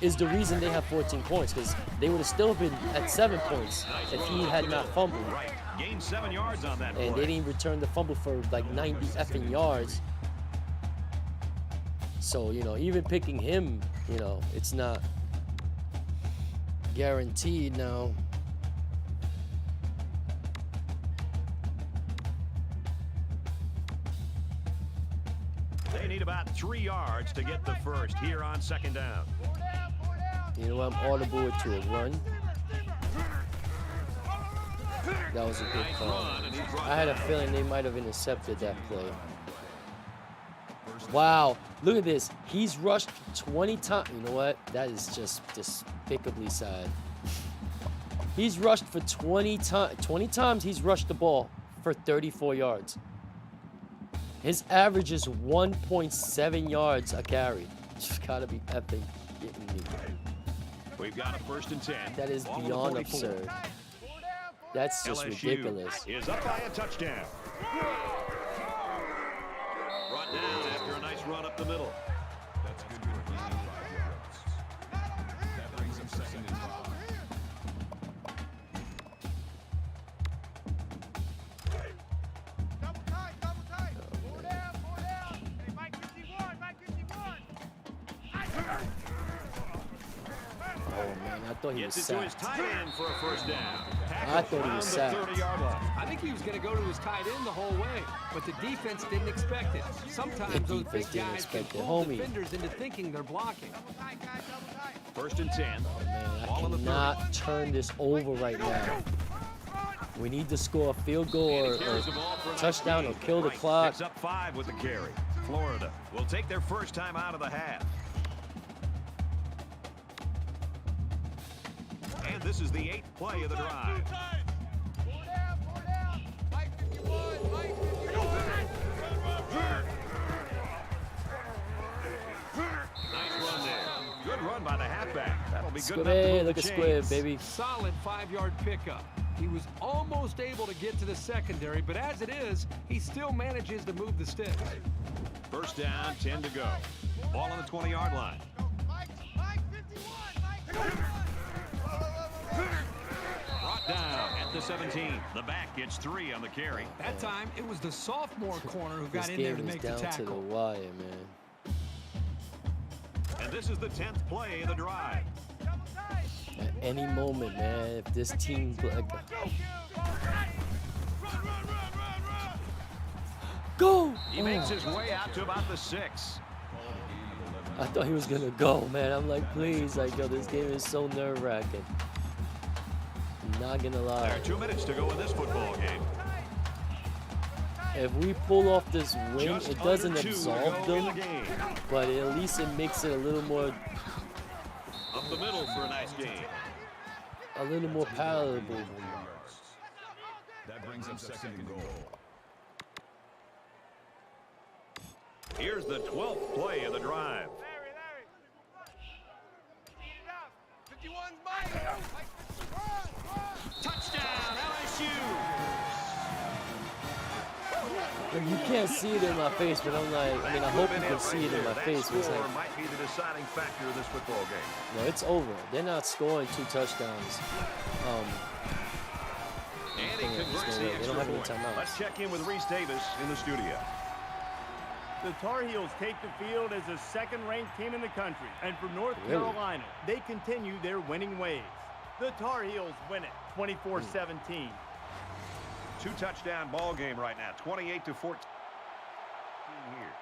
is the reason they have 14 points, because they would have still been at 7 points if he had not fumbled. Right. Gained 7 yards on that And play. they didn't return the fumble for like 90 effing yards. So, you know, even picking him, you know, it's not guaranteed now. They need about 3 yards to get the first here on 2nd down. You know, I'm audible to a run. That was a good Nice call. run, and he's brought I had a down. feeling they might have intercepted that play. Wow, look at this. He's rushed 20 times. You know what? That is just despicably sad. He's rushed for 20 times. 20 times he's rushed the ball for 34 yards. His average is 1.7 yards a carry. Just gotta be effing kidding me. We've got a 1st and 10. That is Ball on the beyond 44. absurd. That's just LSU ridiculous. is up by a touchdown. Brought down after a nice run up the middle. That's good for a gain of 5 yards. That brings up 2nd and 5. Double tight. 4 down. Hey, Mike 51, Mike 51. Oh man, I thought he was Gets it to his sacked. tight end for a 1st down. I thought he was sacked. The 30-yard line. I think he was going to go to his tight end the whole way, but the defense didn't expect it. Sometimes The those defense big didn't guys can expect it. fool Homie. defenders into thinking they're blocking. Double tight, guys, double tight. 1st and 10. Man, Ball I on the 30. cannot turn this over right now. We need to score a field goal And or he carries the ball for a nice touchdown or gain. kill the Right. clock. Picks up 5 with the carry. Florida will take their first time out of the half. And this is the 8th play of the drive. 4 down. Mike 51, Mike 51. Nice run there. Good run by the halfback. That'll be good Squib, enough to move look the at Squib, chains. baby. Solid 5-yard pickup. He was almost able to get to the secondary, but as it is, he still manages to move the sticks. 1st down, 10 to go. Ball on the 20-yard line. Mike 51, Mike 51. Brought down at the 17. The back gets 3 on the carry. That time, it was the sophomore corner who got This in there game to is make the down to the tackle. wire, man. And this is the 10th play of the drive. At any moment, man, if this team go! He makes his way out to about the 6. I thought he was gonna go, man. I'm like, please, like, yo, this game is so nerve-wracking. I'm not gonna lie. There are 2 minutes to go in this football game. if we pull off this win, Just it doesn't under 2 to absolve go in them, the game. but at least it makes it a little more Up the middle for a nice game. palatable. That brings up second and goal. Here's the 12th play of the drive. Larry. Speed it up. 51's mine. Touchdown, LSU. You can't see it in my face, but I'm like, I mean, I hope you can see it in my face. But it's That like, score might be the deciding factor of this football game. no, it's over. They're not scoring 2 touchdowns. And he Yeah, converts there's no the way. They extra don't have any point. timeouts. Let's check in with Reese Davis in the studio. The Tar Heels take the field as the second-ranked team in the country. And for North Really? Carolina, they continue their winning ways. The Tar Heels win it 24-17. 2-touchdown ball game right now, 28-14 here.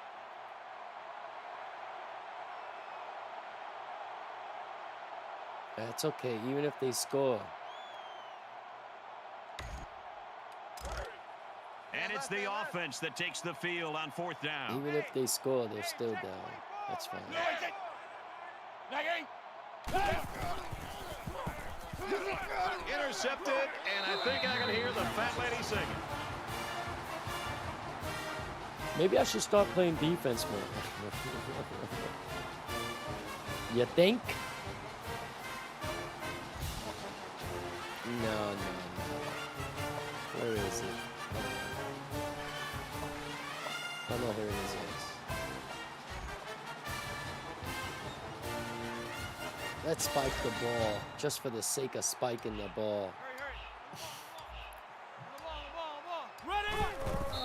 That's okay, even if they score. And it's the offense that takes the field on 4th down. Even if they score, they're still down. That's fine. Intercepted, and I think I can hear the fat lady singing. Maybe I should start playing defense more. You think? No. Where is it? Oh no, here it is. Let's spike the ball, just for the sake of spiking the ball.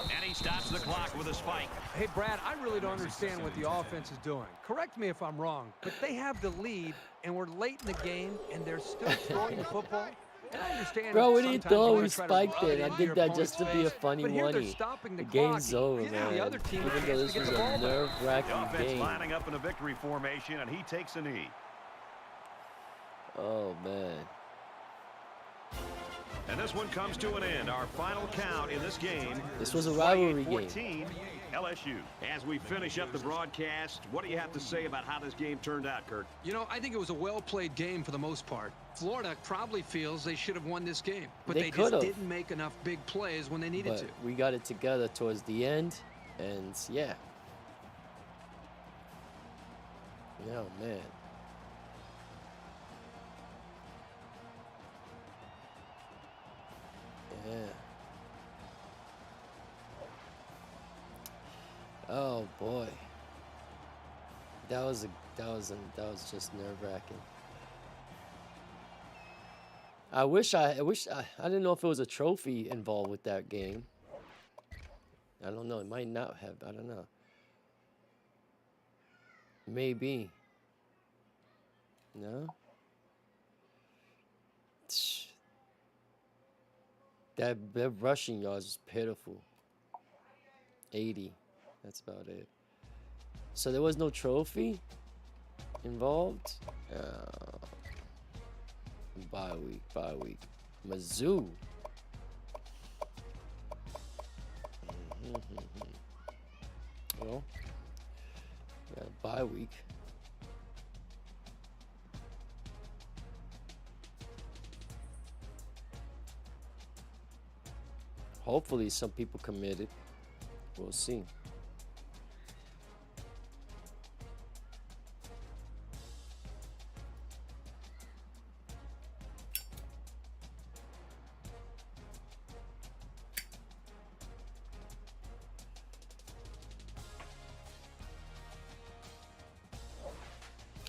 And he stops the clock with a spike. Hey, Brad, I really don't understand what the offense is doing. Correct me if I'm wrong, but they have the lead, and we're late in the game, and they're still throwing the football. And I understand. Bro, we didn't sometimes you throw, wanna we try to spiked rub it. I into did your that just to opponent's be a face, funny but here they're money. stopping The the game's clock. over, He's giving man. the other team a Even though chance this to was get a the ball back. The nerve-wracking offense game. lining up in a victory formation, and he takes a knee. Oh, man. And this one comes to an end. Our final count in this game. This was a rivalry 14 LSU. As we finish up the broadcast, what do you have to say about how this game turned out, Kirk? You know, I think it was a well-played game for the most part. Florida probably feels they should have won this game, but They they just could've. didn't make enough big plays when they needed But to. we got it together towards the end, and yeah. Oh, man. Yeah. Oh boy. That was just nerve-wracking. I didn't know if it was a trophy involved with that game. I don't know. It might not have. I don't know. Maybe. No? That rushing yards is pitiful. 80. That's about it. So there was no trophy involved? Bye week. Mizzou. Well, yeah, bye week. Hopefully some people committed. We'll see.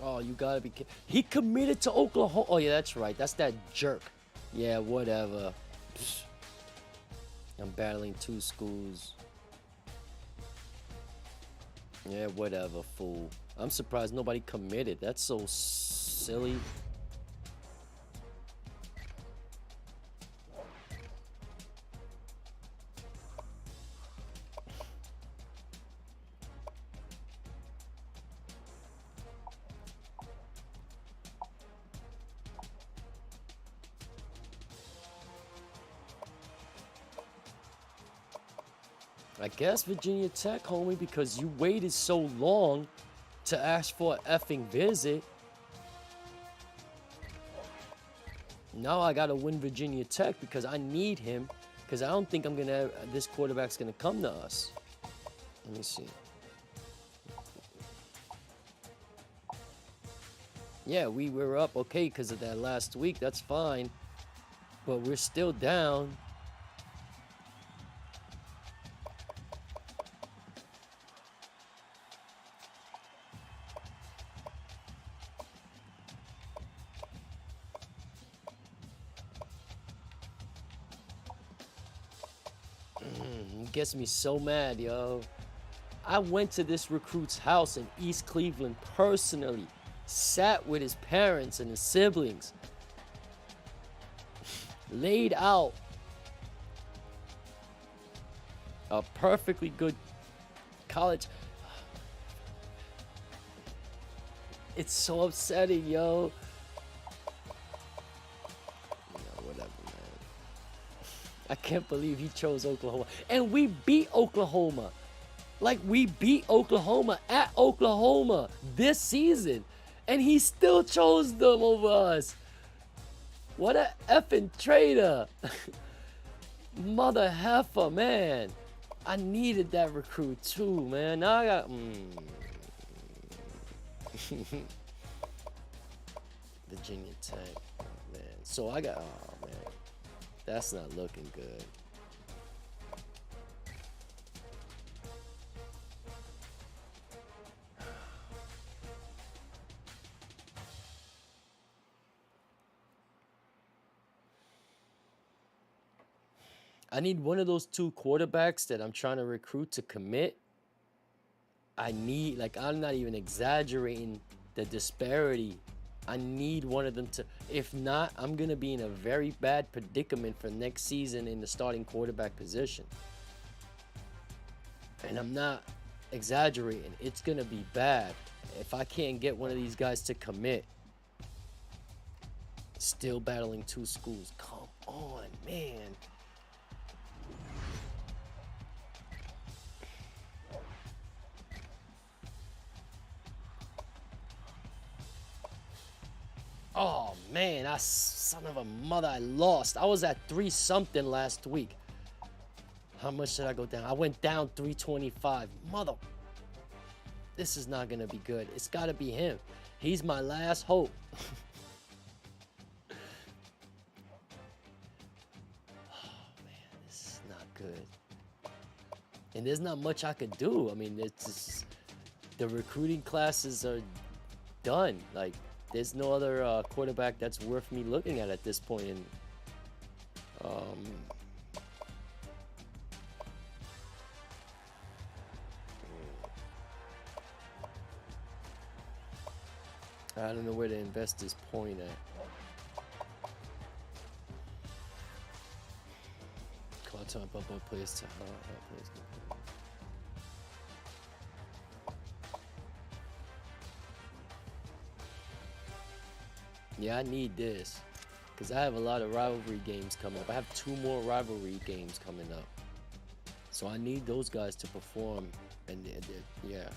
Oh, you gotta be kidding. He committed to Oklahoma. Oh, yeah, that's right. That's that jerk. Yeah, whatever. Psh. I'm battling 2 schools. Yeah, whatever, fool. I'm surprised nobody committed. That's so silly. I guess Virginia Tech, homie, because you waited so long to ask for an effing visit. Now I gotta win Virginia Tech because I need him. Because I don't think this quarterback's gonna come to us. Let me see. Yeah, we were up okay because of that last week. That's fine. But we're still down. Gets me so mad, yo. I went to this recruit's house in East Cleveland personally, sat with his parents and his siblings, laid out a perfectly good college. It's so upsetting, yo. I can't believe he chose Oklahoma. And we beat Oklahoma. Like, we beat Oklahoma at Oklahoma this season. And he still chose them over us. What a effing traitor. Mother heifer, man. I needed that recruit too, man. Now I got... Virginia Tech. Oh, man. So I got... Oh, man. That's not looking good. I need one of those two quarterbacks that I'm trying to recruit to commit. I need, like, I'm not even exaggerating the disparity. I need one of them to, if not, I'm going to be in a very bad predicament for next season in the starting quarterback position. And I'm not exaggerating. It's going to be bad if I can't get one of these guys to commit. Still battling two schools. Come on, man. Oh, man, son of a mother, I lost. I was at 3-something last week. How much did I go down? I went down 325. Mother, this is not going to be good. It's got to be him. He's my last hope. Oh, man, this is not good. And there's not much I could do. I mean, it's just, the recruiting classes are done. Like, there's no other quarterback that's worth me looking at this point. And I don't know where to invest this point at. Call time bump up plays to plays. Yeah, I need this because I have a lot of rivalry games coming up. I have 2 more rivalry games coming up. So I need those guys to perform. And yeah.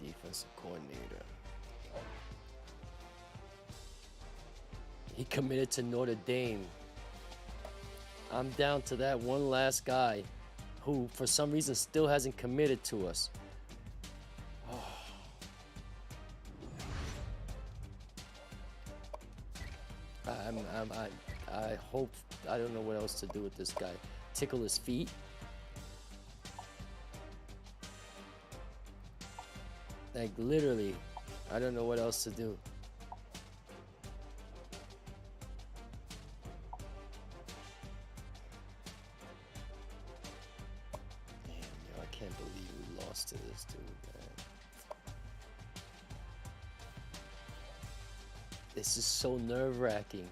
Defensive coordinator. He committed to Notre Dame. I'm down to that one last guy who, for some reason, still hasn't committed to us. Oh. I hope, I don't know what else to do with this guy. Tickle his feet. Like, literally, I don't know what else to do. Damn, yo, I can't believe we lost to this dude, man. This is so nerve-wracking.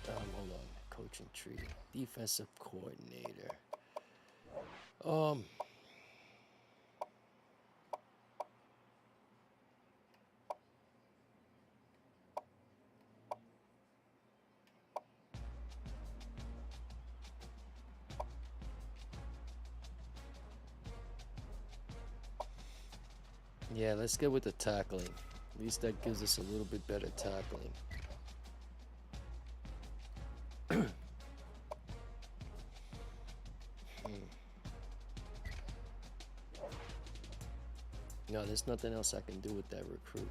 Hold on. Coaching tree. Defensive coordinator. Yeah, let's get with the tackling. At least that gives us a little bit better tackling. No, there's nothing else I can do with that recruit.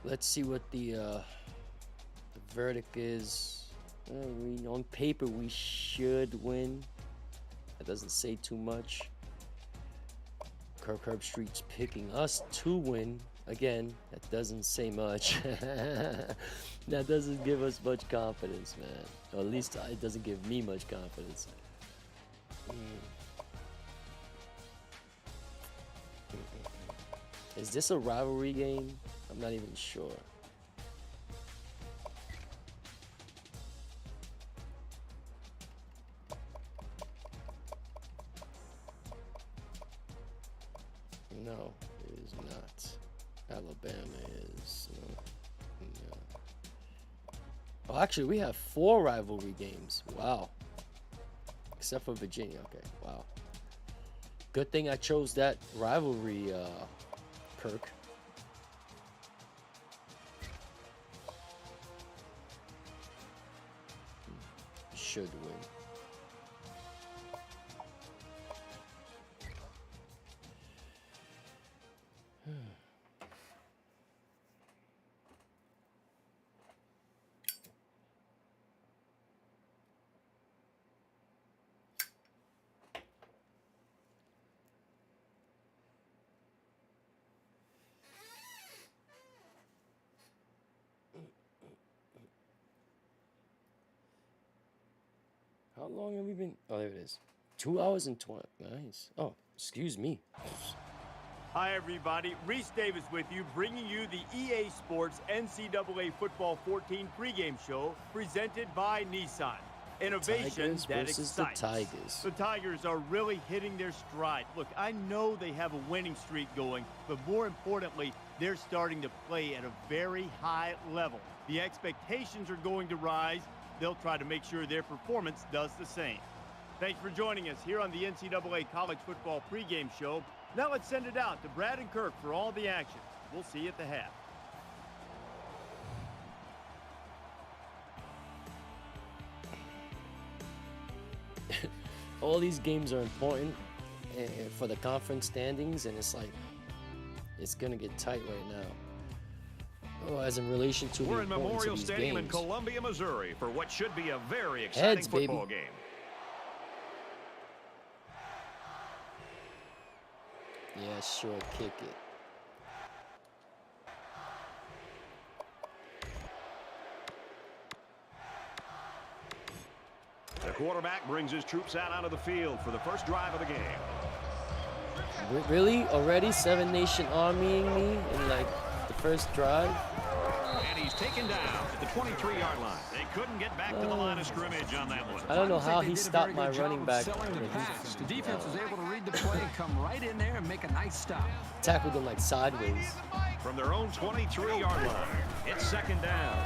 Let's see what the verdict is. On paper, we should win. That doesn't say too much. Kirk Herbstreit's picking us to win. Again, that doesn't say much. That doesn't give us much confidence, man. Or at least it doesn't give me much confidence. Is this a rivalry game? I'm not even sure. No, it is not. Alabama is. No. Oh, actually, we have 4 rivalry games. Wow. Except for Virginia. Okay, wow. Good thing I chose that rivalry perk. Should win. How long have we been? Oh, there it is. 2 hours and 20. Nice. Oh, excuse me. Hi, everybody. Reese Davis with you, bringing you the EA Sports NCAA Football 14 pregame show presented by Nissan. Innovation that excites. The Tigers. The Tigers are really hitting their stride. Look, I know they have a winning streak going, but more importantly, they're starting to play at a very high level. The expectations are going to rise. They'll try to make sure their performance does the same. Thanks for joining us here on the NCAA College Football pregame show. Now let's send it out to Brad and Kirk for all the action. We'll see you at the half. All these games are important for the conference standings, and it's like it's gonna get tight right now. Oh, as in relation to We're the in Memorial these Stadium in games. Columbia, Missouri, for what should be a very exciting Heads, football baby. game. Yeah, sure, kick it. The quarterback brings his troops out onto the field for the first drive of the game. Really? Already 7 Nation Armying me in like the first drive? And he's taken down at the 23-yard line. They couldn't get back to the line of scrimmage on that one. I don't know how They he did a stopped very my good job running of back. selling the pass. The defense was able to read the play and come right in there and make a nice stop. Tackled him like sideways. From their own 23-yard line, it's second down.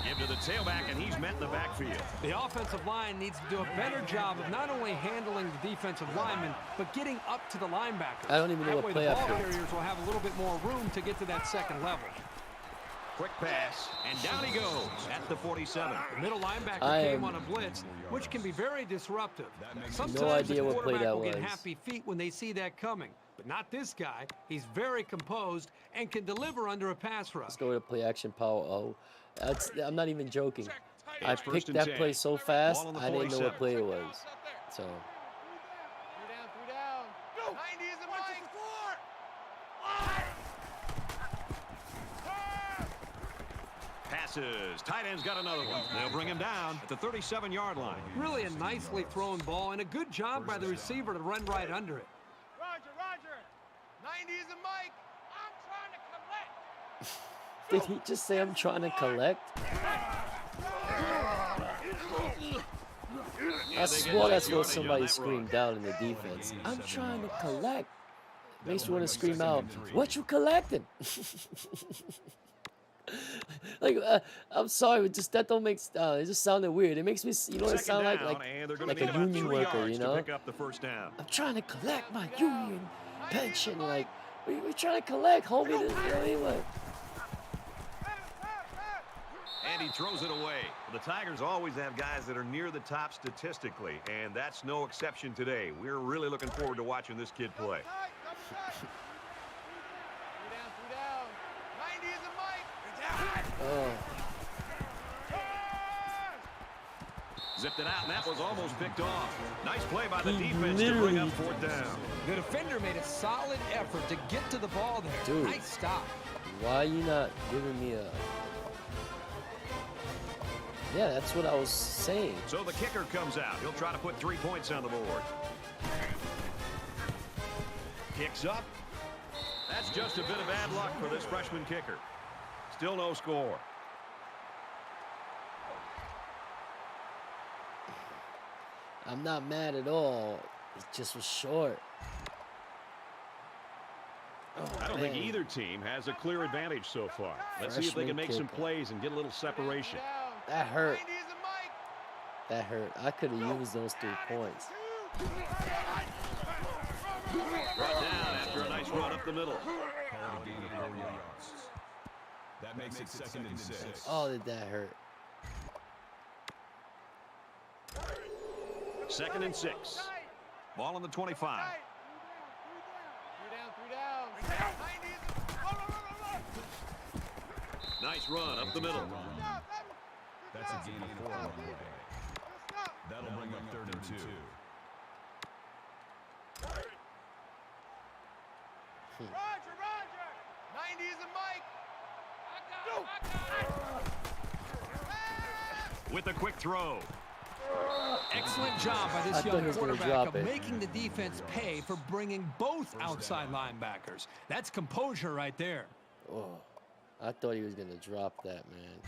Give to the tailback, and he's met in the backfield. The offensive line needs to do a better job of not only handling the defensive linemen, but getting up to the linebackers. I don't even know what play I the ball picked. carriers will have a little bit more room to get to that second level. Quick pass, and down he goes at the 47. The middle linebacker came on a blitz, which can be very disruptive. Sometimes no idea the what play quarterback that will get was. happy feet when they see that coming. But not this guy. He's very composed and can deliver under a pass rush. Let's go to play action power O. I'm not even joking. I It's first picked and that 10. play so fast, Ball on the I didn't know what 47. play it was. So, Three down. 90 is misses. Tight end's got another one. They'll bring him down at the 37-yard line. Really a nicely thrown ball and a good job by the receiver to run right under it. Roger, Roger. 90 is a mic. I'm trying to collect. Did he just say I'm trying to collect? I swore that's what somebody screamed out in the defense. I'm trying to collect. Makes me want to scream out, what you collecting? Like, I'm sorry, but just that don't make, it just sounded weird. It makes me, you know, it sound like a union worker, you know? Pick up the first down. I'm trying to collect my union pension. Like, we're trying to collect, homie. You know what I mean? Like, And he throws it away. The Tigers always have guys that are near the top statistically, and that's no exception today. We're really looking forward to watching this kid play. 90 is a mic. oh. Zipped it out, and that was almost picked off. Nice play by the defense to bring up fourth down. The defender made a solid effort to get to the ball there. Dude. Nice stop. Why are you not giving me a... Yeah, that's what I was saying. So the kicker comes out. He'll try to put 3 points on the board. Kicks up. That's just a bit of bad luck for this freshman kicker. Still no score. I'm not mad at all. It just was short. Oh, I don't think either team has a clear advantage so far. Let's see if they can make some plays and get a little separation. That hurt. That hurt. I could have used those 3 points. Brought down after a nice run up the middle. Called a gain of 4 yards. That makes it 2nd and 6. Oh, did that hurt? 2nd and 6. Ball on the 25. 3 down. Nice run up the middle. That's a gain of 4 on the way. That'll bring up 3rd and 2. Roger, Roger. 90 is a mic. With a quick throw. Excellent job by I this thought he young was gonna quarterback drop of it. making the defense pay for bringing both outside linebackers. That's composure right there. Oh, I thought he was going to drop that, man.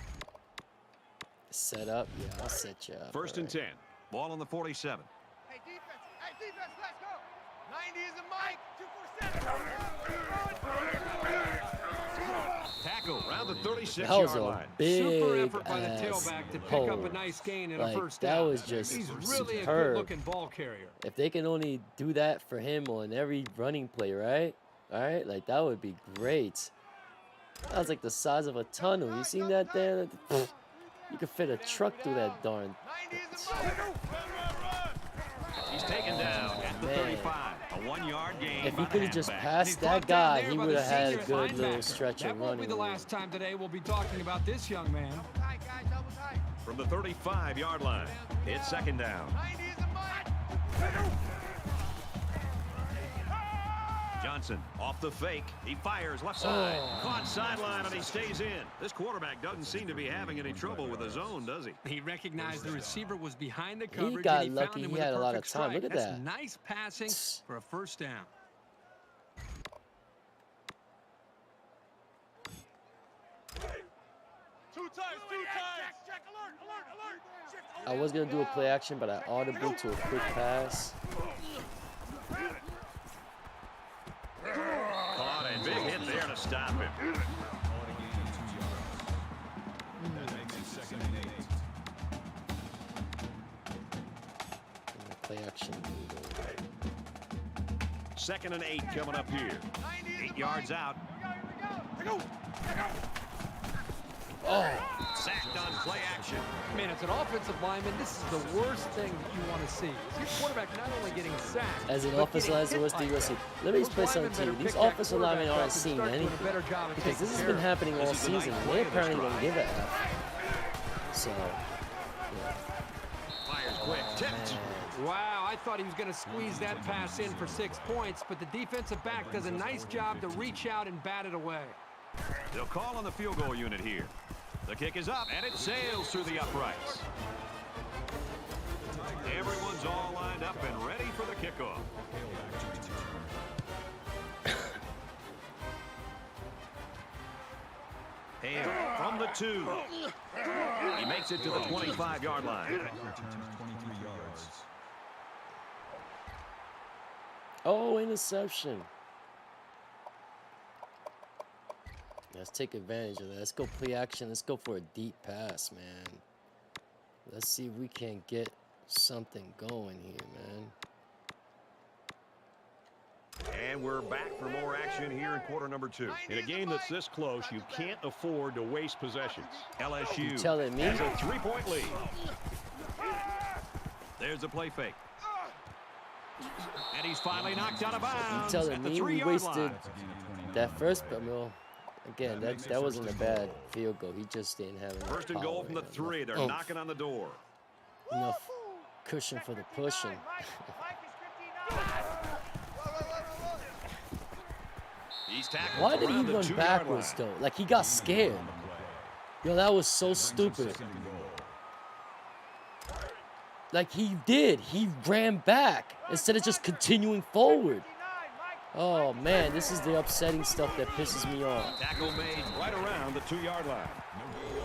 Set up? Yeah, I'll set you up. 1st and 10. Ball on the 47. Hey, defense. Hey, defense, let's go. 90 is a mic. 247. Tackle around the 36-yard That was a line. Super big effort by the ass tailback to pick hole. up a nice gain and Like, a first that down. was just He's really a superb. good-looking ball carrier. If they can only do that for him on every running play, right? All right, like that would be great. That was like the size of a tunnel. You seen that there? You could fit a truck through that darn. 90 is a mic. He's taken down at the Man. 35. A 1-yard gain. If by he the could have just halfback. passed He's that brought down guy, there he by would the have had a senior good little linebacker. stretch That of won't be running. the last time today we'll be talking about this young man. Tight, guys, double tight. From the 35-yard line. It's 2nd down. 90 is a mic. Johnson off the fake. He fires left side. Caught sideline, and he stays in. This quarterback doesn't seem to be having any trouble with his zone, does he? He recognized the receiver was behind the coverage. got and he lucky found him he with had a lot of perfect time. Look strike. at That's that. nice passing for a first down. Two times. Check, alert. Shift. I was gonna do a play action, but I audibly to a quick pass. Caught a big hit there to stop him. Called a gain of 2 yards. That makes it 2nd and 8. Play action. 2nd and 8 coming up here. 8 yards out. Oh, Sacked on play action. Man, as an offensive lineman, this is the worst thing that you want to see. Is your quarterback not only getting sacked, as an but offensive getting lineman, hit what's the like USC? that. Let me Those explain something linemen to you. better These pick that offensive linemen quarterback aren't up and seeing start doing a anything better job of because taking this has care been of it. happening all This is a nice season. play They in this apparently don't drive. give a F. So, yeah. Fires quick. Tipped. Wow, I thought he was going to squeeze that pass in for 6 points, but the defensive back does a nice job to reach out and bat it away. They'll call on the field goal unit here. The kick is up, and it sails through the uprights. Everyone's all lined up and ready for the kickoff. Hale from the 2. He makes it to the 25-yard line. Return 23 yards. Oh, interception. Let's take advantage of that. Let's go play action. Let's go for a deep pass, man. Let's see if we can get something going here, man. And we're back for more action here in quarter number 2. In a game that's this close, you can't afford to waste possessions. LSU telling me? has a 3-point lead. There's a play fake. And he's finally knocked out of bounds. You telling me we wasted that first, but well, again, that wasn't a bad field goal. He just didn't have enough First and goal from the 3. They're knocking on the door. Enough cushion for the pushing. He's tackled. Why did he around the run 2-yard backwards line. though? Like he got scared. Yo, that was so stupid. Like he did. He ran back instead of just continuing forward. Oh man, this is the upsetting stuff that pisses me off. Tackle made right around the 2-yard line.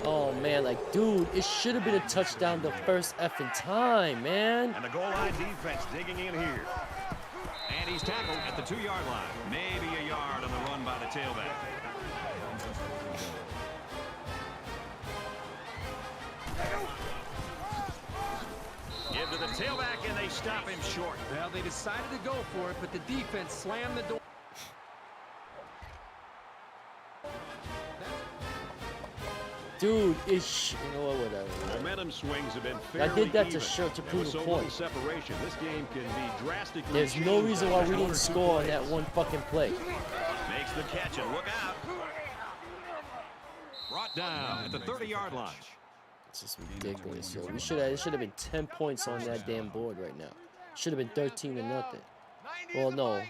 Oh man, like dude, it should have been a touchdown the first effing time, man. And the goal line defense digging in here. And he's tackled at the 2-yard line. Maybe a yard on the run by the tailback. Give to the tailback, and they stop him short. Well, they decided to go for it, but the defense slammed the door. Dude, it's you know what, whatever. Momentum swings have been fairly I did that even. to prove With a so point. little separation, this game can be drastically There's no changed reason by why just we one or didn't two score on plays. that one fucking play. Makes the catch, and look out. Brought down at the 30-yard line. It's just ridiculous, yo. It should have been 10 points on that damn board right now. Should have been 13-0. Well, no,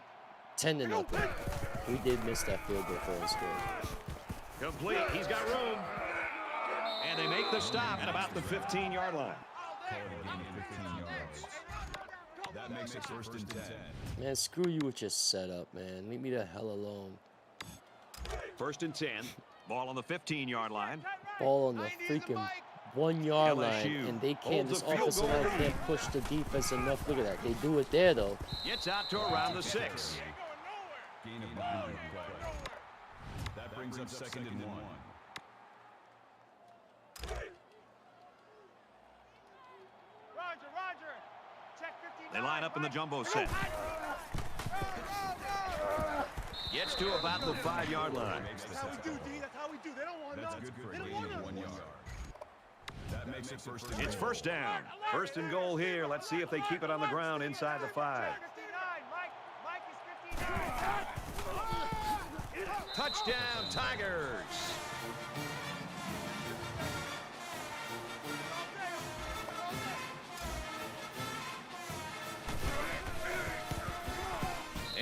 10-0. We did miss that field goal for us, score. Complete. He's got room. And they make the stop at about the 15-yard line. Call it a gain of 15 yards. That makes it 1st and 10. Man, screw you with your setup, man. Leave me the hell alone. 1st and 10. Ball on the 15-yard line. Ball on the freaking 1-yard line, LSU and they can't. holds This a field offensive goal line lead. can't push the defense enough. Look at that. They do it there though. Gets out to around the 6. Gain of 9 on the play. That brings up 2nd and 1. Roger. Check 59. They line up in the jumbo set. Gets to about the 5-yard line. That's how we do, D. That's how we do. They don't want That's none. good for a They don't gain want of 1 none. yard. That makes it 1st and It's goal. 1st down. 1st and goal here. Let's see if they keep it on the ground inside the 5. 59. Mike is 59. Touchdown, Tigers.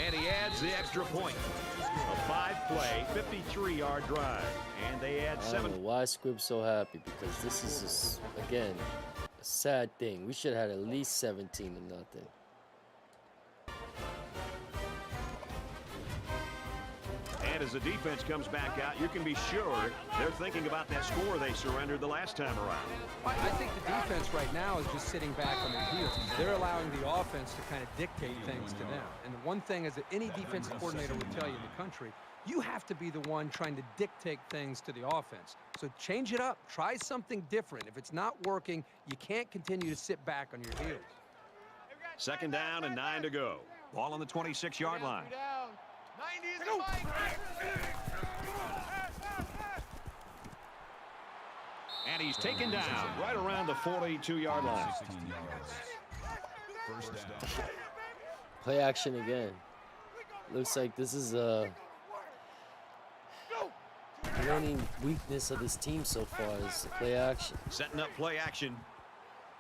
And he adds the extra point. A 5-play, 53-yard drive. And they add I don't 7. know why Squib's so happy, because this is just, again, a sad thing. We should have had at least 17-0. And as the defense comes back out, you can be sure they're thinking about that score they surrendered the last time around. I think the defense right now is just sitting back on their heels. They're allowing the offense to kind of dictate things to them. And the one thing is that any defensive coordinator would tell you in the country, you have to be the one trying to dictate things to the offense. So change it up. Try something different. If it's not working, you can't continue to sit back on your heels. 2nd down and 9 to go. Ball on the 26-yard line. 90 is the Mike. And he's taken down right around the 42-yard line. 16 yards. 1st down. Play action again. Looks like this is the only weakness of this team so far is the play action. Setting up play action.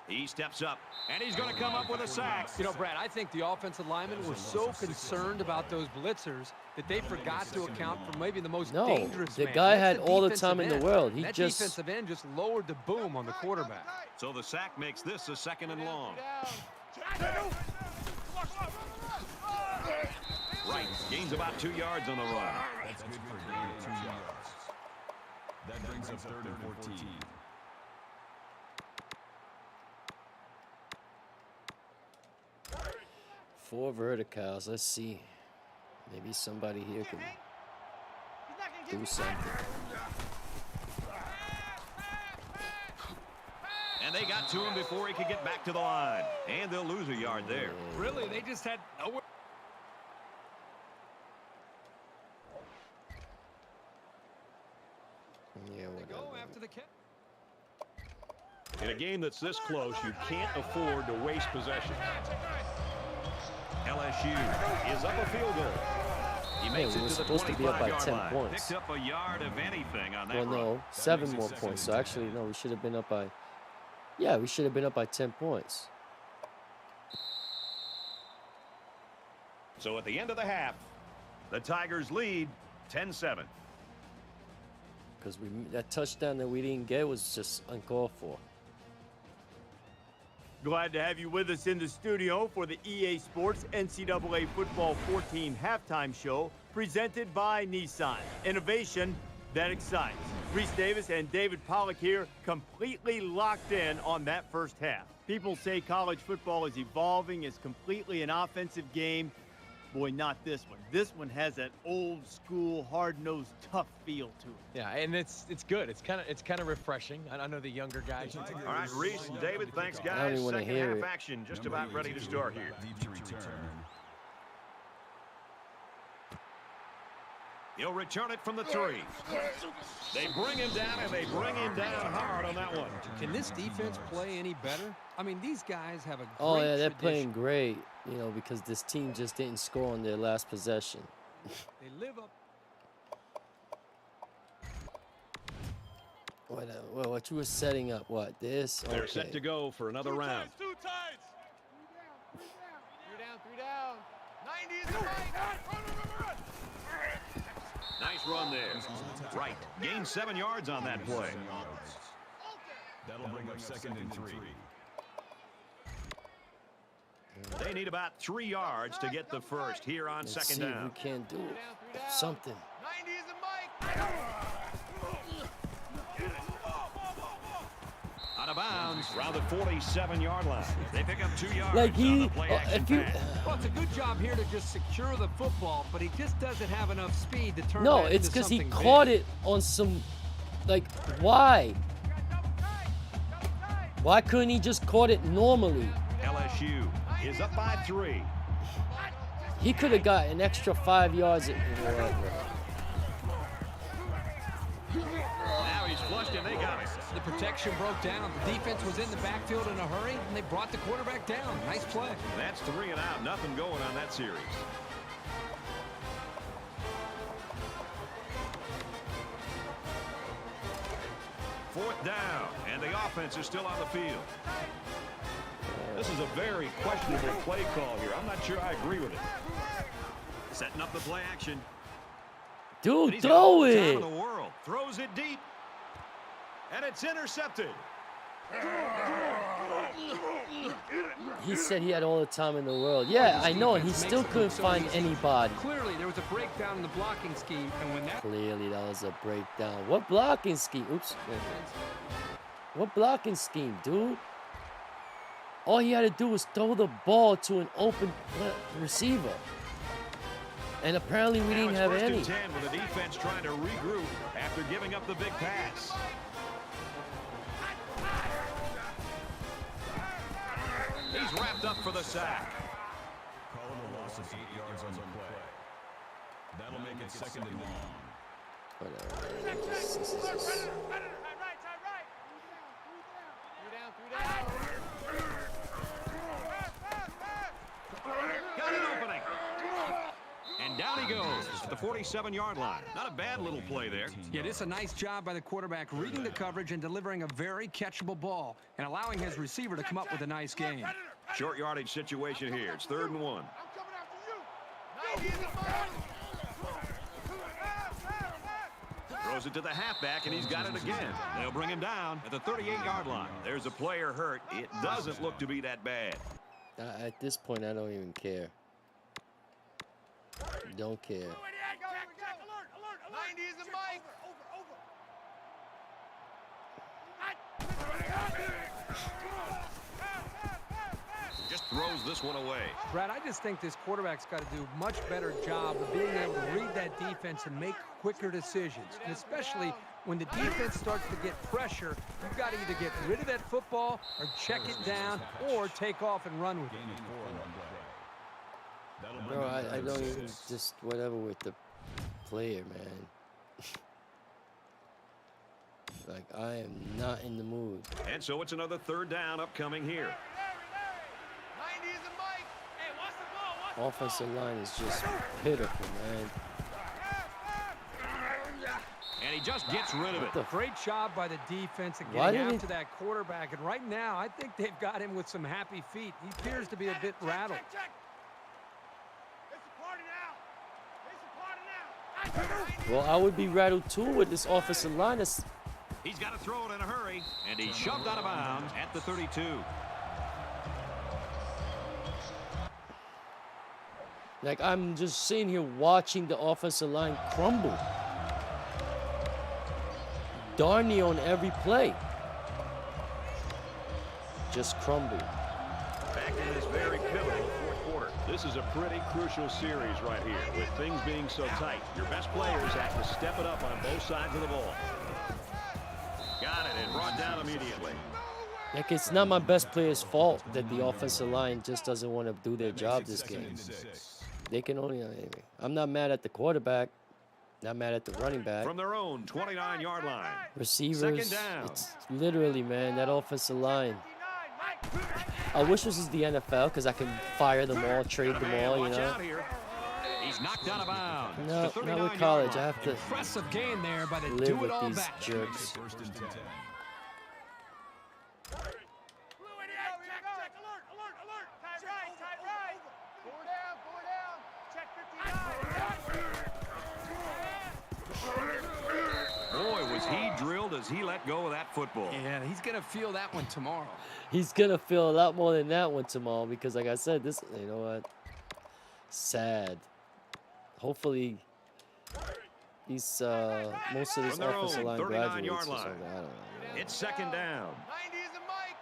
He steps up, and he's going to come up with a sack. You know, Brad, I think the offensive linemen were so concerned about those blitzers that they forgot to account for maybe the most dangerous the man. guy That's had all the defensive time in the end. world. He That just defensive end just lowered the boom on the quarterback. So the sack makes this a 2nd and long. Right, gains about 2 yards on the run. That's good for a gain of 2 yards. That brings up 3rd and 14. four verticals. Let's see. Maybe somebody here can do something. And they got to him before he could get back to the line. And they'll lose a yard there. Really, they just had nowhere. Yeah, whatever. After the kick. In a game that's this close, you can't afford to waste possession. LSU is up a field goal. He makes we it were to the supposed to be up by 10 25-yard line. points. Picked up a yard of anything on that Well, run. no, 7 more points. So actually, no, we should have been up by. Yeah, we should have been up by 10 points. So at the end of the half, the Tigers lead 10-7. Because that touchdown that we didn't get was just uncalled for. Glad to have you with us in the studio for the EA Sports NCAA Football 14 halftime show presented by Nissan. Innovation that excites. Reese Davis and David Pollack here, completely locked in on that first half. People say college football is evolving, is completely an offensive game. Boy, not this one. This one has that old school, hard-nosed, tough feel to it. Yeah, and it's good. It's kind of refreshing. I know the younger guys. All right, Reese and David, thanks, I don't guys. even wanna Second hear half it. action just about ready to start here. Deep to return. He'll return it from the 3. They bring him down, and they bring him down hard on that one. Can this defense play any better? I mean, these guys have a great Oh, yeah, they're tradition. playing great, you know, because this team just didn't score on their last possession. They live up. What you were setting up, what, this? They're set to go for another round. Two tides. 3 down. 90 is the right. Nice run there. Right. Gained 7 yards on that play. That'll bring up 2nd and 3. They need about 3 yards to get the first here on Let's 2nd see if down. we can't do it. Something. 90 is the Mike. Out of bounds, around the 47-yard line. They pick up 2 yards Like on the play action if you, pass. Well, it's a good job here to just secure the football, but he just doesn't have enough speed to turn no, that it's into because he something caught big. it on some, like, why? Why couldn't he just caught it normally? LSU is up by 3. He could have got an extra 5 yards. Whatever. Now he's flushed, and they got it. The protection broke down. The defense was in the backfield in a hurry, and they brought the quarterback down. Nice play. That's 3 and out. Nothing going on that series. Fourth down, and the offense is still on the field. This is a very questionable play call here. I'm not sure I agree with it. Setting up the play action. And Dude, he's got throw all the time it. in the world. Throws it deep. And it's intercepted. He said he had all the time in the world. Yeah, I know, and he still couldn't find anybody. Clearly, there was a breakdown in the blocking scheme, and when that Clearly, that was a breakdown. What blocking scheme? Oops. What blocking scheme, dude? All he had to do was throw the ball to an open receiver. And apparently we didn't have any. Now it's 1st and 10 with the defense trying to regroup after giving up the big pass. He's wrapped up for the sack. Call it a loss of 8 yards on the play. That'll make it 2nd and long. Whatever. This is just- Got an opening. And down he goes for the 47-yard line. Not a bad little play there. Yeah, this is a nice job by the quarterback reading the coverage and delivering a very catchable ball and allowing his receiver to come up with a nice gain. Short yardage situation here. It's 3rd and 1. Throws it to the halfback, and he's got it again. They'll bring him down at the 38-yard line. There's a player hurt. It doesn't look to be that bad. At this point, I don't even care. Don't care. 90 is a mic. Just throws this one away. Brad, I just think this quarterback's got to do a much better job of being able to read that defense and make quicker decisions. And especially when the defense starts to get pressure, you've got to either get rid of that football or check it down or take off and run with it. Bro, I don't even just whatever with the player, man. Like, I am not in the mood. And so it's another 3rd down upcoming here. Offensive line is just pitiful, man. And he just gets rid of it. Great job by the defense of Why getting did after that quarterback. And right now, I think they've got him with some happy feet. He appears to be a bit rattled. Well, I would be rattled too with this offensive line. He's got to throw it in a hurry, and he's shoved out of bounds at the 32. Like, I'm just sitting here watching the offensive line crumble. Darn near on every play. Just crumble. Back in this very pivotal 4th quarter. This is a pretty crucial series right here. With things being so tight, your best players have to step it up on both sides of the ball. Got it and brought down immediately. Like, it's not my best player's fault that the offensive line just doesn't want to do their job this game. They can only, anyway. I'm not mad at the quarterback. Not mad at the running back. From their own 29-yard line. Receivers. 2nd down. It's literally, man, that offensive line. I wish this was the NFL because I can fire them all, trade them all, you know. He's knocked out of bounds. No, not with college. I have to Impressive gain there by the live with these do-it-all-back. jerks. Boy, was he drilled as he let go of that football. Yeah, he's going to feel that one tomorrow. He's going to feel a lot more than that one tomorrow because, like I said, this, you know what? Sad. Hopefully, these, most of this offensive line graduates or something. I don't know. Man. It's 2nd down. 90 is a mic.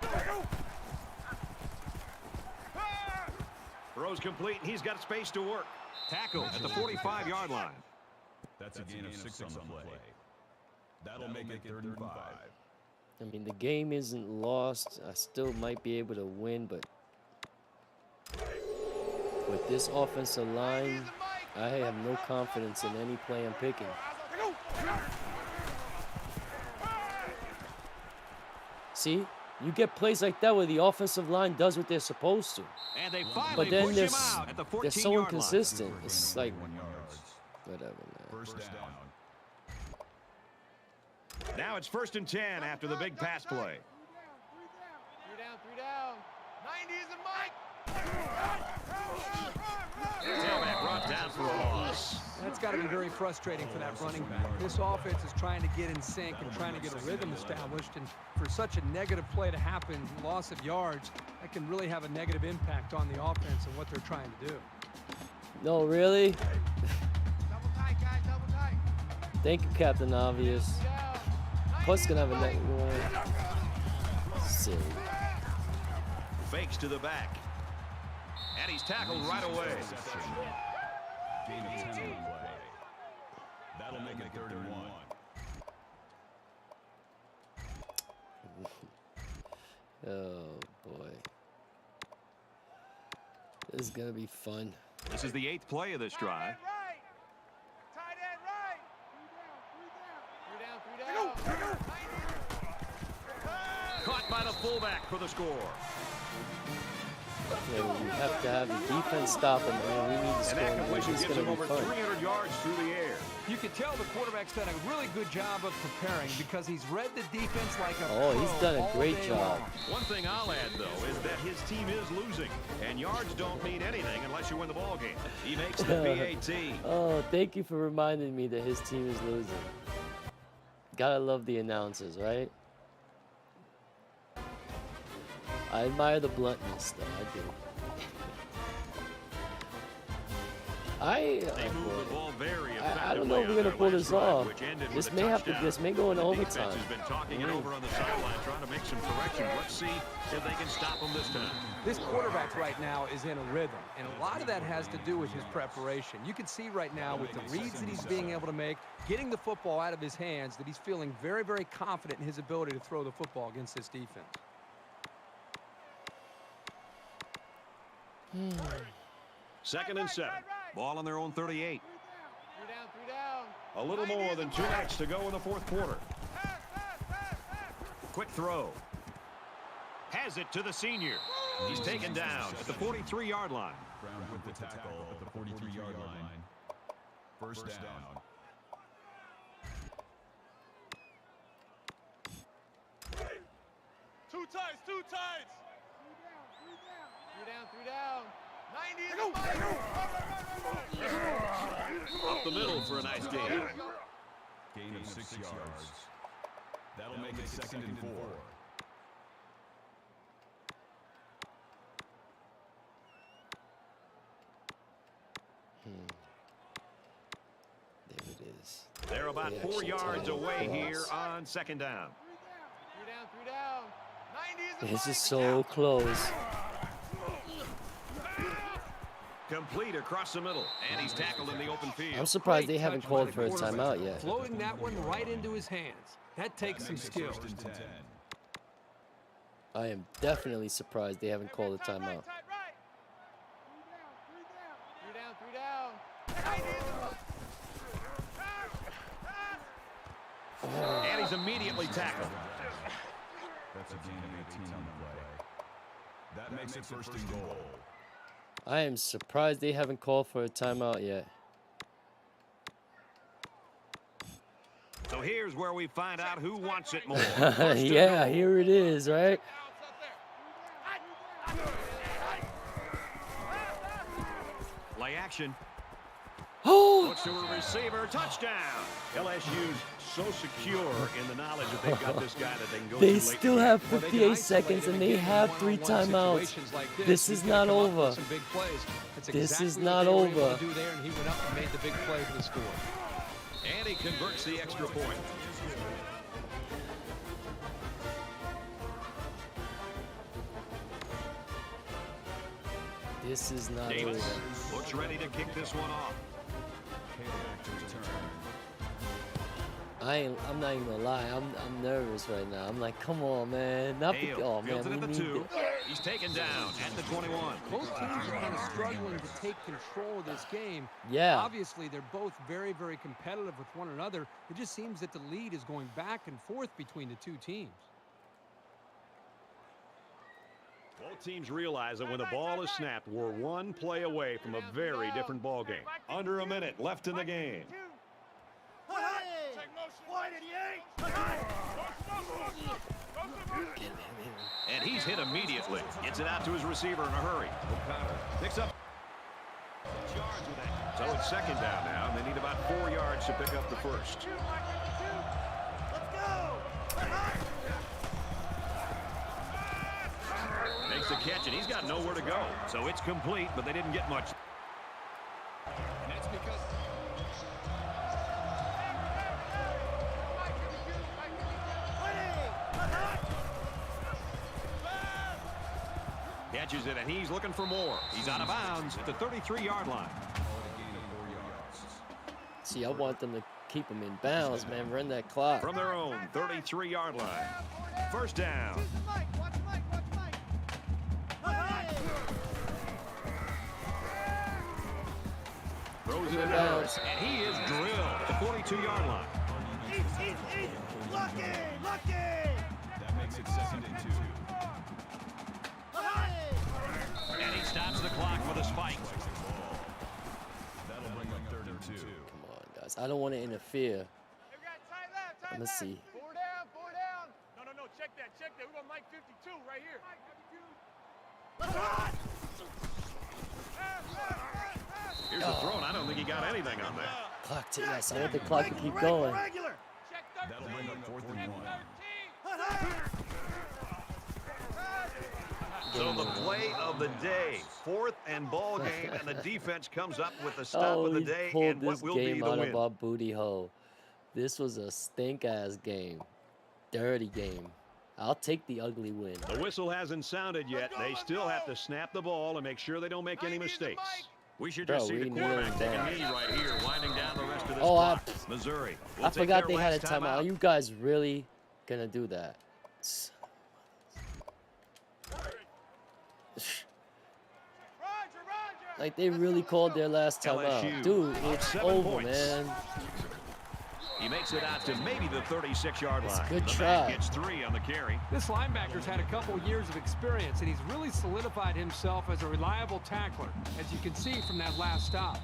Throws complete, and he's got space to work. Tackle at the 45-yard line. That's a gain of 6 on the play. That'll make it 3rd and 5. I mean, the game isn't lost. I still might be able to win, but with this offensive line, I have no confidence in any play I'm picking. See, you get plays like that where the offensive line does what they're supposed to. And they finally But then push they're, him out at the 14-yard they're so line. inconsistent. It's like, whatever, man. 1st down. Now it's 1st and 10 after the big pass play. 3 down. 90 is a mic. Tailback brought down for a loss. That's got to be very frustrating for that running back. This offense is trying to get in sync and trying to get a rhythm established, and for such a negative play to happen, loss of yards, that can really have a negative impact on the offense and what they're trying to do. No, really? Double tight, guys, double tight. Thank you, Captain Obvious. Plus, gonna have a negative one. Silly. Fakes to the back. And he's tackled right away. Gain of 10 on the play. That'll make it 3rd and 1. Oh, boy. This is gonna be fun. This is the 8th play of this drive. Tight end right. 3 down. Caught by the fullback for the score. Yeah, we have to have the defense stop him. Man, we need to And score. that And completion it's gives going him to be over fun. 300 yards through the air. You can tell the quarterback's done a really good job of preparing because he's read the defense like a Oh, he's pro done a all great day job. long. One thing I'll add, though, is that his team is losing. And yards don't mean anything unless you win the ball game. He makes the PAT. Oh, thank you for reminding me that his team is losing. Gotta love the announcers, right? I admire the bluntness, though. I do. They move the ball very effectively. I don't know if we're on gonna their pull last this drive, off. which ended This with a may have to. touchdown. This may go in The overtime. defense has been talking it over on the sideline, trying to make some corrections. Let's see if they can stop them this time. This quarterback right now is in a rhythm, and a lot of that has to do with his preparation. You can see right now with the reads that he's being able to make, getting the football out of his hands, that he's feeling very, very confident in his ability to throw the football against this defense. Second and 7. Ball on their own 38. 3 down. A little more than 2 minutes to go in the fourth quarter. Quick throw. Has it to the senior. He's taken down at the 43-yard line. Brown with the tackle at the 43-yard line. First down. Two tights. 3 down. 90 is the Up the middle for a nice gain. Gain of 6 yards. That'll make it 2nd and 4. There it is. They're about 4 yards away here on 2nd down. 3 down. 90 is the This is so close. Complete across the middle, and he's tackled in the open field. I'm surprised they Great haven't touch called by for a the quarterback. timeout yet. Floating that one right into his hands. That takes some skill. 1st and 10. I am definitely surprised they haven't called a timeout. 3 down. 90 is the And he's immediately tackled. That's a gain of 18 on the play. That makes it 1st and goal. I am surprised they haven't called for a timeout yet. So here's where we find out who wants it more. Yeah, here it is, right? Play action. Oh! Looks to a receiver. Touchdown. LSU's so secure in the knowledge that they've got this guy that they can go to They late. still have Well, they can 58 isolate seconds him and and they get have him 3 one-on-one timeouts. situations like This He's is gotta not come up with over. some big plays. That's This exactly is what not they were able over. to do there, and he went up and made the big play for the score. And he converts the extra point. This is not Davis over. looks ready to kick this one off. Payback to return. I'm not even gonna lie. I'm nervous right now. I'm like, come on, man. Not Hale oh man, fields it we at the need 2. it. He's taken down at the 21. Both teams are kind of struggling to take control of this game. Yeah. Obviously, they're both very, very competitive with one another. It just seems that the lead is going back and forth between the two teams. Both teams realize that when the ball is snapped, we're one play away from a very different ball game. Under a minute left in the game. And he's hit immediately. Gets it out to his receiver in a hurry. O'Connor picks up 6 yards with that. So it's 2nd down now, and they need about 4 yards to pick up the first. Makes the catch, and he's got nowhere to go. So it's complete, but they didn't get much. And that's because Catches it, and he's looking for more. He's out of bounds at the 33-yard line. See, I want them to keep them in bounds, man. Run that clock. From their own 33-yard line. First down. Throws it in bounds, and he is drilled at the 42-yard line. that makes it 2nd and 2. And I don't want to interfere. Hey, we got tight left, tight Let me left. see. 4 down, 4 down. No, check that. We got Mike 52 right here. Mike 52. Here's the throw, and I don't think he got anything on that. Clock to yes. I want the clock to keep going. Regular. Check 13. That'll bring up 4th and 1. 13. So the play of the day, 4th and ball game, and the defense comes up with the stop of the we day pulled and what this will be game the out win. of our booty hole. This was a stink-ass game. Dirty game. I'll take the ugly win. The whistle hasn't sounded yet. They still have to snap the ball and make sure they don't make any mistakes. We should just Bro, see the we quarterback kneeled take a down. knee right here, winding down the rest of this Oh, clock. Missouri will I take forgot their they had a last timeout. Are you guys really gonna do that? Like they really called their last timeout. LSU Dude, up it's 7 over, points. man. He makes it out to maybe the 36-yard line. Good the try. back gets 3 on the carry. This linebacker's had a couple years of experience, and he's really solidified himself as a reliable tackler, as you can see from that last stop.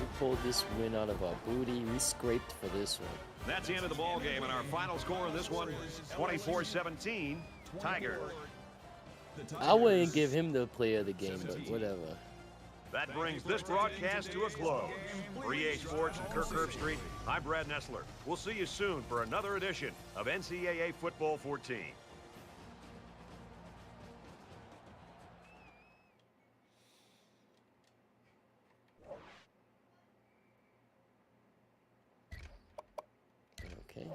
We pulled this win out of our booty. We scraped for this one. That's the end of the ball game, and our final score in this one, 24-17, Tiger. I wouldn't give him the player of the game, but whatever. That brings this broadcast to a close. For EA Sports and Kirk Herbstreit, I'm Brad Nessler. We'll see you soon for another edition of NCAA Football 14. Okay.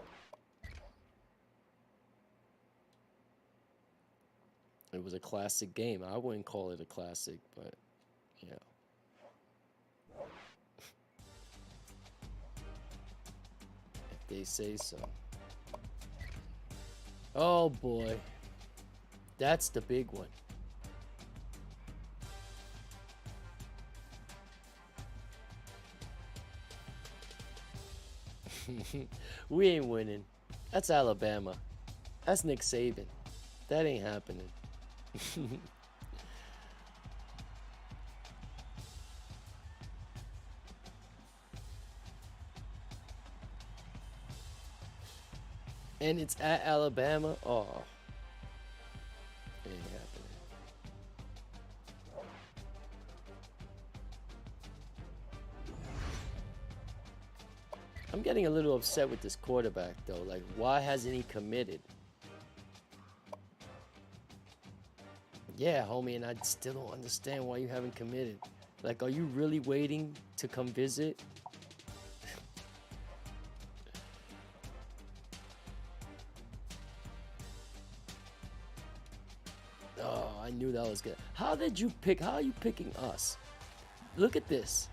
It was a classic game. I wouldn't call it a classic, but yeah. If they say so. Oh boy. That's the big one. We ain't winning. That's Alabama. That's Nick Saban. That ain't happening. And it's at Alabama. Oh. It ain't happening. I'm getting a little upset with this quarterback, though. Like, why hasn't he committed? Yeah, homie, and I still don't understand why you haven't committed. Like, are you really waiting to come visit? Oh, I knew that was good. How did you pick? How are you picking us? Look at this.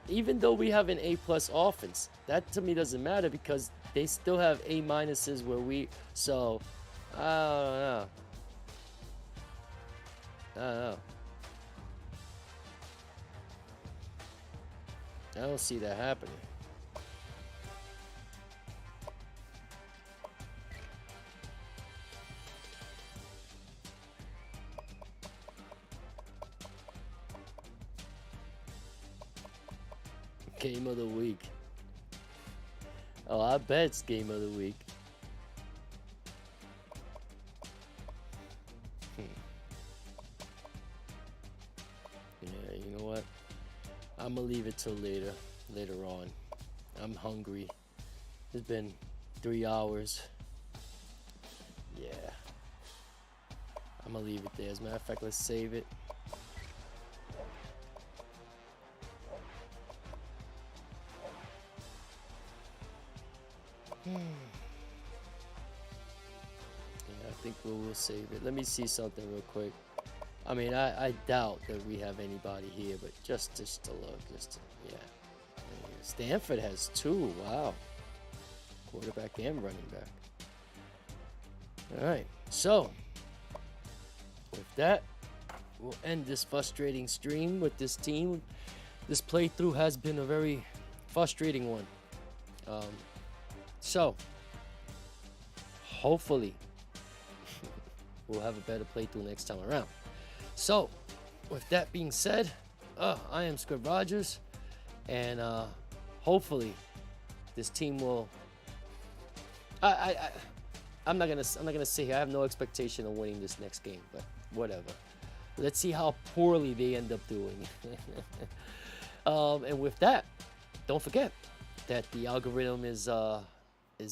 Even though we have an A+ offense, that to me doesn't matter because they still have A- where we. So, I don't know. I don't know. I don't see that happening. Game of the week. Oh, I bet it's game of the week. Yeah, you know what? I'm gonna leave it till later on. I'm hungry. It's been 3 hours. Yeah. I'm gonna leave it there. As a matter of fact, let's save it. Yeah, I think we'll save it. Let me see something real quick. I mean, I doubt that we have anybody here, but just to look, yeah. Stanford has 2. Wow. Quarterback and running back. All right. So, with that, we'll end this frustrating stream with this team. This playthrough has been a very frustrating one. So, hopefully, we'll have a better playthrough next time around. So, with that being said, I am Squib Rogers, and hopefully this team will. I'm not gonna say here. I have no expectation of winning this next game, but whatever. Let's see how poorly they end up doing. And with that, don't forget that the algorithm is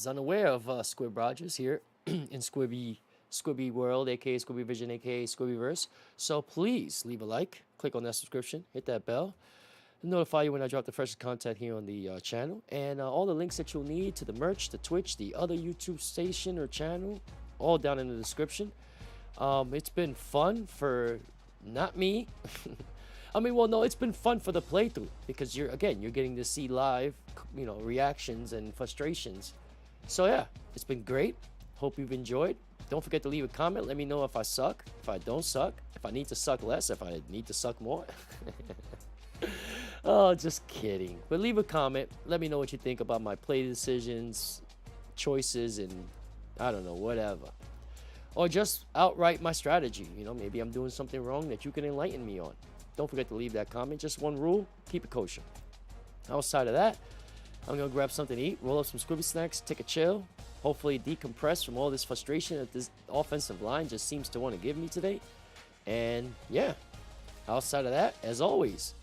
unaware of Squib Rogers here in Squibby World, aka Squibby Vision, aka Squibbyverse. So please leave a like, click on that subscription, hit that bell, notify you when I drop the freshest content here on the channel, and all the links that you'll need to the merch, the Twitch, the other YouTube station or channel, all down in the description. It's been fun for not me. I mean, well, no, it's been fun for the playthrough because you're getting to see live, reactions and frustrations. So yeah, it's been great. Hope you've enjoyed. Don't forget to leave a comment. Let me know if I suck, if I don't suck, if I need to suck less, if I need to suck more. Oh, just kidding. But leave a comment. Let me know what you think about my play decisions, choices, and I don't know, whatever. Or just outright my strategy. Maybe I'm doing something wrong that you can enlighten me on. Don't forget to leave that comment. Just one rule, keep it kosher. Outside of that, I'm going to grab something to eat, roll up some Squibby snacks, take a chill, hopefully decompress from all this frustration that this offensive line just seems to want to give me today. And yeah, outside of that, as always,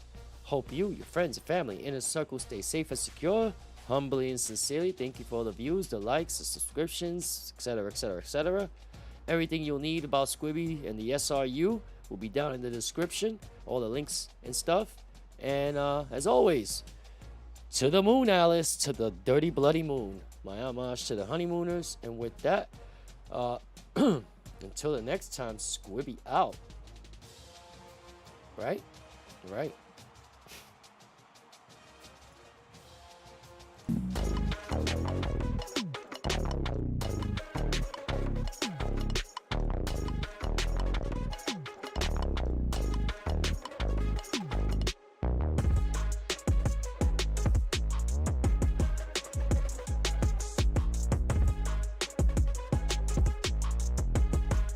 hope you, your friends, and family, inner circle stay safe and secure. Humbly and sincerely, thank you for all the views, the likes, the subscriptions, etc., etc., etc. Everything you'll need about Squibby and the SRU will be down in the description, all the links and stuff. And as always, to the moon, Alice, to the dirty, bloody moon. My homage to the honeymooners. And with that, until the next time, Squibby out. Right? Right.